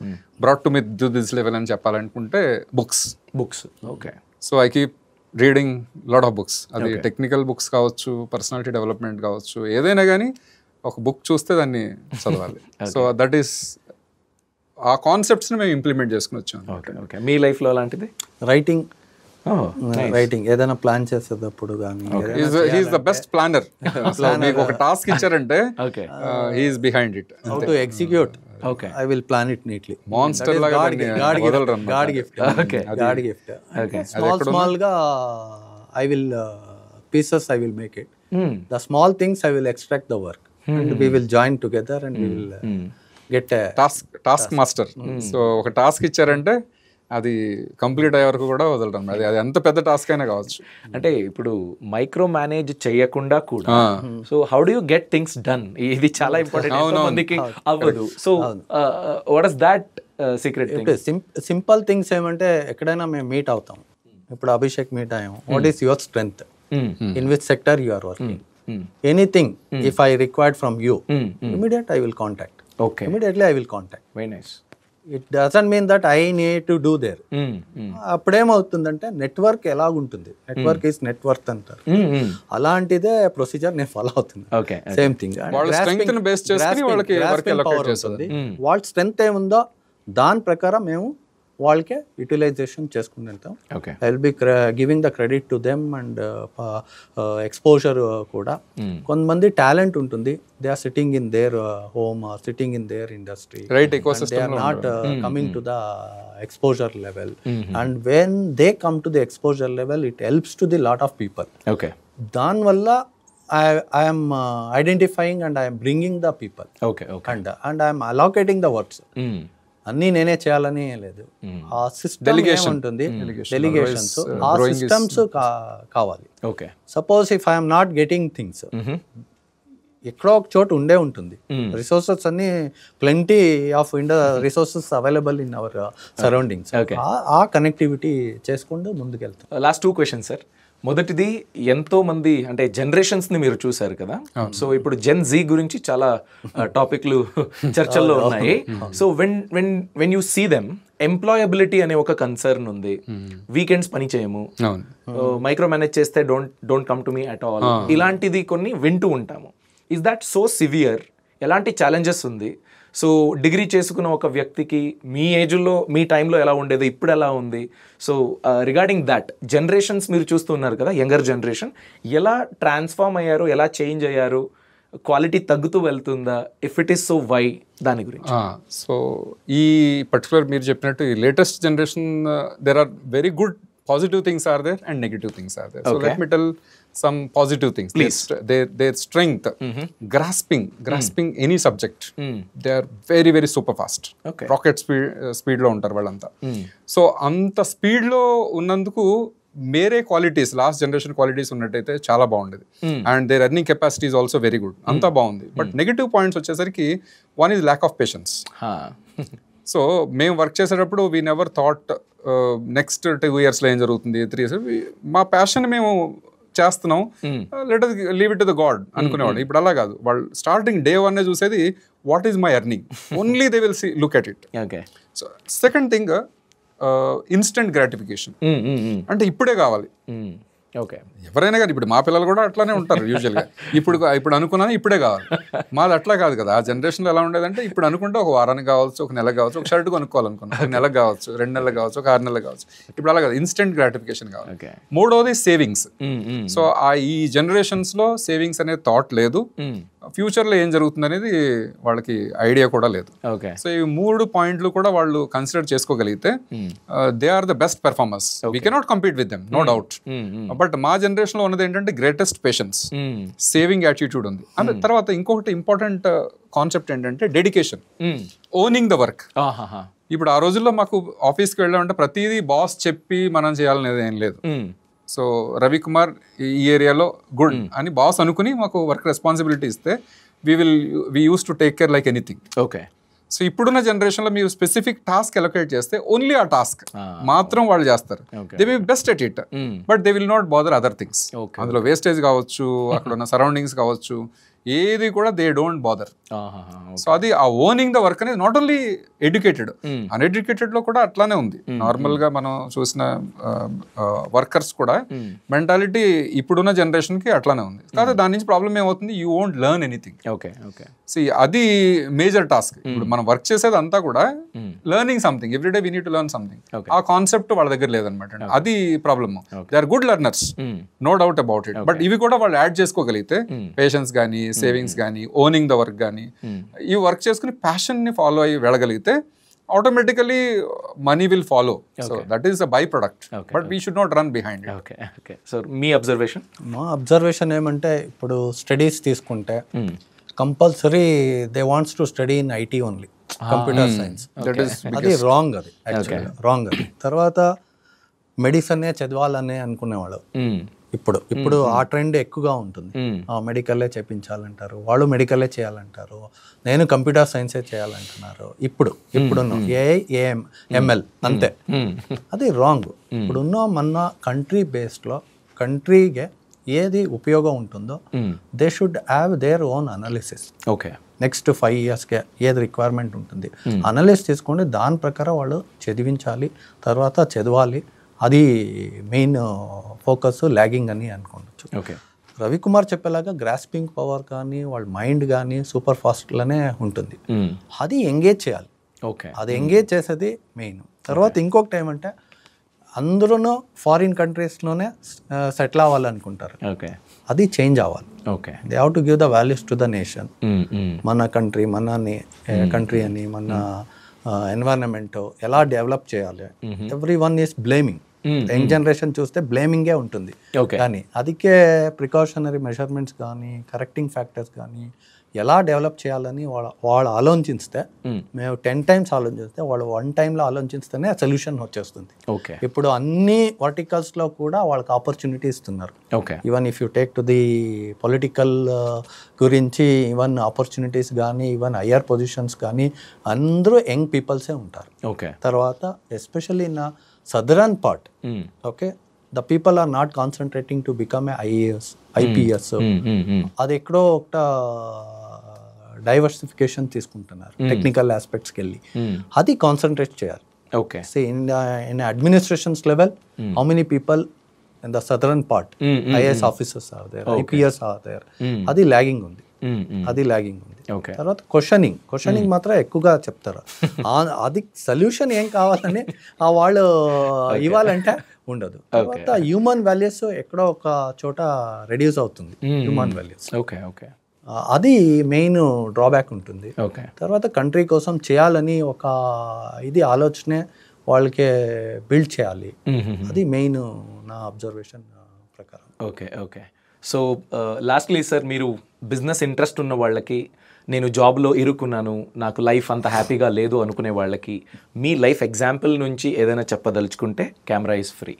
brought to me to this level అని చెప్పాలనుకుంటే books okay. So I keep reading lot of books. అది technical books కావచ్చు, personality development కావచ్చు, ఏదైనా కానీ ఒక book చూస్తే దాన్ని చదవాలి. సో దట్ ఈస్ ఆ కాన్సెప్ట్స్ని మేము ఇంప్లిమెంట్ చేసుకుని వచ్చాం. ఓకే. మీ లైఫ్లో అలాంటిది? రైటింగ్ ఏదైనా ప్లాన్ చేసేటప్పుడు కానీ హీఈస్ ద బెస్ట్ ప్లానర్. మీకు ఒక టాస్క్ ఇచ్చారంటే he is behind it. How to execute. Okay. I will plan it neatly. Monster laga God gift. Okay. God gift. Okay. Small ga I will pieces I will make it. The small things I will extract the work and we will join together and we will get a task master. So ఒక task ఇచ్చారంటే అది complete అయ్యే వరకు కూడా వదలడం. అది ఎంత పెద్ద టాస్క్ అయినా కావచ్చు. అంటే ఇప్పుడు మైక్రో మేనేజ్ చేయకుండా కూడా so how do you get things done? ఇది చాలా ఇంపార్టెంట్, మందికి అవ్వదు. So what is that secret thing? Simple things ఏమంటే ఎక్కడైనా మేము మీట్ అవుతాం. ఇప్పుడు అభిషేక్ మీట్ అయ్యాం. What is your strength, in which sector you are working, anything if I required from you, immediate I will contact. Okay. Immediately I will contact. Very nice. It doesn't mean that I need to do there. అప్పుడేమవుతుందంటే network ఎలాగుంటుంది, network is network అంటారు, అలాంటిదే procedure నేను follow అవుతుంది. Same thing వాళ్ళ strength ని base చేసుకొని వాళ్ళకి వర్క్ అలొకేట్ చేస్తుంది. వాళ్ళ స్ట్రెంగ్త్ ఏముందో దాని ప్రకారం మేము వాళ్ళకే యూటిలైజేషన్ చేసుకుని వెళ్తాం. I will be giving the credit to them and exposure కూడా. కొంతమంది టాలెంట్ ఉంటుంది, they are sitting in their home, sitting in their industry, they are not coming to the exposure level, and when they come to the exposure level it helps to the lot of people. దాని వల్ల I am identifying and I am bringing the people and I am allocating the works. అన్నీ నేనే చేయాలని లేదు, ఆ system ఉంటుంది, delegations, ఆ systems కావాలి. Suppose if I'm not getting things, ఎక్కడో ఒక చోటు ఉండే ఉంటుంది, రిసోర్సెస్ అన్ని plenty of resources available in our surroundings, ఆ కనెక్టివిటీ చేసుకుంటూ ముందుకెళ్తాం. Last 2 questions sir. మొదటిది, ఎంతో మంది అంటే జనరేషన్స్ ని మీరు చూసారు కదా, సో ఇప్పుడు జెన్ జీ గురించి చాలా టాపిక్లు చర్చల్లో ఉన్నాయి. So when you see them, employability అనే ఒక కన్సర్న్ ఉంది. వీకెండ్స్ పని చేయము, మైక్రో మేనేజ్ చేస్తే don't come to me at all, ఇలాంటిది కొన్ని వింటూ ఉంటాము. Is that so severe? ఎలాంటి ఛాలెంజెస్ ఉంది? సో డిగ్రీ చేసుకున్న ఒక వ్యక్తికి మీ ఏజ్లో, మీ టైంలో ఎలా ఉండేది, ఇప్పుడు ఎలా ఉంది? సో రిగార్డింగ్ దాట్, జనరేషన్స్ మీరు చూస్తున్నారు కదా, యంగర్ జనరేషన్ ఎలా ట్రాన్స్ఫార్మ్ అయ్యారు, ఎలా చేంజ్ అయ్యారు, క్వాలిటీ తగ్గుతూ వెళ్తుందా, if it is so why, దాని గురించి. సో ఈ పర్టికులర్ మీరు చెప్పినట్టు ఈ latest generation, there are very good positive things are there and negative things are there. So let me tell some positive things. Please. Their strength, grasping any subject, they are very very super fast. Rocket speed లో ఉంటారు వాళ్ళంతా. So అంత speed లో ఉన్నందుకు మేరే qualities, last generation qualities ఉన్నట్టయితే చాలా బాగుండేది. And their earning capacity is also very good, అంతా బాగుంది. బట్ నెగిటివ్ పాయింట్స్ వచ్చేసరికి, one is lack of patience. So మేము వర్క్ చేసేటప్పుడు వీ నెవర్ థాట్ నెక్స్ట్ 2 yearsలో ఏం జరుగుతుంది, 3 years, మా ప్యాషన్ మేము చేస్తున్నాం, let us leave it to the god అనుకునేవాడు. ఇప్పుడు అలా కాదు, వాళ్ళు స్టార్టింగ్ డే 1 చూసేది what is my earning, only they will look at it. So second thing, instant gratification, అంటే ఇప్పుడే కావాలి. ఎవరైనా కానీ, ఇప్పుడు మా పిల్లలు కూడా అట్లానే ఉంటారు యూజువల్గా. ఇప్పుడు అనుకున్నాను ఇప్పుడే కావాలి, మాది అట్లా కాదు కదా. ఆ జనరేషన్లో ఎలా ఉండేదంటే, ఇప్పుడు అనుకుంటే ఒక వారానికి కావచ్చు, ఒక నెలకు కావచ్చు, ఒక షర్ట్ కొనుక్కోవాలనుకున్నాను, ఒక నెలకు కావచ్చు, 2 నెలలకు కావచ్చు, ఒక 6 నెలలకు కావచ్చు. ఇప్పుడు అలా కాదు, ఇన్స్టెంట్ గ్రాటిఫికేషన్ కావాలి. మూడవది సేవింగ్స్. సో ఈ జనరేషన్స్లో సేవింగ్స్ అనే థాట్ లేదు, ఫ్యూచర్లో ఏం జరుగుతుంది అనేది వాళ్ళకి ఐడియా కూడా లేదు. సో ఈ 3 పాయింట్లు కూడా వాళ్ళు కన్సిడర్ చేసుకోగలిగితే they are the best performers. We cannot compete with them, no doubt. But మా జనరేషన్ లో ఉన్నది ఏంటంటే గ్రేటెస్ట్ పేషెన్స్, సేవింగ్ యాటిట్యూడ్ ఉంది. అండ్ తర్వాత ఇంకొకటి ఇంపార్టెంట్ కాన్సెప్ట్ ఏంటంటే డెడికేషన్, ఓనింగ్ ద వర్క్. ఇప్పుడు ఆ రోజుల్లో మాకు ఆఫీస్కి వెళ్ళామంటే ప్రతిదీ బాస్ చెప్పి మనం చేయాలనేది ఏం లేదు. సో రవికుమార్ ఈ ఏరియాలో గుడ్ అని బాస్ అనుకుని మాకు వర్క్ రెస్పాన్సిబిలిటీ ఇస్తే we use to take care like anything. So ఇప్పుడున్న జనరేషన్లో మీరు స్పెసిఫిక్ టాస్క్ అలొకేట్ చేస్తే ఓన్లీ ఆ టాస్క్ మాత్రం వాళ్ళు చేస్తారు. They will best at it, but they will not bother other things. అందులో వేస్టేజ్ కావచ్చు, అక్కడ ఉన్న సరౌండింగ్స్ కావచ్చు, ఏది కూడా దే డోంట్ బాదర్. సో అది ఆ ఓనింగ్ ద వర్క్ అనేది నాట్ ఓన్లీ ఎడ్యుకేటెడ్, అన్ఎడ్యుకేటెడ్ లో కూడా అట్లానే ఉంది. నార్మల్ గా మనం చూసిన వర్కర్స్ కూడా మెంటాలిటీ ఇప్పుడున్న జనరేషన్ కి అట్లానే ఉంది. కాకపోతే దాని నుంచి ప్రాబ్లం ఏమవుతుంది, యూ వోంట్ లెర్న్ ఎనీథింగ్. అది మేజర్ టాస్క్. ఇప్పుడు మనం వర్క్ చేసేది అంతా కూడా learning something, everyday we need to learn something. ఆ కాన్సెప్ట్ వాళ్ళ దగ్గర లేదనమాట. అది problem. They are good learners, no doubt about it. But ఇవి కూడా వాళ్ళు యాడ్ చేసుకోగలిగితే, పేషెన్స్ కానీ, సేవింగ్స్ కానీ, ఓనింగ్ ద వర్క్ కానీ, ఈ వర్క్ చేసుకుని ప్యాషన్ ని ఫాలో అయ్యి వెళ్ళగలిగితే automatically money will follow. So that is a byproduct, but we should not run behind it. So మీ అబ్జర్వేషన్? మా అబ్జర్వేషన్ ఏమంటే, ఇప్పుడు స్టడీస్ తీసుకుంటే compulsory they wants to study in IT only, computer science. అది wrong, అది యాక్చువల్గా wrong. అది తర్వాత మెడిసినే చదవాలనే అనుకునేవాళ్ళు. ఇప్పుడు ఆ ట్రెండ్ ఎక్కువగా ఉంటుంది. మెడికల్లే చేపించాలంటారు, వాళ్ళు మెడికల్లే చేయాలంటారు, నేను కంప్యూటర్ సైన్సే చేయాలంటున్నారు. ఇప్పుడున్న ఏఐ, ఎంఎల్ అంతే. అది రాంగ్. ఇప్పుడున్న మన కంట్రీ బేస్డ్లో కంట్రీಗೆ ఏది ఉపయోగం ఉంటుందో they should have their own analysis. Next 5 yearsకే ఏది రిక్వైర్మెంట్ ఉంటుంది అనాలిసిస్ తీసుకొని దాని ప్రకారం వాళ్ళు చదివించాలి, తర్వాత చదవాలి. అది మెయిన్ ఫోకస్. లాగింగ్ అని అనుకోవచ్చు. రవికుమార్ చెప్పేలాగా గ్రాస్పింగ్ పవర్ కానీ, వాళ్ళ మైండ్ కానీ సూపర్ ఫాస్ట్లోనే ఉంటుంది. అది ఎంగేజ్ చేయాలి. అది ఎంగేజ్ చేసేది మెయిన్. తర్వాత ఇంకొకటి ఏమంటే, అందరూ ఫారిన్ కంట్రీస్లోనే సెటిల్ అవ్వాలనుకుంటారు. అది చేంజ్ అవ్వాలి. They have to give the values to the nation. మన కంట్రీ, అని మన ఎన్వైరన్మెంట్ ఎలా డెవలప్ చేయాలి. Every one is blaming. Young generation చూస్తే బ్లేమింగే ఉంటుంది. కానీ అదికే ప్రికాషనరీ మెజర్మెంట్స్ కానీ, కరెక్టింగ్ ఫ్యాక్టర్స్ కానీ ఎలా డెవలప్ చేయాలని వాళ్ళు ఆలోచిస్తే, మేము 10 times ఆలోచిస్తే, వాళ్ళు 1 timeలో ఆలోచిస్తేనే సొల్యూషన్ వచ్చేస్తుంది. ఇప్పుడు అన్ని వర్టికల్స్లో కూడా వాళ్ళకి ఆపర్చునిటీ ఇస్తున్నారు. Even if you take to the political గురించి, ఈవెన్ ఆపర్చునిటీస్ కానీ, ఈవెన్ హయ్యర్ పొజిషన్స్ కానీ అందరూ యంగ్ పీపుల్సే ఉంటారు. తర్వాత especially in southern part, the people are not concentrating to become a IAS, IPS. అది ఎక్కడో ఒక డైవర్సిఫికేషన్ తీసుకుంటున్నారు టెక్నికల్ ఆస్పెక్ట్స్కి వెళ్ళి. అది కాన్సన్ట్రేట్ చేయాలి. In administrations level, how many people in the southern part IAS officers are there, IPS are there. అది lagging ఉంది. తర్వాత క్వశ్చనింగ్ మాత్రం ఎక్కువగా చెప్తారు. అది సొల్యూషన్ ఏం కావాలని వాళ్ళు ఇవ్వాలంటే ఉండదు. తర్వాత హ్యూమన్ వాల్యూస్ ఎక్కడో ఒక చోట రెడ్యూస్ అవుతుంది. హ్యూమన్ వాల్యూస్ అది మెయిన్ డ్రాబ్యాక్ ఉంటుంది. తర్వాత కంట్రీ కోసం చేయాలని ఒక ఇది ఆలోచనే వాళ్ళకి బిల్డ్ చేయాలి. అది మెయిన్ నా అబ్జర్వేషన్ ప్రకారం. సో లాస్ట్లీ సార్, మీరు బిజినెస్ ఇంట్రెస్ట్ ఉన్న వాళ్ళకి, నేను జాబ్లో ఇరుక్కున్నాను, నాకు లైఫ్ అంత హ్యాపీగా లేదు అనుకునే వాళ్ళకి మీ లైఫ్ ఎగ్జాంపుల్ నుంచి ఏదైనా చెప్పదలుచుకుంటే camera is free.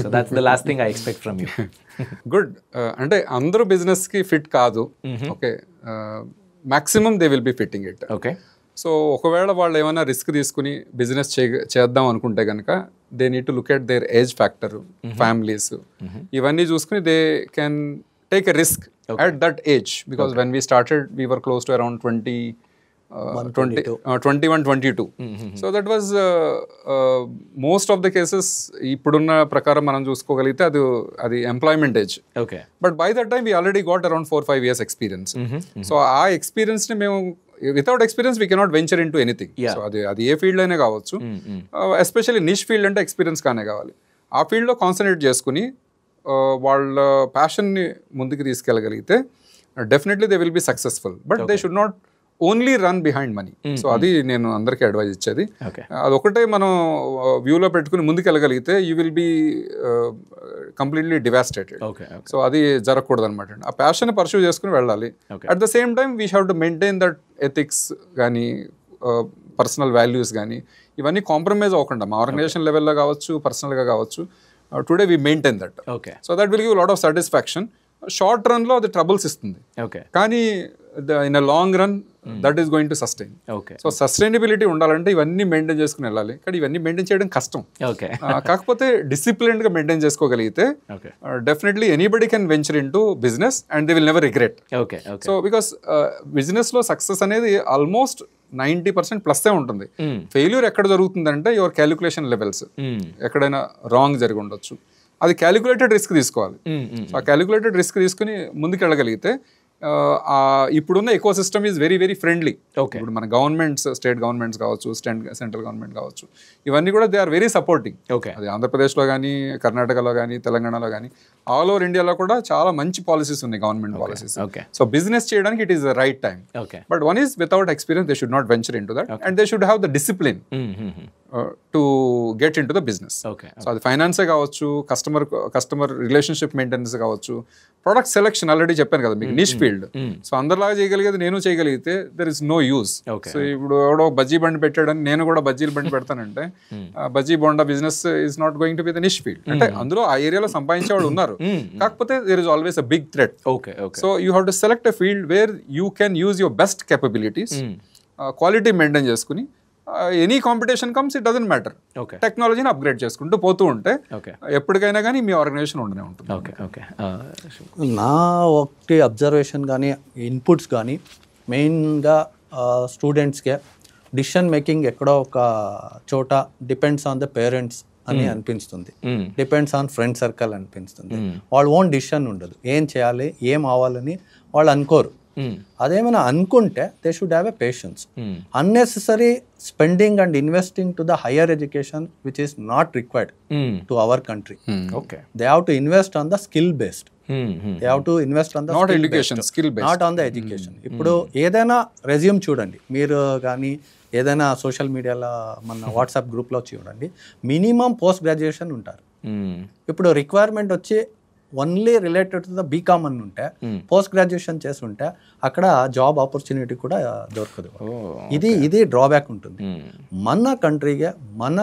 So that's the last thing I expect from you. Good. అంటే అందరూ బిజినెస్కి ఫిట్ కాదు. Maximum they will be fitting it. సో ఒకవేళ వాళ్ళు ఏమైనా రిస్క్ తీసుకుని బిజినెస్ చేద్దాం అనుకుంటే కనుక they need to look at their age factor, families, ఇవన్నీ చూసుకుని they can take a risk at that age, because when we started we were close to around 21-22. So that was most of the cases ippudunna prakaram manam chuskogalite adi employment age. But by that time we already got around 4-5 years experience. So aa experience ni memu, without experience we cannot venture into anything. So adi ఏ field అయినా కావచ్చు, especially niche field అంటే experience కానే కావాలి. ఆ ఫీల్డ్లో concentrate చేసుకుని వాళ్ళ ప్యాషన్ని ముందుకు తీసుకెళ్ళగలిగితే definitely they will be successful. But they should not only run behind money. So అది నేను అందరికీ అడ్వైజ్ ఇచ్చేది. అదొకటే మనం వ్యూలో పెట్టుకుని ముందుకు వెళ్ళగలిగితే you will be completely devastated. So అది జరగకూడదు అనమాట. ఆ ప్యాషన్ పర్సూ చేసుకుని వెళ్ళాలి. At the same time we have to maintain that ethics కానీ, పర్సనల్ వాల్యూస్ కానీ, ఇవన్నీ కాంప్రమైజ్ అవ్వకుండా మా ఆర్గనైజేషన్ లెవెల్లో కావచ్చు, పర్సనల్గా కావచ్చు, today we maintain that. So that will give a lot of satisfaction. Short run lo adi troubles istundi. Kani in a long run that is going to sustain. Okay. So sustainability ఉండాలంటే ఇవన్నీ maintain చేసుకుని వెళ్ళాలి, కానీ ఇవన్నీ maintain చేయడం కష్టం. Okay. కాకపోతే డిసిప్లిన్డ్గా maintain చేసుకోగలిగితే definitely anybody can venture in to business and they will never regret. Okay. So because బిజినెస్లో సక్సెస్ అనేది ఆల్మోస్ట్ 90%+ ఉంటుంది. ఫెయిల్యూర్ ఎక్కడ జరుగుతుందంటే యువర్ క్యాలిక్యులేషన్ లెవెల్స్ ఎక్కడైనా రాంగ్ జరిగి ఉండొచ్చు. అది క్యాలిక్యులేటెడ్ రిస్క్ తీసుకోవాలి. సో ఆ క్యాలిక్యులేటెడ్ రిస్క్ తీసుకుని ముందుకు వెళ్ళగలిగితే ఇప్పుడున్న eco system is very very friendly. ఇప్పుడు మన గవర్నమెంట్స్, స్టేట్ గవర్నమెంట్స్ కావచ్చు, సెంట్రల్ గవర్నమెంట్ కావచ్చు, ఇవన్నీ కూడా దే ఆర్ వెరీ సపోర్టింగ్. అది ఆంధ్రప్రదేశ్లో కానీ, కర్ణాటకలో కానీ, తెలంగాణలో కానీ, ఆల్ ఓవర్ ఇండియాలో కూడా చాలా మంచి పాలసీస్ ఉన్నాయి, గవర్నమెంట్ పాలసీస్. సో బిజినెస్ చేయడానికి it is the right time. But one is without experience they should not venture in to that and they should have the discipline to get in to the business. So అది ఫైనాన్సే కావచ్చు, customer relationship maintenance కావచ్చు, product selection already చెప్పాను కదా మీకు, నిష్ field. So అందరిలాగా చేయగలిగేది నేను చేయగలిగితే there is no use. So ఇప్పుడు ఎవడో బజ్జీ బండి పెట్టాడని నేను కూడా బజ్జీలు బండి పెడతానంటే bajji bonda business is not going to be the niche field. అంటే అందులో ఆ ఏరియాలో సంపాదించే వాళ్ళు ఉన్నారు, కాకపోతే there is always a big threat. So you have to select a field where you can use your best capabilities, quality maintain చేసుకుని any competition comes it doesn't matter, టెక్నాలజీని అప్గ్రేడ్ చేసుకుంటూ పోతూ ఉంటే ఎప్పటికైనా కానీ మీ ఆర్గనైజేషన్ ఉండనే ఉంటుంది. నా ఒకటి అబ్జర్వేషన్ కానీ ఇన్పుట్స్ కానీ మెయిన్గా స్టూడెంట్స్కే డిసిషన్ మేకింగ్ ఎక్కడో ఒక చోట డిపెండ్స్ ఆన్ ద పేరెంట్స్ అని అనిపిస్తుంది, డిపెండ్స్ ఆన్ ఫ్రెండ్ సర్కిల్ అనిపిస్తుంది. వాళ్ళు ఓన్ డిసిషన్ ఉండదు, ఏం చేయాలి ఏం అవ్వాలని వాళ్ళు అనుకోరు. అదేమైనా అనుకుంటే they should have a patience. Unnecessary spending and investing to the higher education which is not required to our country. They have to invest on the skill based. They have to invest on the skill based, not on the education. ఇప్పుడు ఏదైనా resume చూడండి మీరు, కానీ ఏదైనా social మీడియాలో మన WhatsApp గ్రూప్లో చూడండి, మినిమం పోస్ట్ గ్రాడ్యుయేషన్ ఉంటారు. ఇప్పుడు రిక్వైర్మెంట్ వచ్చి only related to the BCom అని ఉంటే, పోస్ట్ గ్రాడ్యుయేషన్ చేసి ఉంటే అక్కడ జాబ్ ఆపర్చునిటీ కూడా దొరకదు. ఇది డ్రాబ్యాక్ ఉంటుంది. మన కంట్రీగా మన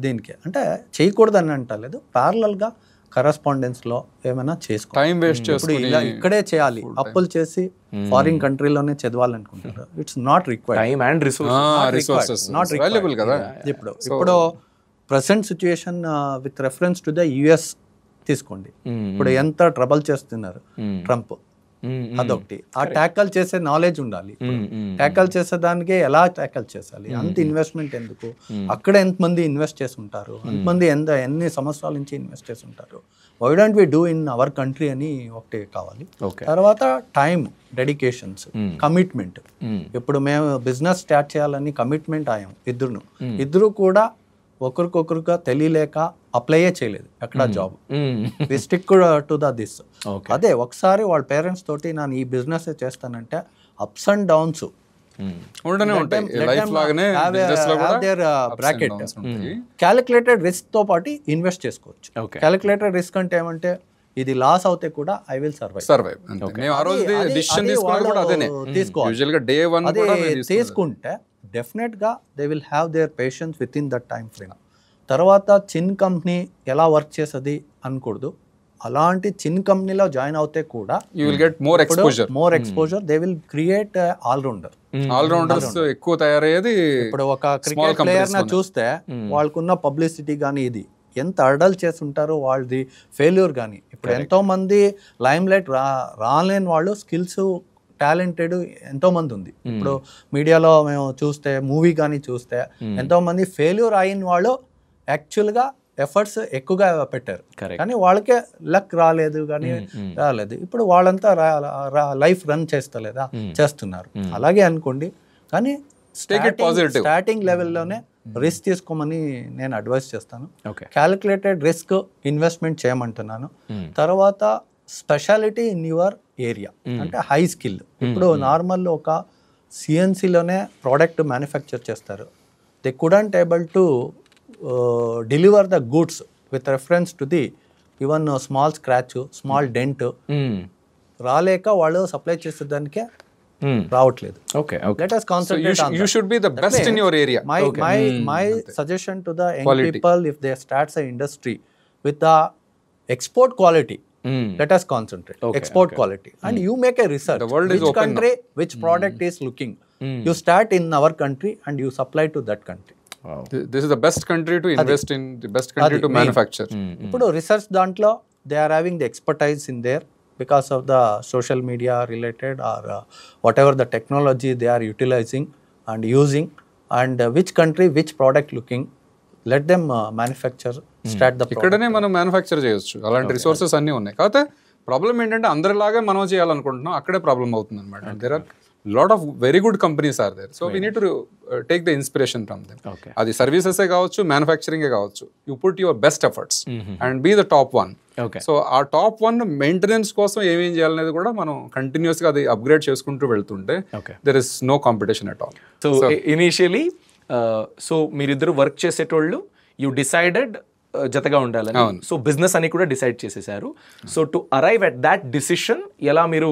దీనికి అంటే చేయకూడదని అంటలేదు, ప్యారలల్గా కరస్పాండెన్స్లో ఏమైనా చేసుకో, టైం వేస్ట్ ఇప్పుడు ఇలా ఇక్కడే చేయాలి, అప్పులు చేసి ఫారిన్ కంట్రీలోనే చదవాలనుకుంటారు. It's not required. Time and resources not required కదా. ఇప్పుడు present situation with reference to the US తీసుకోండి, ఇప్పుడు ఎంత ట్రబుల్ చేస్తున్నారు ట్రంప్, అదొకటి. ఆ ట్యాకల్ చేసే నాలెడ్జ్ ఉండాలి. ట్యాకల్ చేసేదానికి ఎలా ట్యాకల్ చేయాలి, అంత ఇన్వెస్ట్మెంట్ ఎందుకు, అక్కడ ఎంతమంది ఇన్వెస్ట్ చేసి ఉంటారు, అంతమంది ఎన్ని సంవత్సరాల నుంచి ఇన్వెస్ట్ చేసి ఉంటారు, why don't we do in our country అని ఒకటి కావాలి. తర్వాత టైం, డెడికేషన్స్, కమిట్మెంట్. ఇప్పుడు మేము బిజినెస్ స్టార్ట్ చేయాలని కమిట్మెంట్ అయ్యాం ఇద్దరు కూడా ఒకరికొకరుగా తెలియలేక అప్లైయే చేయలేదు ఎక్కడ job. We stick to the this. అదే ఒకసారి వాళ్ళ పేరెంట్స్ తోటి నేను ఈ బిజినెస్ చేస్తానంటే ups and downs bracket, calculated risk తో పాటు ఇన్వెస్ట్ చేసుకోవచ్చు. క్యాలిక్యులేటెడ్ రిస్క్ అంటే ఏమంటే ఇది లాస్ అవుతే కూడా ఐ విల్ సర్వైవ్. తీసుకుంటే డెఫినెట్ గా they will have their patience with in that time frame. తర్వాత చిన్న కంపెనీ ఎలా వర్క్ చేస్తుంది అనకూడదు, అలాంటి చిన్న కంపెనీలో జాయిన్ అవుతే కూడా you will get more exposure. They will create allrounders ఎక్కువ తయారయ్యేది. ఇప్పుడు ఒక క్రికెట్ ప్లేయర్ ని చూస్తే వాళ్ళకున్న పబ్లిసిటీ కానీ ఇది ఎంత అర్డల్ చేస్తుంటారో వాళ్ళది ఫెయిల్యూర్ కానీ. ఇప్పుడు ఎంతో మంది లైమ్ లైట్ రాలేని వాళ్ళు, స్కిల్స్ టాలెంటెడ్ ఎంతో మంది ఉంది. ఇప్పుడు మీడియాలో మేము చూస్తే, మూవీ కానీ చూస్తే ఎంతో మంది ఫెయిల్యూర్ అయిన వాళ్ళు యాక్చువల్గా ఎఫర్ట్స్ ఎక్కువగా పెట్టారు, కానీ వాళ్ళకే లక్ రాలేదు కానీ రాలేదు. ఇప్పుడు వాళ్ళంతా లైఫ్ రన్ చేస్తున్నారు. అలాగే అనుకోండి, కానీ స్టార్టింగ్ లెవెల్లోనే రిస్క్ తీసుకోమని నేను అడ్వైస్ చేస్తాను. క్యాలిక్యులేటెడ్ రిస్క్ ఇన్వెస్ట్మెంట్ చేయమంటున్నాను. తర్వాత స్పెషాలిటీ ఇన్ యువర్ ఏరియా అంటే హై స్కిల్. ఇప్పుడు నార్మల్ ఒక సిఎన్సిలోనే ప్రోడక్ట్ మ్యానుఫ్యాక్చర్ చేస్తారు, they couldn't able to deliver the goods with reference to the even small scratch, small dent రాలేక వాళ్ళు సప్లై చేసేదానికే రావట్లేదు. Let us concentrate on that. You should be the best in your area. My suggestion to the young people, if they start an industry with the export quality, let us concentrate export quality, and you make a research. The world is open. Which country, which product is looking you start in our country and you supply to that country. This is the best country to invest in, the best country to manufacture. ఇప్పుడు research దాంట్లో they are having the expertise in there because of the social media related or whatever the technology they are utilising and using and which country which product looking, let them manufacture start the. ఇక్కడనే మనం manufacture చేయొచ్చు, అలాంటి resources అన్నీ ఉన్నాయి. కాకపోతే problem ఏంటంటే అందరిలాగే మనం చేయాలనుకుంటున్నాం, అక్కడే ప్రాబ్లం అవుతుంది అనమాట. There are lot of very good companies are there, so we need to take the inspiration from them. అది సర్వీసెసే కావచ్చు, మ్యానుఫ్యాక్చరింగే కావచ్చు, you put your best efforts and be the top one. So ఆ టాప్ వన్ మెయింటెనెన్స్ కోసం ఏమేం చేయాలనేది కూడా మనం కంటిన్యూస్గా అది అప్గ్రేడ్ చేసుకుంటూ వెళ్తుంటే there is no competition at all. So initially so మీరిద్దరు వర్క్ చేసేటోళ్ళు యూ డిసైడెడ్ జతగా ఉండాలని, సో బిజినెస్ అని కూడా డిసైడ్ చేసేసారు. So to arrive at that decision ఎలా మీరు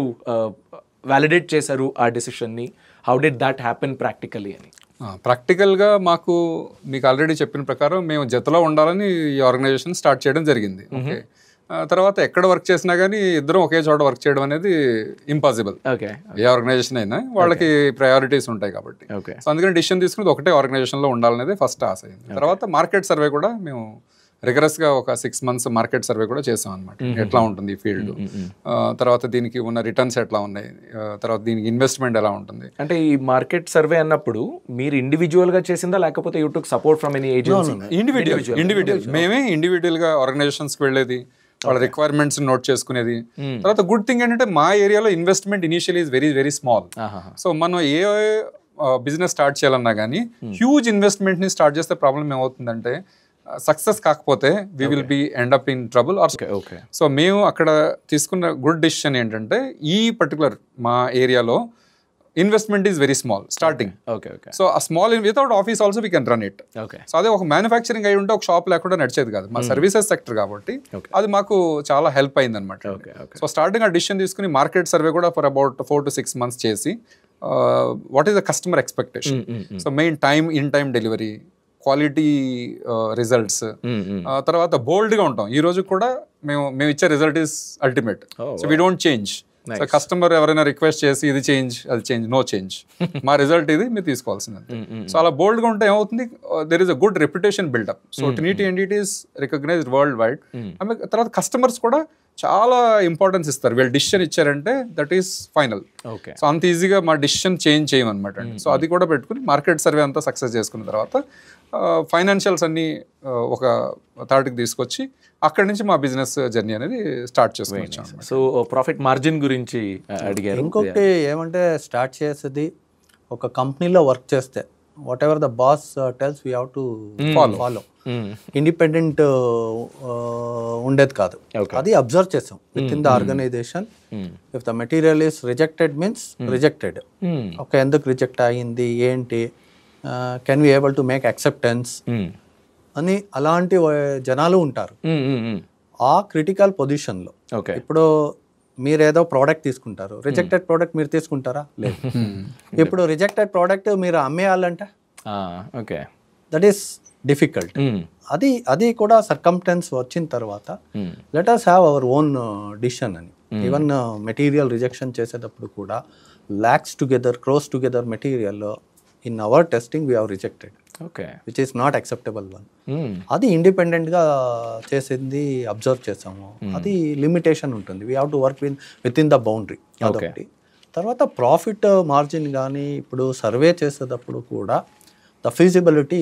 వ్యాలిడేట్ చేశారు ఆ డిసిషన్ని? How did that happen practically అని? ప్రాక్టికల్గా మాకు మీకు ఆల్రెడీ చెప్పిన ప్రకారం మేము జతలో ఉండాలని ఈ ఆర్గనైజేషన్ స్టార్ట్ చేయడం జరిగింది. ఓకే, తర్వాత ఎక్కడ వర్క్ చేసినా కానీ ఇద్దరం ఒకే చోట వర్క్ చేయడం అనేది ఇంపాసిబుల్. ఓకే, ఏ ఆర్గనైజేషన్ అయినా వాళ్ళకి ప్రయారిటీస్ ఉంటాయి కాబట్టి. సో అందుకని డిసిషన్ తీసుకుని ఒకటే ఆర్గనైజేషన్లో ఉండాలనేది ఫస్ట్ ఆశ అయింది. తర్వాత మార్కెట్ సర్వే కూడా మేము రిగరస్గా ఒక 6 months మార్కెట్ సర్వే కూడా చేసాం అనమాట. ఎట్లా ఉంటుంది ఈ ఫీల్డ్, తర్వాత దీనికి ఉన్న రిటర్న్స్ ఎట్లా ఉన్నాయి, తర్వాత దీనికి ఇన్వెస్ట్మెంట్ ఎలా ఉంటుంది. అంటే ఈ మార్కెట్ సర్వే అన్నప్పుడు మీరు ఇండివిజువల్గా చేసిందా లేకపోతే you took support from any agency? Individual మేమే ఇండివిజువల్గా ఆర్గనైజేషన్స్కి వెళ్ళేది, వాళ్ళ రిక్వైర్మెంట్స్ నోట్ చేసుకునేది. తర్వాత గుడ్ థింగ్ ఏంటంటే మా ఏరియాలో investment initially is very very small. So మనం ఏ బిజినెస్ స్టార్ట్ చేయాలన్నా కానీ హ్యూజ్ ఇన్వెస్ట్మెంట్ని స్టార్ట్ చేస్తే ప్రాబ్లం ఏమవుతుందంటే సక్సెస్ కాకపోతే we will be end up in trouble or. So మేము అక్కడ తీసుకున్న గుడ్ డిసిషన్ ఏంటంటే ఈ పర్టికులర్ మా ఏరియాలో investment is very small starting. So ఆ small without office also we can run it. So అదే ఒక మ్యానుఫ్యాక్చరింగ్ అయి ఉంటే ఒక షాప్ లేకుండా నడిచేది కాదు. మా సర్వీసెస్ సెక్టర్ కాబట్టి అది మాకు చాలా హెల్ప్ అయింది అనమాట. సో స్టార్టింగ్ ఆ డిసిషన్ తీసుకుని మార్కెట్ సర్వే కూడా ఫర్ అబౌట్ 4 to 6 months చేసి what is the customer expectation. So main in time delivery, quality results, తర్వాత బోల్డ్గా ఉంటాం. ఈ రోజు కూడా మేము ఇచ్చే result is ultimate. So we don't change. So customer ఎవరైనా రిక్వెస్ట్ చేసి ఇది చేంజ్ అది చేంజ్, నో చేంజ్, మా రిజల్ట్ ఇది మీరు తీసుకోవాల్సింది. సో అలా బోల్డ్గా ఉంటే ఏమవుతుంది, there is a good reputation build up. So Trinity entity is recognised worldwide. తర్వాత కస్టమర్స్ కూడా చాలా ఇంపార్టెన్స్ ఇస్తారు. వీళ్ళు డిసిషన్ ఇచ్చారంటే దట్ ఈస్ ఫైనల్. సో అంత ఈజీగా మా డిసిషన్ చేంజ్ చేయమన్నమాట అండి. సో అది కూడా పెట్టుకుని మార్కెట్ సర్వే అంతా సక్సెస్ చేసుకున్న తర్వాత ఫైనాన్షియల్స్ అన్ని ఒక థాట్కి తీసుకొచ్చి అక్కడి నుంచి మా బిజినెస్ జర్నీ అనేది స్టార్ట్ చేసుకున్నాం. సో ప్రాఫిట్ మార్జిన్ గురించి అడిగారు. ఇంకొకటి ఏమంటే స్టార్ట్ చేసేది ఒక కంపెనీలో వర్క్ చేస్తే whatever the boss tells we have to follow. Independent ఉండేది కాదు, అది అబ్జర్వ్ చేసాం within the organisation. If the material is rejected means rejected. Okay, ఎందుకు రిజెక్ట్ అయ్యింది ఏంటి, can we able to make acceptance అని అలాంటి జనాలు ఉంటారు. ఆ క్రిటికల్ పొజిషన్లో ఇప్పుడు మీరు ఏదో ప్రోడక్ట్ తీసుకుంటారు, రిజెక్టెడ్ ప్రోడక్ట్ మీరు తీసుకుంటారా? లేదు. ఇప్పుడు రిజెక్టెడ్ ప్రోడక్ట్ మీరు అమ్మేయాలంటే దట్ ఈస్ డిఫికల్ట్. అది కూడా సర్కమ్స్టెన్స్ వచ్చిన తర్వాత let us have our own decision అని. ఈవెన్ మెటీరియల్ రిజెక్షన్ చేసేటప్పుడు కూడా lakhs together, crores together material in our testing we have rejected, which is not acceptable one. అది ఇండిపెండెంట్గా చేసింది అబ్జర్వ్ చేసాము. అది లిమిటేషన్ ఉంటుంది. We have to work with in the boundary. అదొకటి. తర్వాత ప్రాఫిట్ మార్జిన్ కానీ ఇప్పుడు సర్వే చేసేటప్పుడు కూడా ద ఫీజిబిలిటీ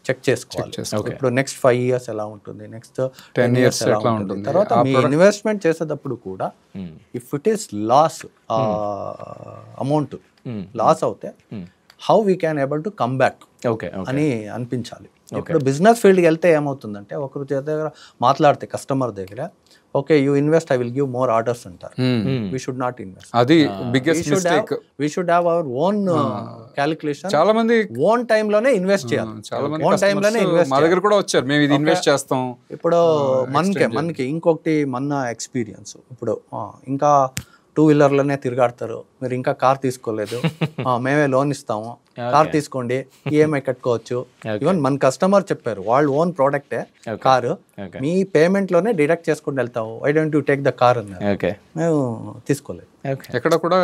చెక్ చేసుకోవాలి. ఇప్పుడు నెక్స్ట్ 5 years ఎలా ఉంటుంది, నెక్స్ట్ 10 years ఎలా ఉంటుంది. తర్వాత మీ ఇన్వెస్ట్మెంట్ చేసేటప్పుడు కూడా if it is loss amount loss అవుతే how we can able to come back అని అనిపించాలి. ఇప్పుడు బిజినెస్ ఫీల్డ్కి వెళ్తే ఏమవుతుందంటే ఒకరి దగ్గర మాట్లాడితే కస్టమర్ దగ్గర okay you invest, I will give more orders అంటారు. We should not invest. అది biggest mistake. We should have our own calculation. చాలా మంది ఓన్ టైంలోనే ఇన్వెస్ట్ చేయాలి. చాలా మంది ఓన్ టైంలోనే ఇన్వెస్ట్ మా దగ్గర కూడా వచ్చారు, మేము ఇది ఇన్వెస్ట్ చేస్తాం. ఇప్పుడు మనకి ఇంకొకటి మన ఎక్స్పీరియన్స్ ఇప్పుడు ఇంకా 2 వీలర్లోనే తిరిగాడతారు, మీరు ఇంకా కార్ తీసుకోలేదు, మేమే లోన్ ఇస్తాము, కార్ తీసుకోండి, ఈఎంఐ కట్టుకోవచ్చు. ఈవెన్ మన కస్టమర్ చెప్పారు, వాళ్ళు ఓన్ ప్రోడక్టే కారు, మీ పేమెంట్ లోనే డిడక్ట్ చేసుకుని వెళ్తాము, why don't you take the car అన్నారు. మేము తీసుకోలేదు. ఎక్కడ కూడా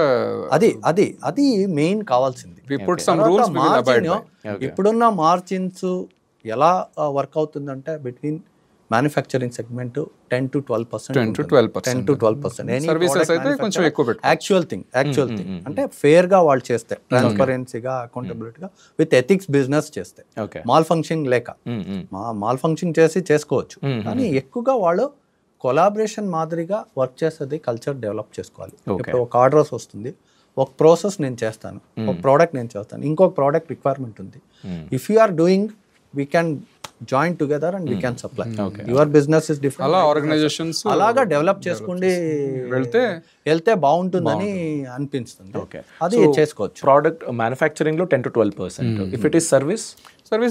అది మెయిన్ కావాల్సింది. ఇప్పుడున్న మార్జిన్స్ ఎలా వర్క్ అవుతుందంటే between manufacturing segment 10 to 12%. Actual thing అంటే ఫేర్ గా వాళ్ళు చేస్తే, ట్రాన్స్పరెన్సీగా, అకౌంటబిలిటీగా, విత్ ఎథిక్స్ బిజినెస్ చేస్తే, మాల్ ఫంక్షనింగ్ లేక, మాల్ ఫంక్షనింగ్ చేసి చేసుకోవచ్చు, కానీ ఎక్కువగా వాళ్ళు కొలాబరేషన్ మాదిరిగా వర్క్ చేసేది కల్చర్ డెవలప్ చేసుకోవాలి. ఇప్పుడు ఒక ఆర్డర్స్ వస్తుంది, ఒక ప్రాసెస్ నేను చేస్తాను, ఒక ప్రోడక్ట్ నేను చేస్తాను, ఇంకొక ప్రోడక్ట్ రిక్వైర్మెంట్ ఉంది. If you are doing, we can join together and we can supply. Your business is different. అలా ఆర్గనైజేషన్స్ అలాగా డెవలప్ చేసుకుండి వెళ్తే బాగుంటుందని అనిపిస్తుంది. అది చేసుకోవచ్చు. ప్రోడక్ట్ మ్యానుఫ్యాక్చరింగ్ లో 10 to 12%. If it is service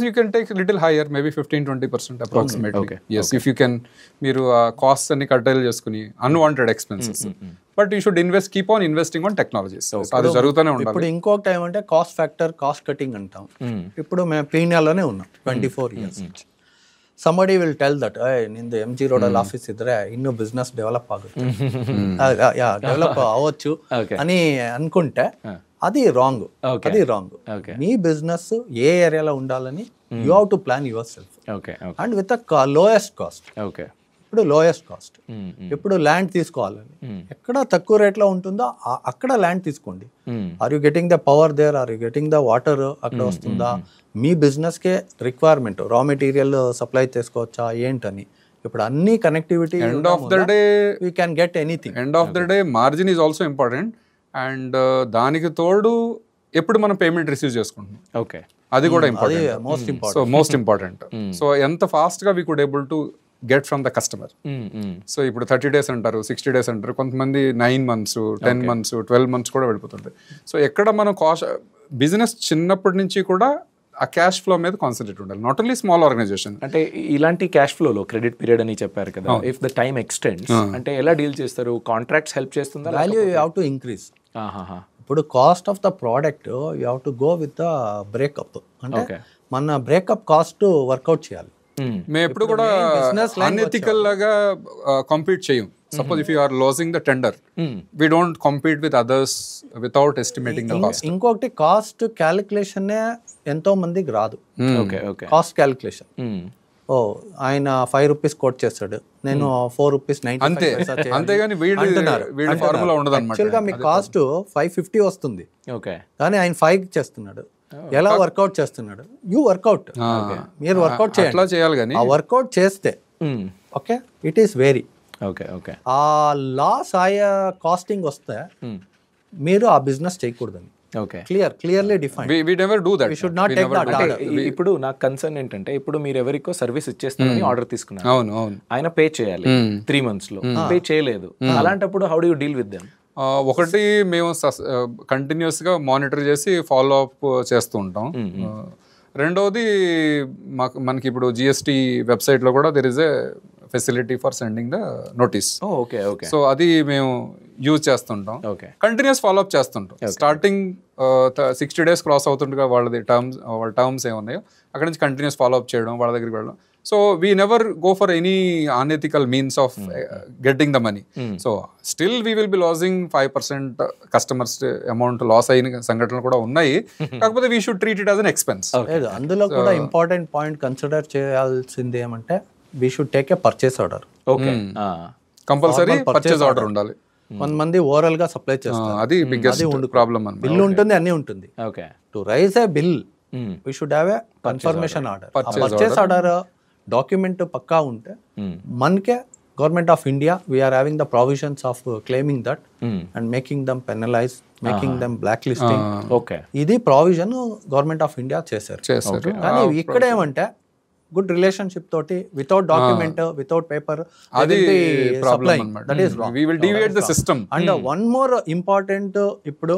you can take little higher, maybe 15-20% approximately. Yes, if you can, మీరు కాస్ట్ అన్ని కట్టేలు చేసుకుని unwanted expenses, but you should keep on investing on technologies. అది జరుగుతూనే ఉండాలి. ఇప్పుడు ఇంకొక టైం అంటే కాస్ట్ ఫ్యాక్టర్, కాస్ట్ కటింగ్ అంటాం. ఇప్పుడు మేము పీనియాలోనే ఉన్నాం 24 years నుంచి. somebody will tell that ನಿಂದು MG ರೋಡಲ್ಲಿ ಆಫೀಸ್ ಇದ್ರೆ ಇನ್ನೂ ಬಿಸ್ನೆಸ್ ಡೆವಲಪ್ ಆಗುತ್ತೆ, ಡೆವಲಪ್ అవ్వచ్చు అని అనుకుంటే అది రాంగ్. మీ బిజినెస్ ఏ ఏరియాలో ఉండాలని you have to plan yourself and with lowest cost. ఇప్పుడు లోయెస్ట్ కాస్ట్, ఇప్పుడు ల్యాండ్ తీసుకోవాలని, ఎక్కడ తక్కువ రేట్లో ఉంటుందో అక్కడ ల్యాండ్ తీసుకోండి. Are you getting the power there, are you getting the water అక్కడ వస్తుందా, మీ బిజినెస్కే రిక్వైర్మెంట్, రా మెటీరియల్ సప్లై చేసుకోవచ్చా ఏంటని. ఇప్పుడు అన్ని connectivity, end of the day we can get anything. End of the day margin is also important. And దానికి తోడు ఎప్పుడు మనం పేమెంట్ రిసీవ్ చేసుకుంటున్నాం, అది కూడా important. So most important. So ఎంత ఫాస్ట్ గా we could able to get from the customer. So ఇప్పుడు 30 days అంటారు, 60 days అంటారు, కొంతమంది 9 months, 10 months, 12 months కూడా వెళ్ళిపోతుంటాయి. సో ఎక్కడ మనం బిజినెస్ చిన్నప్పటి నుంచి కూడా ఆ క్యాష్ ఫ్లో మీద కాన్సన్ట్రేట్ ఉండాలి, నాట్ ఓన్లీ స్మాల్ ఆర్గనైజేషన్. అంటే ఇలాంటి క్యాష్ ఫ్లోలో క్రెడిట్ పీరియడ్ అని చెప్పారు కదా, ఇఫ్ ద టైమ్ ఎక్స్టెండ్స్ అంటే ఎలా డీల్ చేస్తారు? కాంట్రాక్ట్స్ హెల్ప్ చేస్తుందా? Value you have to increase. ఇప్పుడు cost of the product you have to go with the breakup. అంటే మన బ్రేకప్ కాస్ట్ వర్కౌట్ చేయాలి. మేము ఎప్పుడు కూడా అనెథికల్ లాగా కాంపీట్ చేయం. Suppose if you are losing the tender, we don't compete with others without estimating the cost. ఇంకొకటి cost calculation ఎంతో మందికి రాదు. కాస్ట్ క్యాలిక్యులేషన్, ఆయన 5 rupees కోట్ చేస్తాడు, నేను 4 rupees 90. అంతేగాని ఫార్ములా ఉండదు అన్నమాట. యాక్చువల్గా మీ కాస్ట్ 550 వస్తుంది, కానీ ఆయన 5 చేస్తున్నాడు. ఎలా వర్కౌట్ చేస్తున్నాడు? యూ వర్కౌట్, మీరు వర్కౌట్ చేయాలి. కానీ ఆ వర్కౌట్ చేస్తే ఓకే, ఇట్ ఈస్ వెరీ ఆ లాస్ ఆయా కాస్టింగ్ వస్తే మీరు ఆ బిజినెస్ చేయకూడదని clearly define. we never do that. we should not take that order. ఇప్పుడు నాకు కన్సర్న్ ఏంటంటే, ఇప్పుడు మీరు ఎవరికో సర్వీస్ ఇచ్చేస్తారని ఆర్డర్ తీసుకున్నారు, అవును, ఆయన పే చేయాలి 3 months లో, పే చేయలేదు, అలాంటప్పుడు how do you deal with them? ఒకటి, మేము కంటిన్యూస్ గా మానిటర్ చేసి ఫాలో అప్ చేస్తూ ఉంటాం. రెండోది, మనకి ఇప్పుడు జిఎస్టీ వెబ్సైట్ లో కూడా there is a facility for sending the notice. So అది మేము యూజ్ చేస్తుంటాం, కంటిన్యూస్ ఫాలో అప్ చేస్తుంటాం. స్టార్టింగ్ 60 days క్రాస్ అవుతుండగా వాళ్ళ టర్మ్స్ ఏమున్నాయో అక్కడ నుంచి కంటిన్యూస్ ఫాలో అప్ చేయడం, వాళ్ళ దగ్గరికి వెళ్ళడం. So we never go for any unethical means of getting the money. So still we will be losing 5% customers amount loss అయిన సంఘటనలు కూడా ఉన్నాయి. కాకపోతే we should treat it as an expense. అందులో కూడా ఇంపార్టెంట్ పాయింట్ కన్సిడర్ చేయాల్సింది ఏమంటే, we should take a purchase order. Compulsory purchase order ఉండాలి. కొంతమంది ఓవరాల్ గా సప్లై చేస్తారు, అది బిగ్గెస్ట్ ప్రాబ్లమ్. బిల్ ఉంటుంది, అన్ని ఉంటుంది. To raise a bill we should have a confirmation order. Purchase order document పక్కా ఉంటే మనకే government of India we are having the provisions of claiming that and making them penalise, making them black listing. ఇది provision government of India చేశారు. కానీ ఇక్కడ ఏమంటే, good relationship తోటి without document, without paper, అది supplying, that is wrong. We will deviate the system. And one more important, ఇప్పుడు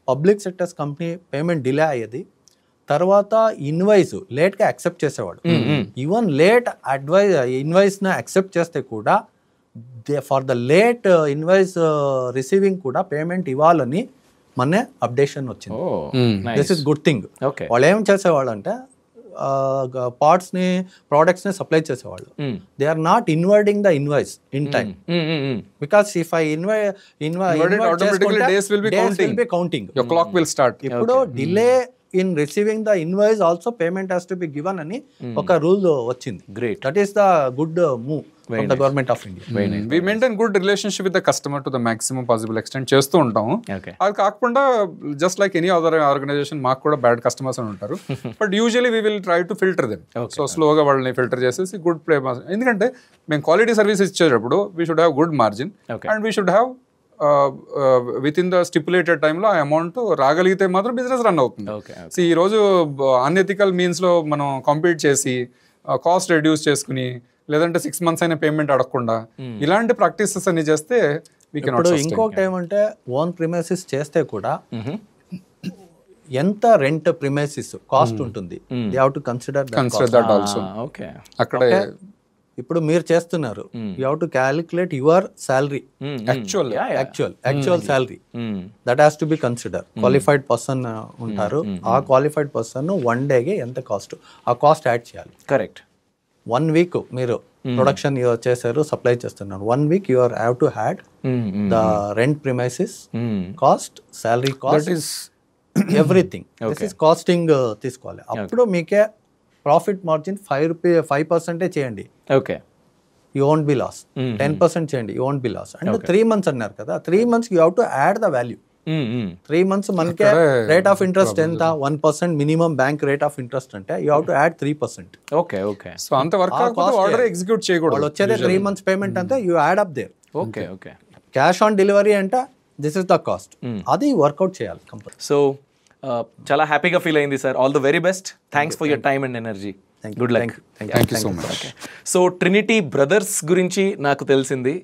public sectors company payment delay అయ్యేది, తర్వాత ఇన్వాయిస్ లేట్ గా యాక్సెప్ట్ చేసేవాడు. ఈవెన్ లేట్ ఇన్వాయిస్ ని యాక్సెప్ట్ చేస్తే కూడా for the late invoice receiving కూడా పేమెంట్ ఇవ్వాలని మొన్నే అప్డేషన్ వచ్చింది. This is good thing. వాళ్ళు ఏం చేసేవాళ్ళు అంటే పార్ట్స్ని ప్రోడక్ట్స్ని సప్లై చేసేవాళ్ళు. They are not inwarding the invoice in time, because if I counting clock will start. ఇప్పుడు delay in receiving the invoice also payment has to be given అని ఒక రూల్ వచ్చింది. Great. That is the good move from the government of India. We maintain good relationship with the customer to the maximum possible extent చేస్తూ ఉంటాము. అది కాకుండా just like any other organisation మాకు కూడా bad customers అని ఉంటారు. But usually we will try to filter them. So స్లోగా వాళ్ళని ఫిల్టర్ చేసేసి గుడ్ ప్లే, ఎందుకంటే మేము క్వాలిటీ సర్వీస్ ఇచ్చేటప్పుడు we should have good margin and we should have with in the stipulated టైంలో ఆ అమౌంట్ రాగలిగితే మాత్రం బిజినెస్ రన్ అవుతుంది. సో ఈ రోజు అన్ఎథికల్ మీన్స్లో మనం కంపీట్ చేసి కాస్ట్ రెడ్యూస్ చేసుకుని లేదంటే 6 months అయినా పేమెంట్ అడగకుండా ఇలాంటి ప్రాక్టీసెస్ అన్ని చేస్తే ఇప్పుడు ఇంకొకటి ఏమంటే ఓన్ ప్రిమైసిస్ చేస్తే కూడా ఎంత రెంట్ ప్రిమైసిస్ కాస్ట్ ఉంటుంది, they have to consider that also. అక్కడే ఇప్పుడు మీరు చేస్తున్నారు, you have to calculate your salary, actual salary, that has to be consider. Qualified person ఉంటారు, ఆ క్వాలిఫైడ్ పర్సన్ 1 dayకి ఎంత కాస్ట్, ఆ కాస్ట్ యాడ్ చేయాలి. కరెక్ట్. 1 week మీరు ప్రొడక్షన్ చేశారు, సప్లై చేస్తున్నారు, 1 week you have to add the rent premises cost, salary cost, everything. This is costing తీసుకోవాలి. అప్పుడు మీకే ప్రాఫిట్ మార్జిన్ 5% చేయండి, యూ వోంట్ బి లాస్. 10% చేయండి, యూ వోంట్ బి లాస్. అంటే 3 months అన్నారు కదా, 3 months you have to add the value. 3 months మనకే rate of interest ఎంత, 1% minimum bank rate of interest అంటే you have to add 3%. So అంత work order execute చేయకూడదు. వాళ్ళు వచ్చేదే 3 months పేమెంట్ అంతే, you add up there. Cash on delivery అంటే this is the cost, అది వర్కౌట్ చేయాలి కంపల్సరీ. సో చాలా హ్యాపీగా ఫీల్ అయింది sir. All the very best. Thanks for your time and energy. Good luck. Thank you so much. So Trinity brothers గురించి నాకు తెలిసింది,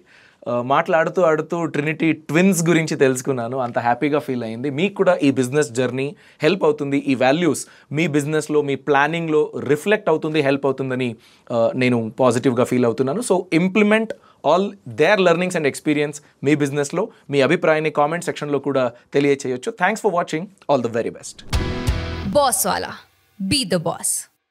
మాట్లాడుతూ ఆడుతూ ట్రినిటీ ట్విన్స్ గురించి తెలుసుకున్నాను. అంత హ్యాపీగా ఫీల్ అయింది. మీకు కూడా ఈ బిజినెస్ జర్నీ హెల్ప్ అవుతుంది, ఈ వాల్యూస్ మీ బిజినెస్లో మీ ప్లానింగ్లో రిఫ్లెక్ట్ అవుతుంది, హెల్ప్ అవుతుందని నేను పాజిటివ్గా ఫీల్ అవుతున్నాను. So implement all their learnings and experience మీ బిజినెస్లో. మీ అభిప్రాయాన్ని కామెంట్ సెక్షన్లో కూడా తెలియచేయొచ్చు. Thanks for watching. All the very best. Bosswala. Be the boss.